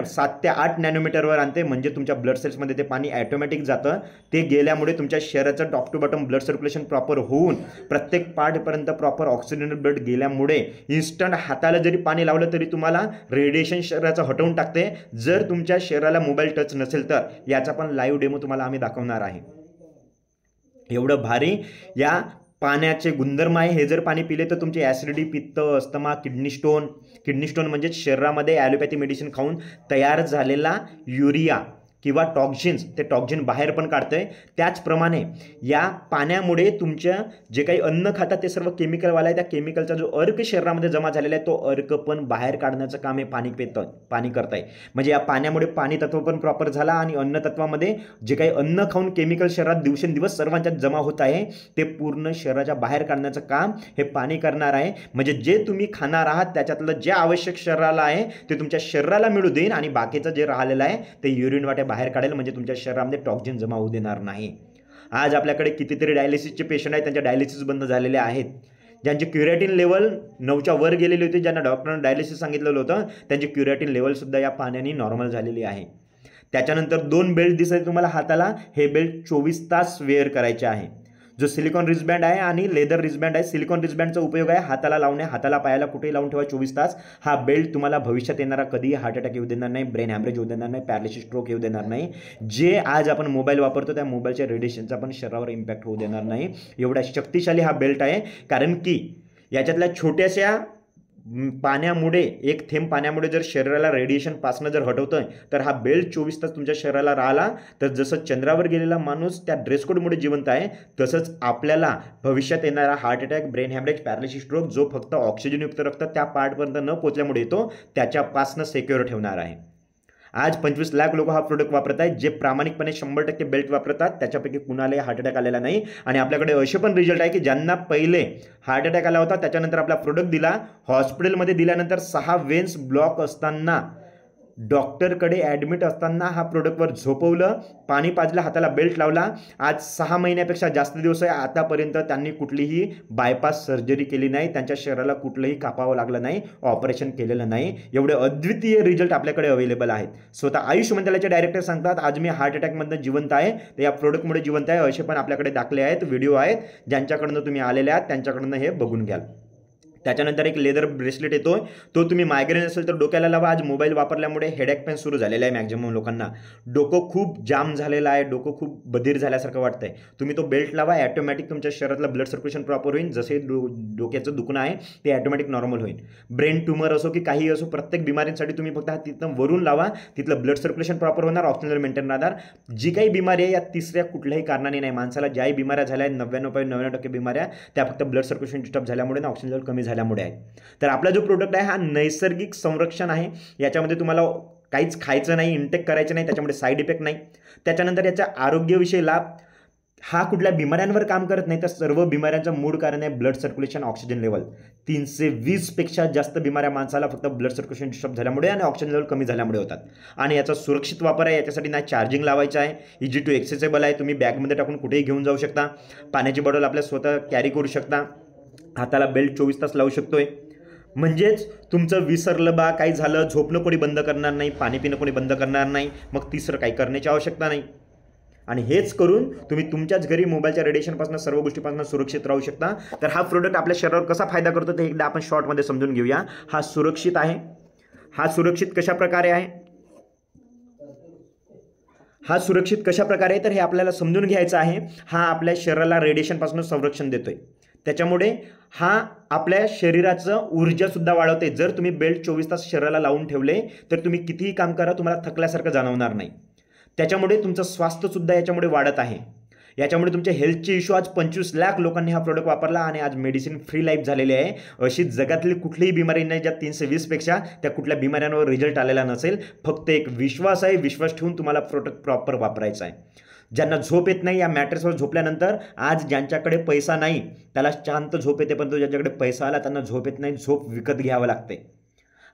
7 ते 8 नॅनोमीटरवर आणते. म्हणजे तुमच्या ब्लड सेल्समध्ये ते पाणी ॲटोमॅटिक जातं. ते गेल्यामुळे तुमच्या शरीराचं top to bottom blood circulation proper होऊन प्रत्येक पार्टपर्यंत प्रॉपर ऑक्सिजन ब्लड गेल्यामुळे इन्स्टंट हाताला जरी पाणी लावलं तरी तुम्हाला रेडिएशन शरीराचं हटवून टाकते. जर तुमच्या शरीराला मोबाईल टच नसेल तर याचा पण लाईव्ह डेमो तुम्हाला आम्ही दाखवणार आहे. एवढं भारी या पाण्याचे गुणधर्म आहे. हे जर पाणी पिले तर तुमचे ॲसिडिटी, पित्त, अस्थमा, किडनी स्टोन म्हणजे शरीरामध्ये ॲलोपॅथी मेडिसिन खाऊन तयार झालेला युरिया किंवा टॉक्झिन्स, ते टॉक्झिन बाहेर पण काढतंय. त्याचप्रमाणे या पाण्यामुळे तुमच्या जे काही अन्न खातात ते सर्व केमिकलवाला आहे, त्या केमिकलचा जो अर्क शरीरामध्ये जमा झालेला आहे तो अर्क पण बाहेर काढण्याचं काम हे पाणी करत आहे. म्हणजे या पाण्यामुळे पाणी तत्व पण प्रॉपर झाला आणि अन्न तत्वामध्ये जे काही अन्न खाऊन केमिकल शरीरात दिवसेंदिवस सर्वांच्यात जमा होत आहे ते पूर्ण शरीराच्या बाहेर काढण्याचं काम हे पाणी करणार आहे. म्हणजे जे तुम्ही खाणार आहात त्याच्यातलं जे आवश्यक शरीराला आहे ते तुमच्या शरीराला मिळू देईन आणि बाकीचं जे राहिलेलं आहे ते युरिन वाटे बाहेर काढेल. म्हणजे तुमच्या शरीरामध्ये टॉक्झिन जमा होऊ देणार नाही. आज आपल्याकडे कितीतरी डायलिसिसचे पेशंट आहेत, त्यांच्या डायलिसिस बंद झालेले आहेत. ज्यांची क्युरेटिन लेवल 9च्या वर गेलेली होती, ज्यांना डॉक्टरांनी डायलिसिस सांगितलेलं होतं त्यांची क्युरेटिन लेवलसुद्धा या पाण्याने नॉर्मल झालेली आहे. त्याच्यानंतर 2 बेल्ट दिसत तुम्हाला हाताला. हे बेल्ट 24 तास वेअर करायचे आहे. जो सिलिकॉन रिस्टबँड आहे आणि लेदर रिस्टबँड आहे. सिलिकॉन रिस्टबँडचा उपयोग आहे हाताला लावणे, हाताला पायाला कुठेही लावून ठेवा 24 तास. हा बेल्ट तुम्हाला भविष्यात येणारा कधीही हार्ट अटॅक येऊ देणार नाही, ब्रेन हॅमरेज होऊ देणार नाही, पॅरालिसिस, स्ट्रोक येऊ देणार नाही. जे आज आपण मोबाईल वापरतो त्या मोबाईलच्या रेडिएशनचा पण शरीरावर इम्पॅक्ट होऊ देणार नाही. एवढा शक्तिशाली हा बेल्ट आहे. कारण की याच्यातल्या छोट्याशा पाण्यामुळे एक थेंब पाण्यामुळे जर शरीराला रेडिएशनपासून जर हटवतोय तर हा बेल्ट 24 तास तुमच्या शरीराला राहिला तर जसं चंद्रावर गेलेला माणूस त्या ड्रेस कोडमुळे जिवंत आहे तसंच आपल्याला भविष्यात येणारा heart attack, brain haemorrhage, paralysis, stroke जो फक्त ऑक्सिजनयुक्त रक्त त्या पार्टपर्यंत न पोचल्यामुळे येतो त्याच्यापासून सिक्युअर ठेवणार आहे. आज 25 लाख लोक हा प्रोडक्ट वापरत आहेत जे प्रामाणिकपणे 100% बेल्ट वापरतात. त्याच्यापैकी कुणालाही हार्ट अटॅक आलेला नाही आणि आपल्याकडे असे पण रिझल्ट आहे की ज्यांना पहिले हार्ट अटॅक आला होता त्याच्यानंतर आपला प्रोडक्ट दिला, हॉस्पिटलमध्ये दिल्यानंतर 6 वेन्स ब्लॉक असताना डॉक्टरकडे ॲडमिट असताना हा प्रोडक्टवर झोपवलं, पाणी पाजलं, हाताला बेल्ट लावला. आज 6 महिन्यापेक्षा जास्त दिवस आहे आतापर्यंत त्यांनी कुठलीही बायपास सर्जरी केली नाही, त्यांच्या शरीराला कुठलंही कापावं लागलं नाही, ऑपरेशन केलेलं नाही. एवढे अद्वितीय रिझल्ट आपल्याकडे अवेलेबल आहेत. स्वतः आयुष मंत्रालयाचे डायरेक्टर सांगतात आज मी हार्ट अटॅकमधनं जिवंत आहे, तर या प्रोडक्टमुळे जिवंत आहे. असे पण आपल्याकडे दाखले आहेत, व्हिडिओ आहेत, ज्यांच्याकडनं तुम्ही आलेले आहात त्यांच्याकडनं हे बघून घ्याल. त्याच्यानंतर एक लेदर ब्रेसलेट येतोय, तो तुम्ही मायग्रेन असेल तर डोक्याला लावा. आज मोबाईल वापरल्यामुळे हेडेक पेन सुरू झालेला आहे मॅक्झिमम लोकांना, डोकं खूप जाम झालेलं आहे, डोकं खूप बधीर झाल्यासारखं वाटतंय, तुम्ही तो बेल्ट लावा, ॲटोमॅटिक तुमच्या शरीरातलं ब्लड सर्क्युलेशन प्रॉपर होईल. जसे डोक्याचं दुखणं आहे ते ॲटोमॅटिक नॉर्मल होईल. ब्रेन ट्यूमर असो की काही असो, प्रत्येक बिमारींसाठी तुम्ही फक्त हा तिथं वरून लावा, तिथलं ब्लड सर्क्युलेशन प्रॉपर होणार, ऑक्सिजन मेंटेन राहणार. जी काही बिमारी आहे या तिसऱ्या कुठल्याही कारणाने नाही. माणसाला ज्याही बिमाऱ्या झाल्या आहेत 99.99% बिमाऱ्या त्या फक्त ब्लड सर्क्युलेशन डिस्टर्ब झाल्यामुळे ना ऑक्सिजन लेवल कमी झाल्यामुळे आहे. तर आपला जो प्रोडक्ट आहे हा नैसर्गिक संरक्षण आहे. याच्यामध्ये तुम्हाला काहीच खायचं नाही, इंटेक करायचं नाही, त्याच्यामुळे साईड इफेक्ट नाही. त्याच्यानंतर याच्या आरोग्यविषयी लाभ, हा कुठल्या बिमाऱ्यांवर काम करत नाही तर सर्व बिमाऱ्यांचं मूळ कारण आहे ब्लड सर्क्युलेशन, ऑक्सिजन लेवल. 320 पेक्षा जास्त बिमाऱ्या माणसाला फक्त ब्लड सर्क्युलेशन डिस्टर्ब झाल्यामुळे आणि ऑक्सिजन लेवल कमी झाल्यामुळे होतात. आणि याचा सुरक्षित वापर आहे, याच्यासाठी ना चार्जिंग लावायचं आहे, इझी टू एक्सेसिबल आहे, तुम्ही बॅगमध्ये टाकून कुठेही घेऊन जाऊ शकता, पाण्याची बॉटल आपल्या स्वतः कॅरी करू शकता, हाताला बेल्ट 24 तास लावू शकतोय. म्हणजेच तुमचं विसरलं बा काही झालं, झोपणं कोणी बंद करणार नाही, पाणी पिणं कोणी बंद करणार नाही, मग तिसरं काही करण्याची आवश्यकता नाही. आणि हेच करून तुम्ही तुमच्याच घरी मोबाईलच्या रेडिएशनपासून सर्व गोष्टीपासून सुरक्षित राहू शकता. तर हा प्रोडक्ट आपल्या शरीरावर कसा फायदा करतो ते एकदा आपण शॉर्टमध्ये समजून घेऊया. हा सुरक्षित आहे. हा सुरक्षित कशा प्रकारे आहे, हा सुरक्षित कशा प्रकारे तर हे आपल्याला समजून घ्यायचं आहे. हा आपल्या शरीराला रेडिएशनपासून संरक्षण देतोय, त्याच्यामुळे हा आपल्या शरीराचं ऊर्जासुद्धा वाढवते. जर तुम्ही बेल्ट 24 तास शरीराला लावून ठेवले तर तुम्ही कितीही काम करा तुम्हाला थकल्यासारखं जाणवणार नाही. त्याच्यामुळे तुमचं स्वास्थ्यसुद्धा याच्यामुळे वाढत आहे. याच्यामुळे तुमच्या हेल्थचे इश्यू, आज 25 लाख लोकांनी हा प्रोडक्ट वापरला आणि आज मेडिसिन फ्री लाईफ झालेली आहे. अशी जगातली कुठलीही बिमारी नाही ज्या 320 पेक्षा त्या कुठल्या बिमाऱ्यांवर रिझल्ट आलेला नसेल. फक्त एक विश्वास आहे, विश्वास ठेवून तुम्हाला प्रोडक्ट प्रॉपर वापरायचा आहे. ज्यांना झोप येत नाही या मॅट्रेसवर झोपल्यानंतर, आज ज्यांच्याकडे पैसा नाही त्याला शांत झोप येते, पण तो ज्यांच्याकडे पैसा आला त्यांना झोप येत नाही, झोप विकत घ्यावं लागते.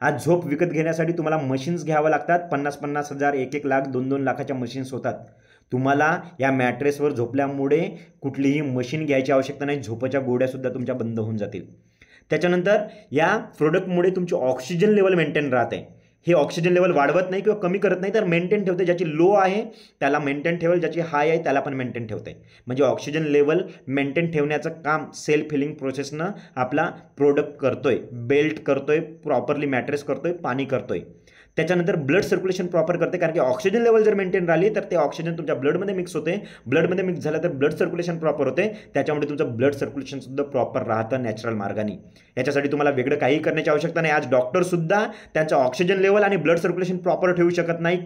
आज झोप विकत घेण्यासाठी तुम्हाला मशीन्स घ्यावं लागतात, 50-50 हजार, 1-1 लाख, 2-2 लाखाच्या मशीन्स होतात. तुम्हाला या मॅट्रेसवर झोपल्यामुळे कुठलीही मशीन घ्यायची आवश्यकता नाही, झोपाच्या गोळ्यासुद्धा तुमच्या बंद होऊन जातील. त्याच्यानंतर या प्रोडक्टमुळे तुमची ऑक्सिजन लेवल मेंटेन राहते. हे ऑक्सिजन लेवल वाढवत नाही किंवा कमी करत नाही तर मेंटेन ठेवते. ज्याची लो आहे त्याला मेंटेन ठेवेल, ज्याची हाय आहे त्याला पण मेंटेन ठेवते. म्हणजे ऑक्सिजन लेवल मेंटेन ठेवण्याचं काम सेल्फ हिलिंग प्रोसेसनं आपला प्रोडक्ट करतोय, बेल्ट करतोय, प्रॉपरली मॅट्रेस करतोय, पाणी करतोय. त्याच्यानंतर ब्लड सर्क्युलेशन प्रॉपर करते, कारण की ऑक्सिजन लेवल जर मेंटेन राहिली तर ते ऑक्सिजन तुमच्या ब्लडमध्ये मिक्स होते, ब्लडमध्ये मिक्स झालं तर ब्लड सर्क्युलेशन प्रॉपर होते, त्याच्यामुळे तुमचं ब्लड सर्क्युलेशनसुद्धा प्रॉपर राहतं नॅचरल मार्गाने. याच्यासाठी तुम्हाला वेगळं काही करण्याची आवश्यकता नाही. आज डॉक्टरसुद्धा त्यांचं ऑक्सिजन लेवल आणि ब्लड सर्क्युलेशन प्रॉपर ठेवू शकत नाही,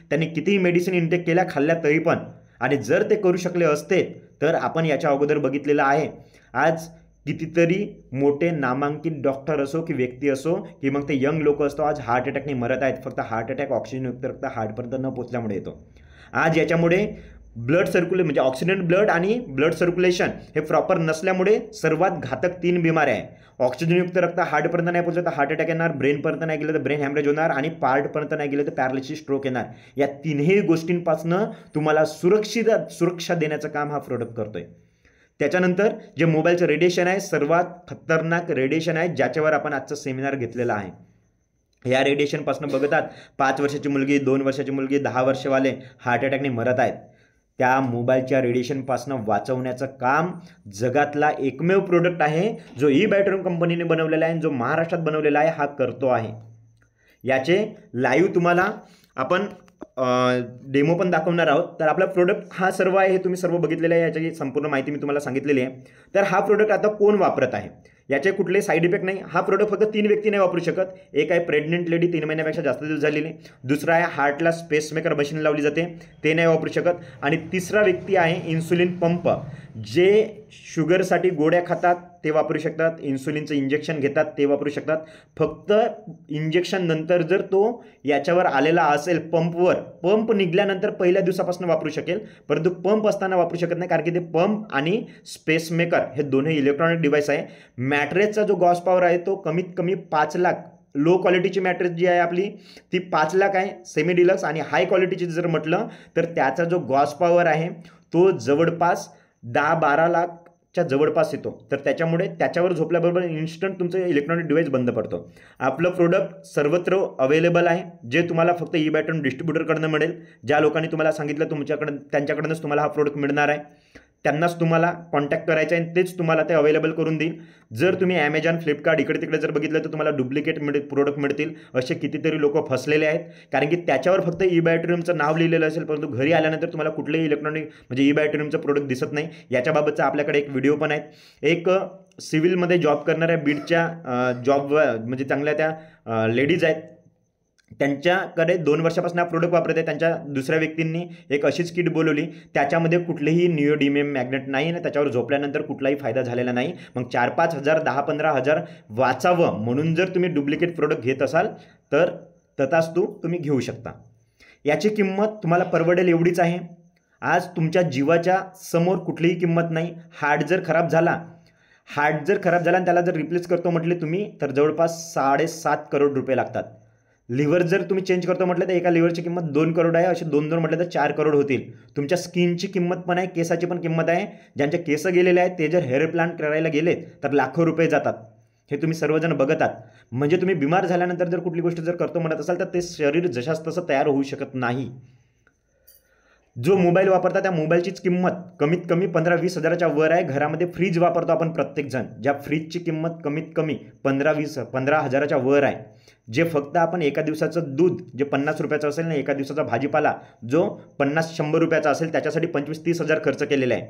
त्यांनी कितीही मेडिसिन इंटेक केल्या, खाल्ल्या तरी पण. आणि जर ते करू शकले असते तर आपण याच्या अगोदर बघितलेलं आहे, आज कितीतरी मोठे नामांकित डॉक्टर असो की व्यक्ती असो की मग ते यंग लोक असतो, आज हार्ट अटॅकने मरत आहेत. फक्त हार्ट अटॅक ऑक्सिजनयुक्त रक्त हार्टपर्यंत न पोचल्यामुळे येतो. आज याच्यामुळे ब्लड सर्क्युलेशन म्हणजे ऑक्सिजन ब्लड आणि ब्लड सर्क्युलेशन हे प्रॉपर नसल्यामुळे सर्वात घातक 3 बिमाऱ्या आहे. ऑक्सिजनयुक्त रक्त हार्टपर्यंत नाही पोचलं तर हार्ट अटॅक येणार, ब्रेनपर्यंत नाही गेलं तर ब्रेन हॅमरेज होणार आणि पार्टपर्यंत नाही गेलं तर पॅरालिसिस, स्ट्रोक येणार. या तिन्ही गोष्टींपासून तुम्हाला सुरक्षा देण्याचं काम हा प्रोडक्ट करतोय. त्याच्यानंतर जे मोबाईलचं रेडिएशन आहे सर्वात खतरनाक रेडिएशन आहे, ज्याच्यावर आपण आजचं सेमिनार घेतलेला आहे. या रेडिएशनपासून बघतात 5 वर्षाची मुलगी, 2 वर्षाची मुलगी, 10 वर्षवाले हार्ट अटॅकने मरत आहेत. त्या मोबाईलच्या रेडिएशनपासून वाचवण्याचं काम जगातला एकमेव प्रोडक्ट आहे जो ई-बायोट्रॉन कंपनीने बनवलेला आहे, जो महाराष्ट्रात बनवलेला आहे, हा करतो आहे. याचे लाईव्ह तुम्हाला आपण डेमो पण दाखवणार आहोत. तर आपला प्रोडक्ट हा सर्व आहे, हे तुम्ही सर्व बघितलेलं आहे, याची संपूर्ण माहिती मी तुम्हाला सांगितलेली आहे. तर हा प्रोडक्ट आता कोण वापरत आहे याचे कुठले साईड इफेक्ट नाही. हा प्रोडक्ट फक्त 3 व्यक्ती नाही वापरू शकत. एक आहे प्रेग्नेंट लेडी 3 महिन्यापेक्षा जास्त दिवस झालेली. दुसरा आहे हार्टला स्पेसमेकर मशीन लावली जाते, ते नाही वापरू शकत. आणि तिसरा व्यक्ती आहे इन्सुलिन पंप, जे शुगरसाठी गोळ्या खातात ते वापरू शकतात, इन्सुलिनचं इंजेक्शन घेतात ते वापरू शकतात. फक्त इंजेक्शन नंतर जर तो याच्यावर आलेला असेल पंपवर, पंप निघाल्यानंतर पहिल्या दिवसापासून वापरू शकेल, परंतु पंप असताना वापरू शकत नाही, कारण की ते पंप आणि स्पेसमेकर हे दोन्ही इलेक्ट्रॉनिक डिव्हाइस आहे. मॅट्रेसचा जो गॉस पॉवर आहे तो कमीत कमी 5 लाख. लो क्वालिटीची मॅट्रेस जी आहे आपली ती 5 लाख आहे सेमी डिलक्स, आणि हाय क्वालिटीची जर म्हटलं तर त्याचा जो गॉस पॉवर आहे तो जवळपास 10-12 लाखच्या जवळपास येतो. तर त्याच्यामुळे त्याच्यावर झोपल्याबरोबर इन्स्टंट तुमचं इलेक्ट्रॉनिक डिव्हाइस बंद पडतो. आपलं प्रोडक्ट सर्वत्र अवेलेबल आहे, जे तुम्हाला फक्त ई बॅटन डिस्ट्रीब्युटरकडनं मिळेल. ज्या लोकांनी तुम्हाला सांगितलं तुमच्याकडं त्यांच्याकडनंच तुम्हाला हा प्रोडक्ट मिळणार आहे, त्यांनाच तुम्हाला कॉन्टॅक्ट करायचं आहे, तेच तुम्हाला ते अवेलेबल करून देईल. जर तुम्ही ॲमेझॉन, फ्लिपकार्ट इकडे तिकडे जर बघितलं तर तुम्हाला डुप्लिकेट प्रोडक्ट मिळतील. असे कितीतरी लोक फसलेले आहेत, कारण की त्याच्यावर फक्त ई बॅटरीमचं नाव लिहिलेलं असेल, परंतु घरी आल्यानंतर तुम्हाला कुठलेही इलेक्ट्रॉनिक म्हणजे ई बॅटरीमचं प्रोडक्ट दिसत नाही. याच्याबाबतचा आपल्याकडे एक व्हिडिओ पण आहे. एक सिव्हिलमध्ये जॉब करणाऱ्या बीडच्या जॉब म्हणजे चांगल्या त्या लेडीज आहेत, त्यांच्याकडे 2 वर्षापासून हा प्रोडक्ट वापरत आहे. त्यांच्या दुसऱ्या व्यक्तींनी एक अशीच किट बोलवली, त्याच्यामध्ये कुठलेही निओडीमियम मॅग्नेट नाही आणि त्याच्यावर झोपल्यानंतर कुठलाही फायदा झालेला नाही. मग 4-5 हजार 10-15 हजार वाचावं म्हणून जर तुम्ही डुप्लिकेट प्रोडक्ट घेत असाल तर तथास्तु तुम्ही घेऊ शकता. याची किंमत तुम्हाला परवडेल एवढीच आहे. आज तुमच्या जीवाच्या समोर कुठलीही किंमत नाही. हार्ट जर खराब झाला आणि त्याला जर रिप्लेस करतो म्हटले तुम्ही तर जवळपास 7.5 करोड रुपये लागतात. लिव्हर जर तुम्ही चेंज करतो म्हटलं तर एका लिव्हरची किंमत 2 करोड आहे, असे 2 म्हटलं तर 4 करोड होतील. तुमच्या स्किनची किंमत पण आहे, केसाची पण किंमत आहे. ज्यांचे केस गेलेले आहेत ते जर हेअर प्लांट करायला गेले तर लाखो रुपये जातात. हे तुम्ही सर्वजण बघत आहात. म्हणजे तुम्ही बिमार झाल्यानंतर जर कुठली गोष्ट जर करतो म्हणत असाल तर ते शरीर जशास तसं तयार होऊ शकत नाही. जो मोबाईल वापरता त्या मोबाईलचीच किंमत कमीत कमी 15-20 हजाराच्या वर आहे. घरामध्ये फ्रीज वापरतो आपण प्रत्येकजण, ज्या फ्रीजची किंमत कमीत कमी 15 हजाराच्या वर आहे. जे फक्त आपण एका दिवसाचं दूध जे 50 रुपयाचं असेल ना, एका दिवसाचा भाजीपाला जो 50-100 रुपयाचा असेल त्याच्यासाठी 25-30 हजार खर्च केलेला आहे.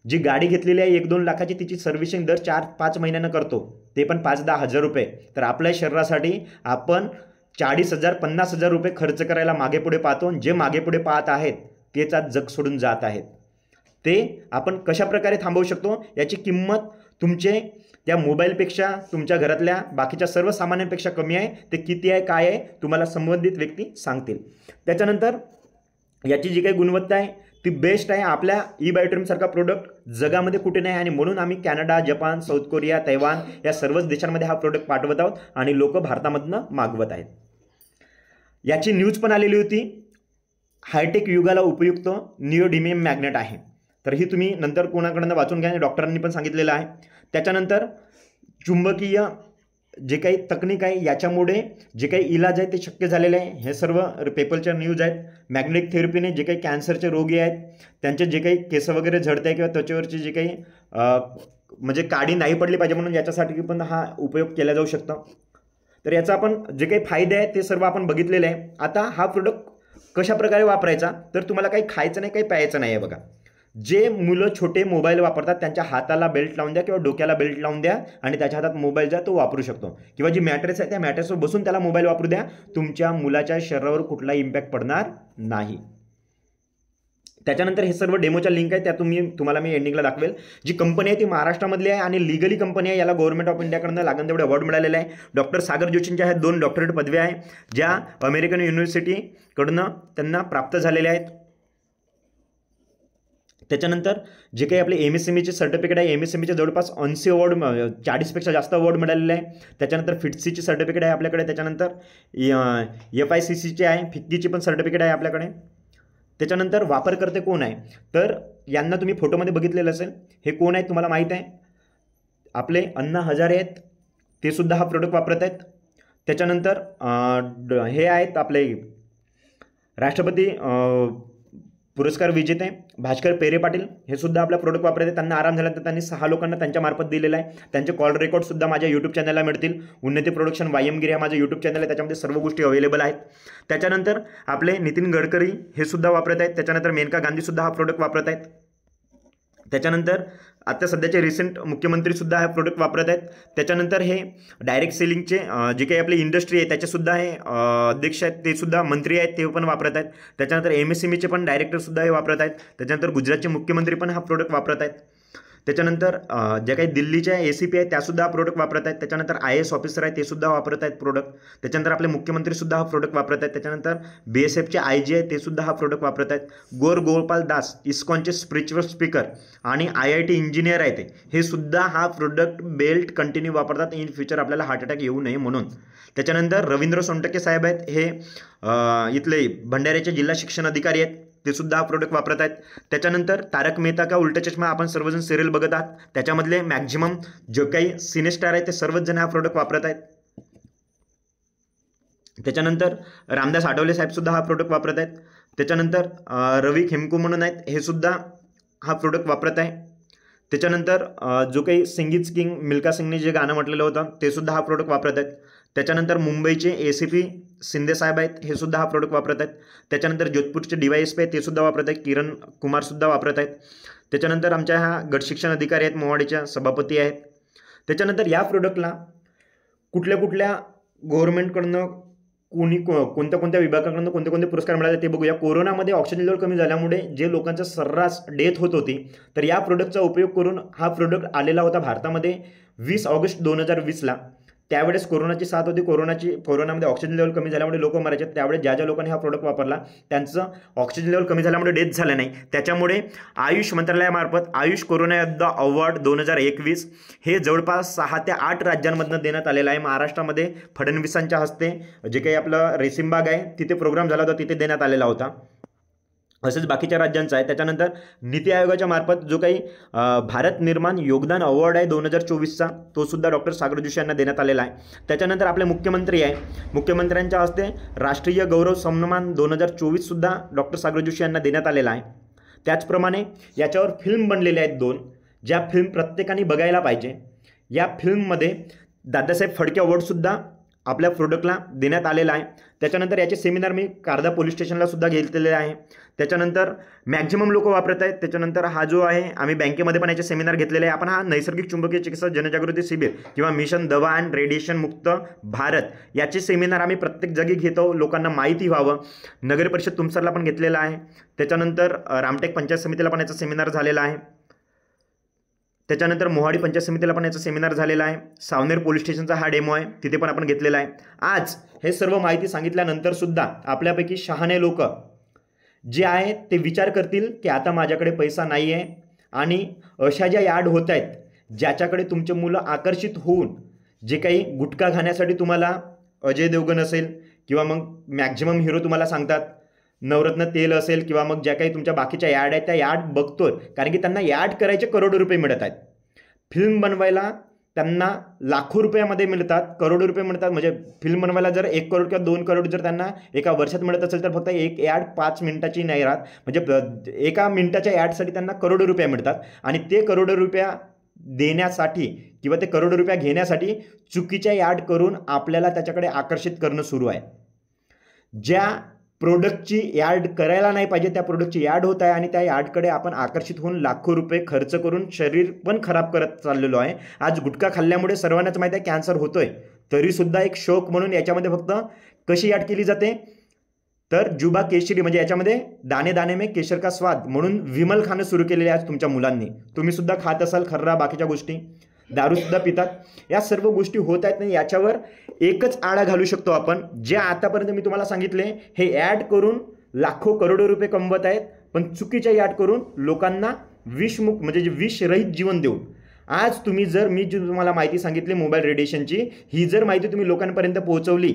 जी गाडी घेतलेली आहे 1-2 लाखाची, तिची सर्व्हिसिंग दर 4-5 महिन्यानं करतो, ते पण 5-10 हजार रुपये. तर आपल्या शरीरासाठी आपण 40,000 50,000 रुपये खर्च करायला मागे पुढे पाहतो. जे मागे पुढे पाहत आहेत तेच आज जग सोडून जात आहेत. ते आपण कशा प्रकारे थांबवू शकतो याची किंमत तुमचे त्या मोबाईलपेक्षा तुमच्या घरातल्या बाकीच्या सर्व सामान्यांपेक्षा कमी आहे. ते किती आहे काय आहे तुम्हाला संबंधित व्यक्ती सांगतील. त्याच्यानंतर याची जी काही गुणवत्ता आहे ती बेस्ट आहे. आपल्या ई बायोट्रिमसारखा प्रोडक्ट जगामध्ये कुठे नाही, आणि म्हणून आम्ही Canada, Japan, south Korea, Taiwan या सर्वच देशांमध्ये हा प्रोडक्ट पाठवत आहोत आणि लोक भारतामधनं मागवत आहेत. याची न्यूज पण आलेली होती, हायटेक युगाला उपयुक्त निओडीमियम मॅग्नेट आहे. तर ही तुम्ही नंतर कोणाकडनं वाचून घ्या, डॉक्टरांनी पण सांगितलेलं आहे. त्याच्यानंतर चुंबकीय जे काही तकनीक आहे याच्यामुळे जे काही इलाज आहे ते शक्य झालेले आहे. हे सर्व पेपरच्या न्यूज आहेत. मॅग्नेटिक थेरपीने जे काही कॅन्सरचे रोगी आहेत त्यांचे जे काही केस वगैरे झडत आहे किंवा त्वचेवरची जे काही म्हणजे काडी नाही पडली पाहिजे म्हणून याच्यासाठी पण हा उपयोग केला जाऊ शकतो. तर याचा आपण जे काही फायदे आहेत ते सर्व आपण बघितलेले आहे. आता हा प्रोडक्ट कशा प्रकारे वापरायचा, तर तुम्हाला काही खायचं नाही काही प्यायचं नाही आहे. बघा, जे मुलं छोटे मोबाईल वापरतात त्यांच्या हाताला बेल्ट लावून द्या किंवा डोक्याला बेल्ट लावून द्या आणि त्याच्या हातात मोबाईल द्या, तो वापरू शकतो. किंवा जी मॅट्रेस आहे त्या मॅट्रेसवर बसून त्याला मोबाईल वापरू द्या, तुमच्या मुलाच्या शरीरावर कुठलाही इम्पॅक्ट पडणार नाही. त्याच्यानंतर हे सर्व डेमोच्या लिंक आहे, त्या तुम्हाला मी एंडिंगला दाखवेल. जी कंपनी आहे ती महाराष्ट्रामधली आहे आणि लिगली कंपनी आहे. याला गव्हर्नमेंट ऑफ इंडियाकडनं लागण तेवढे अवॉर्ड मिळालेले आहे. डॉक्टर सागर जोशींच्या आहेत 2 डॉक्टरेट पदव्या आहे, ज्या अमेरिकन युनिव्हर्सिटीकडनं त्यांना प्राप्त झालेल्या आहेत. त्याच्यानंतर जे काही आपले MSMEचे सर्टिफिकेट आहे, MSMEचे जवळपास 80 अवॉर्ड 40पेक्षा जास्त अवॉर्ड मिळालेले आहे. त्याच्यानंतर फिटसीची सर्टिफिकेट आहे आपल्याकडे. त्याच्यानंतर FICCचे आहे, फिक्कीची पण सर्टिफिकेट आहे आपल्याकडे. त्याच्यानंतर वापरकर्ते कोण आहे, तर यांना तुम्ही फोटोमध्ये बघितलेलं असेल. हे कोण आहेत तुम्हाला माहीत आहे, आपले अण्णा हजारे आहेत, ते सुद्धा हा प्रोडक्ट वापरत आहेत. त्याच्यानंतर हे आहेत आपले राष्ट्रपती पुरस्कार विजेते भास्कर पेरे पाटील, हे सुद्धा आपला प्रोडक्ट वापरत आहेत. त्यांना आराम झाल्यानंतर त्यांनी 6 लोकांना त्यांच्यामार्फत दिलेला आहे. त्यांचे कॉल रेकॉर्डसुद्धा माझ्या यूट्यूब चॅनलला मिळतील. उन्नती प्रोडक्शन वायमगिरी हा माझं यूट्यूब चॅनल आहे, त्याच्यामध्ये सर्व गोष्टी अवेलेबल आहेत. त्याच्यानंतर आपले नितीन गडकरी हे सुद्धा वापरत आहेत. त्याच्यानंतर मेनका गांधीसुद्धा हा प्रोडक्ट वापरत आहेत. त्याच्यानंतर आता सध्याचे रिसेंट मुख्यमंत्रीसुद्धा हा प्रोडक्ट वापरत आहेत. त्याच्यानंतर हे डायरेक्ट सेलिंगचे जे काही आपली इंडस्ट्री आहे त्याचेसुद्धा हे अध्यक्ष आहेत, ते सुद्धा मंत्री आहेत, ते पण वापरत आहेत. त्याच्यानंतर MSMEचे पण डायरेक्टरसुद्धा हे वापरत आहेत. त्याच्यानंतर गुजरातचे मुख्यमंत्री पण हा प्रोडक्ट वापरत आहेत. त्याच्यानंतर ज्या काही दिल्लीच्या ACP आहेत त्यासुद्धा हा प्रोडक्ट वापरत आहेत. त्याच्यानंतर IAS ऑफिसर आहेत ते सुद्धा वापरत आहेत प्रोडक्ट. त्याच्यानंतर आपले मुख्यमंत्रीसुद्धा हा प्रोडक्ट वापरत आहेत. त्याच्यानंतर BSFचे IG आहेत ते सुद्धा हा प्रोडक्ट वापरत आहेत. गोपाल दास इस्कॉनचे स्पिरिच्युअल स्पीकर आणि IIT इंजिनियर आहेत हे सुद्धा हा प्रोडक्ट बेल्ट कंटिन्यू वापरतात इन फ्युचर आपल्याला हार्ट अटॅक येऊ नये म्हणून. त्याच्यानंतर रवींद्र सोनटके साहेब आहेत, हे इथले भंडाऱ्याचे जिल्हा शिक्षण अधिकारी आहेत, ते सुद्धा हा प्रोडक्ट वापरत आहेत. त्याच्यानंतर तारक मेहता का उलटा चष्मा आपण सर्वजण सिरियल बघत आहात, त्याच्यामधले मॅक्झिमम जे काही सिनेस्टार आहेत ते सर्वच जण हा प्रोडक्ट वापरत आहेत. त्याच्यानंतर रामदास आठवले साहेब सुद्धा हा प्रोडक्ट वापरत आहेत. त्याच्यानंतर रवी खेमको म्हणून आहेत, हे सुद्धा हा प्रोडक्ट वापरत आहे. त्याच्यानंतर जो काही सिंगीज किंग मिल्खा सिंगने जे गाणं म्हटलेलं होतं ते सुद्धा हा प्रोडक्ट वापरत आहेत. त्याच्यानंतर मुंबईचे ACP शिंदे साहेब आहेत, हे सुद्धा हा प्रोडक्ट वापरत आहेत. त्याच्यानंतर जोधपूरचे DYSP आहेत ते सुद्धा वापरत आहेत, किरण कुमार सुद्धा वापरत आहेत. त्याच्यानंतर आमच्या ह्या गट शिक्षण अधिकारी आहेत, मोवाडीच्या सभापती आहेत. त्याच्यानंतर या प्रोडक्टला कुठल्या कुठल्या गव्हर्नमेंटकडनं कोणत्या विभागाकडून कोणते पुरस्कार मिळाले ते बघूया. कोरोनामध्ये ऑक्सिजन लेवल कमी झाल्यामुळे जे लोकांचा सर्रास डेथ होत होती, तर या प्रोडक्टचा उपयोग करून हा प्रोडक्ट आलेला होता भारतामध्ये 20 ऑगस्ट 2020ला. त्यावेळेस कोरोनाची साथ होती, कोरोनामध्ये ऑक्सिजन लेवल कमी झाल्यामुळे लोक मरायचे. त्यावेळेस ज्या लोकांनी हा प्रोडक्ट वापरला त्यांचं ऑक्सिजन लेवल कमी झाल्यामुळे डेथ झालं नाही. त्याच्यामुळे आयुष मंत्रालयामार्फत आयुष कोरोना योद्धा अवॉर्ड 2021 हे जवळपास 6 ते 8 राज्यांमधून देण्यात आलेलं आहे. महाराष्ट्रामध्ये फडणवीसांच्या हस्ते जे काही आपलं रेशीमबाग आहे तिथे प्रोग्राम झाला होता, तिथे देण्यात आलेला होता. असेच बाकीच्या राज्यांचा आहे. त्याच्यानंतर नीती आयोगाच्या मार्फत जो काही भारत निर्माण योगदान अवॉर्ड आहे 2024चा, तो सुद्धा डॉक्टर सागर जोशी यांना देण्यात आलेला आहे. त्याच्यानंतर आपले मुख्यमंत्री आहे, मुख्यमंत्र्यांच्या हस्ते राष्ट्रीय गौरव सन्मान 2024 सुद्धा डॉक्टर सागर जोशी यांना देण्यात आलेला आहे. त्याचप्रमाणे याच्यावर फिल्म बनलेल्या आहेत 2, ज्या फिल्म प्रत्येकाने बघायला पाहिजे. या फिल्ममध्ये दादासाहेब फाळके अवॉर्डसुद्धा आपल्या प्रोडक्टला देण्यात आलेला आहे. त्याच्यानंतर याचे सेमिनार मी कारदा पोलीस स्टेशनला सुद्धा घेतलेले आहे. त्याच्यानंतर मॅक्झिमम लोक वापरत आहेत. त्याच्यानंतर हा जो आहे आम्ही बँकेमध्ये पण याचे सेमिनार घेतलेले आहे. आपण हा नैसर्गिक चुंबकीय चिकित्सा जनजागृती शिबिर किंवा मिशन दवा अँड रेडिएशन मुक्त भारत याचे सेमिनार आम्ही प्रत्येक जागी घेतो, लोकांना माहिती व्हावं. नगर परिषद तुमसरला पण घेतलेला आहे. त्याच्यानंतर रामटेक पंचायत समितीला पण याचा सेमिनार झालेला आहे. त्याच्यानंतर मोहाडी पंचायत समितीला पण याचा सेमिनार झालेला आहे. सावनेर पोलीस स्टेशनचा हा डेमो आहे, तिथे पण आपण घेतलेला आहे. आज हे सर्व माहिती सांगितल्यानंतर सुद्धा आपल्यापैकी शहाणे लोक जे आहेत ते विचार करतील की आता माझ्याकडे पैसा नाही आहे, आणि अशा ज्या याड होत आहेत ज्याच्याकडे तुमचे मुलं आकर्षित होऊन जे काही गुटखा खाण्यासाठी तुम्हाला अजय देवगण असेल किंवा मग मॅक्झिमम हिरो तुम्हाला सांगतात, नवरत्न तेल असेल किंवा मग ज्या काही तुमच्या बाकीच्या याड आहेत त्या याड बघतोय, कारण की त्यांना याड करायचे करोडो रुपये मिळत आहेत. फिल्म बनवायला त्यांना लाखो रुपयामध्ये मिळतात, करोडो रुपये मिळतात. म्हणजे फिल्म बनवायला जर 1 करोड किंवा 2 करोड जर त्यांना एका वर्षात मिळत असेल तर फक्त एक याड 5 मिनिटाची नाही राहत, म्हणजे एका मिनिटाच्या याडसाठी त्यांना करोडो रुपये मिळतात. आणि ते करोडो रुपया देण्यासाठी किंवा ते करोडो रुपया घेण्यासाठी चुकीच्या याड करून आपल्याला त्याच्याकडे आकर्षित करणं सुरू आहे. ज्या प्रोडक्टची याड करायला नाही पाहिजे त्या प्रोडक्टची याड होत आहे, आणि त्या याडकडे आपण आकर्षित होऊन लाखो रुपये खर्च करून शरीर पण खराब करत चाललेलो आहे. आज गुटखा खाल्ल्यामुळे सर्वांनाच माहिती आहे कॅन्सर होतोय, तरीसुद्धा एक शौक म्हणून याच्यामध्ये फक्त कशी याड केली जाते तर जुबा केशरी, म्हणजे याच्यामध्ये दाणे दाणे में केशर का स्वाद म्हणून विमल खाणं सुरू केलेले आज तुमच्या मुलांनी. तुम्ही सुद्धा खात असाल खर्रा, बाकीच्या गोष्टी, दारूसुद्धा पितात. या सर्व गोष्टी होत आहेत नाही, याच्यावर एकच आळा घालू शकतो आपण. जे आतापर्यंत मी तुम्हाला सांगितले हे ॲड करून लाखो करोडो रुपये कमवत आहेत, पण चुकीच्या ॲड करून लोकांना विषमुक्त म्हणजे जे विषरहित जीवन देऊन. आज तुम्ही जर मी जी तुम्हाला माहिती सांगितली मोबाईल रेडिएशनची, ही जर माहिती तुम्ही लोकांपर्यंत पोहोचवली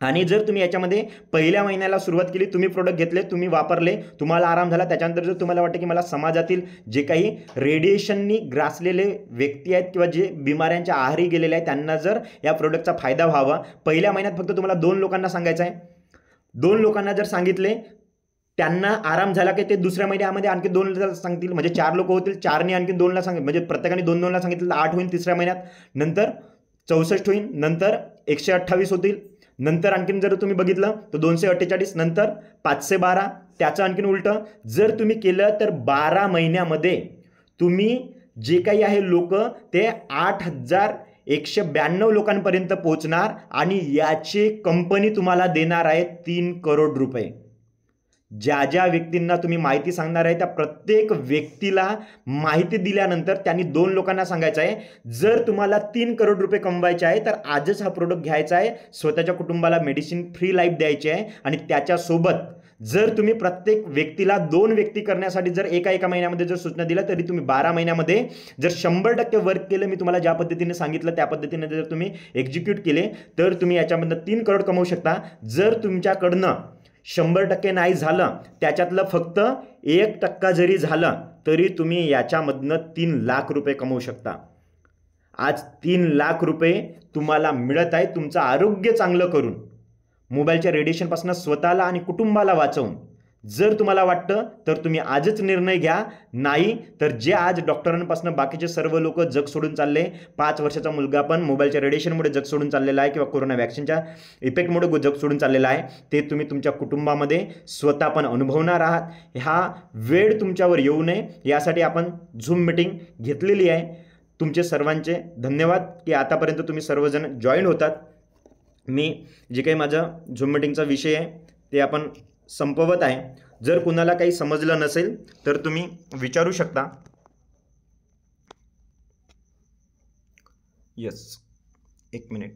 आणि जर तुम्ही याच्यामध्ये पहिल्या महिन्याला सुरुवात केली, तुम्ही प्रोडक्ट घेतले, तुम्ही वापरले, तुम्हाला आराम झाला, त्याच्यानंतर जर तुम्हाला वाटतं की मला समाजातील जे काही रेडिएशननी ग्रासलेले व्यक्ती आहेत किंवा जे बिमाऱ्यांच्या आहारी गेलेले आहेत त्यांना जर या प्रोडक्टचा फायदा व्हावा, पहिल्या महिन्यात फक्त तुम्हाला 2 लोकांना सांगायचं आहे. 2 लोकांना जर सांगितले, त्यांना आराम झाला की ते दुसऱ्या महिन्यामध्ये आणखी 2 सांगतील, म्हणजे 4 लोक होतील, 4ने आणखी 2ला सांगितलं, म्हणजे प्रत्येकाने 2-2ला सांगितलं 8 होईल तिसऱ्या महिन्यात, नंतर 64 होईल, नंतर 128 होतील, नंतर आणखीन जर तुम्ही बघितलं तर 248, नंतर 512, त्याचं आणखीन उलटं जर तुम्ही केलं तर 12 महिन्यामध्ये तुम्ही जे काही आहे लोक ते 8,192 लोकांपर्यंत पोहोचणार आणि याची कंपनी तुम्हाला देणार आहे 3 करोड रुपये. ज्या ज्या व्यक्तींना तुम्ही माहिती सांगणार आहे त्या प्रत्येक व्यक्तीला माहिती दिल्यानंतर त्यांनी 2 लोकांना सांगायचं आहे, जर तुम्हाला 3 करोड रुपये कमवायचे आहे तर आजच हा प्रोडक्ट घ्यायचा आहे, स्वतःच्या कुटुंबाला मेडिसिन फ्री लाईफ द्यायची आहे आणि त्याच्यासोबत जर तुम्ही प्रत्येक व्यक्तीला 2 व्यक्ती करण्यासाठी जर एका महिन्यामध्ये जर सूचना दिल्या तरी तुम्ही 12 महिन्यामध्ये जर 100% वर्क केलं, मी तुम्हाला ज्या पद्धतीने सांगितलं त्या पद्धतीने जर तुम्ही एक्झिक्यूट केले तर तुम्ही याच्यामधनं 3 करोड कमवू शकता. जर तुमच्याकडनं 100% नाही झालं, त्याच्यातलं फक्त 1% जरी झालं तरी तुम्ही याच्यामधनं 3 लाख रुपये कमवू शकता. आज 3 लाख रुपये तुम्हाला मिळत आहे तुमचं आरोग्य चांगलं करून, मोबाईलच्या रेडिएशनपासून स्वतःला आणि कुटुंबाला वाचवून. जर तुम्हाला वाटतं तर तुम्ही आजच निर्णय घ्या, नाही तर जे आज डॉक्टरांपासून बाकीचे सर्व लोक जग सोडून चालले, 5 वर्षाचा मुलगा पण मोबाईलच्या रेडिएशनमुळे जग सोडून चाललेला आहे किंवा कोरोना वॅक्सिनच्या इफेक्टमुळे जग सोडून चाललेला आहे, ते तुम्ही तुमच्या कुटुंबामध्ये स्वतः पण अनुभवणार आहात. हा वेळ तुमच्यावर येऊ नये यासाठी आपण झूम मीटिंग घेतलेली आहे. तुमचे सर्वांचे धन्यवाद की आतापर्यंत तुम्ही सर्वजण जॉईन होतात. मी जे काही माझा झूम मीटिंगचा विषय आहे ते आपण संपवत आहे. जर कुणाला काही समजलं नसेल तर तुम्ही विचारू शकता. Yes, 1 minute.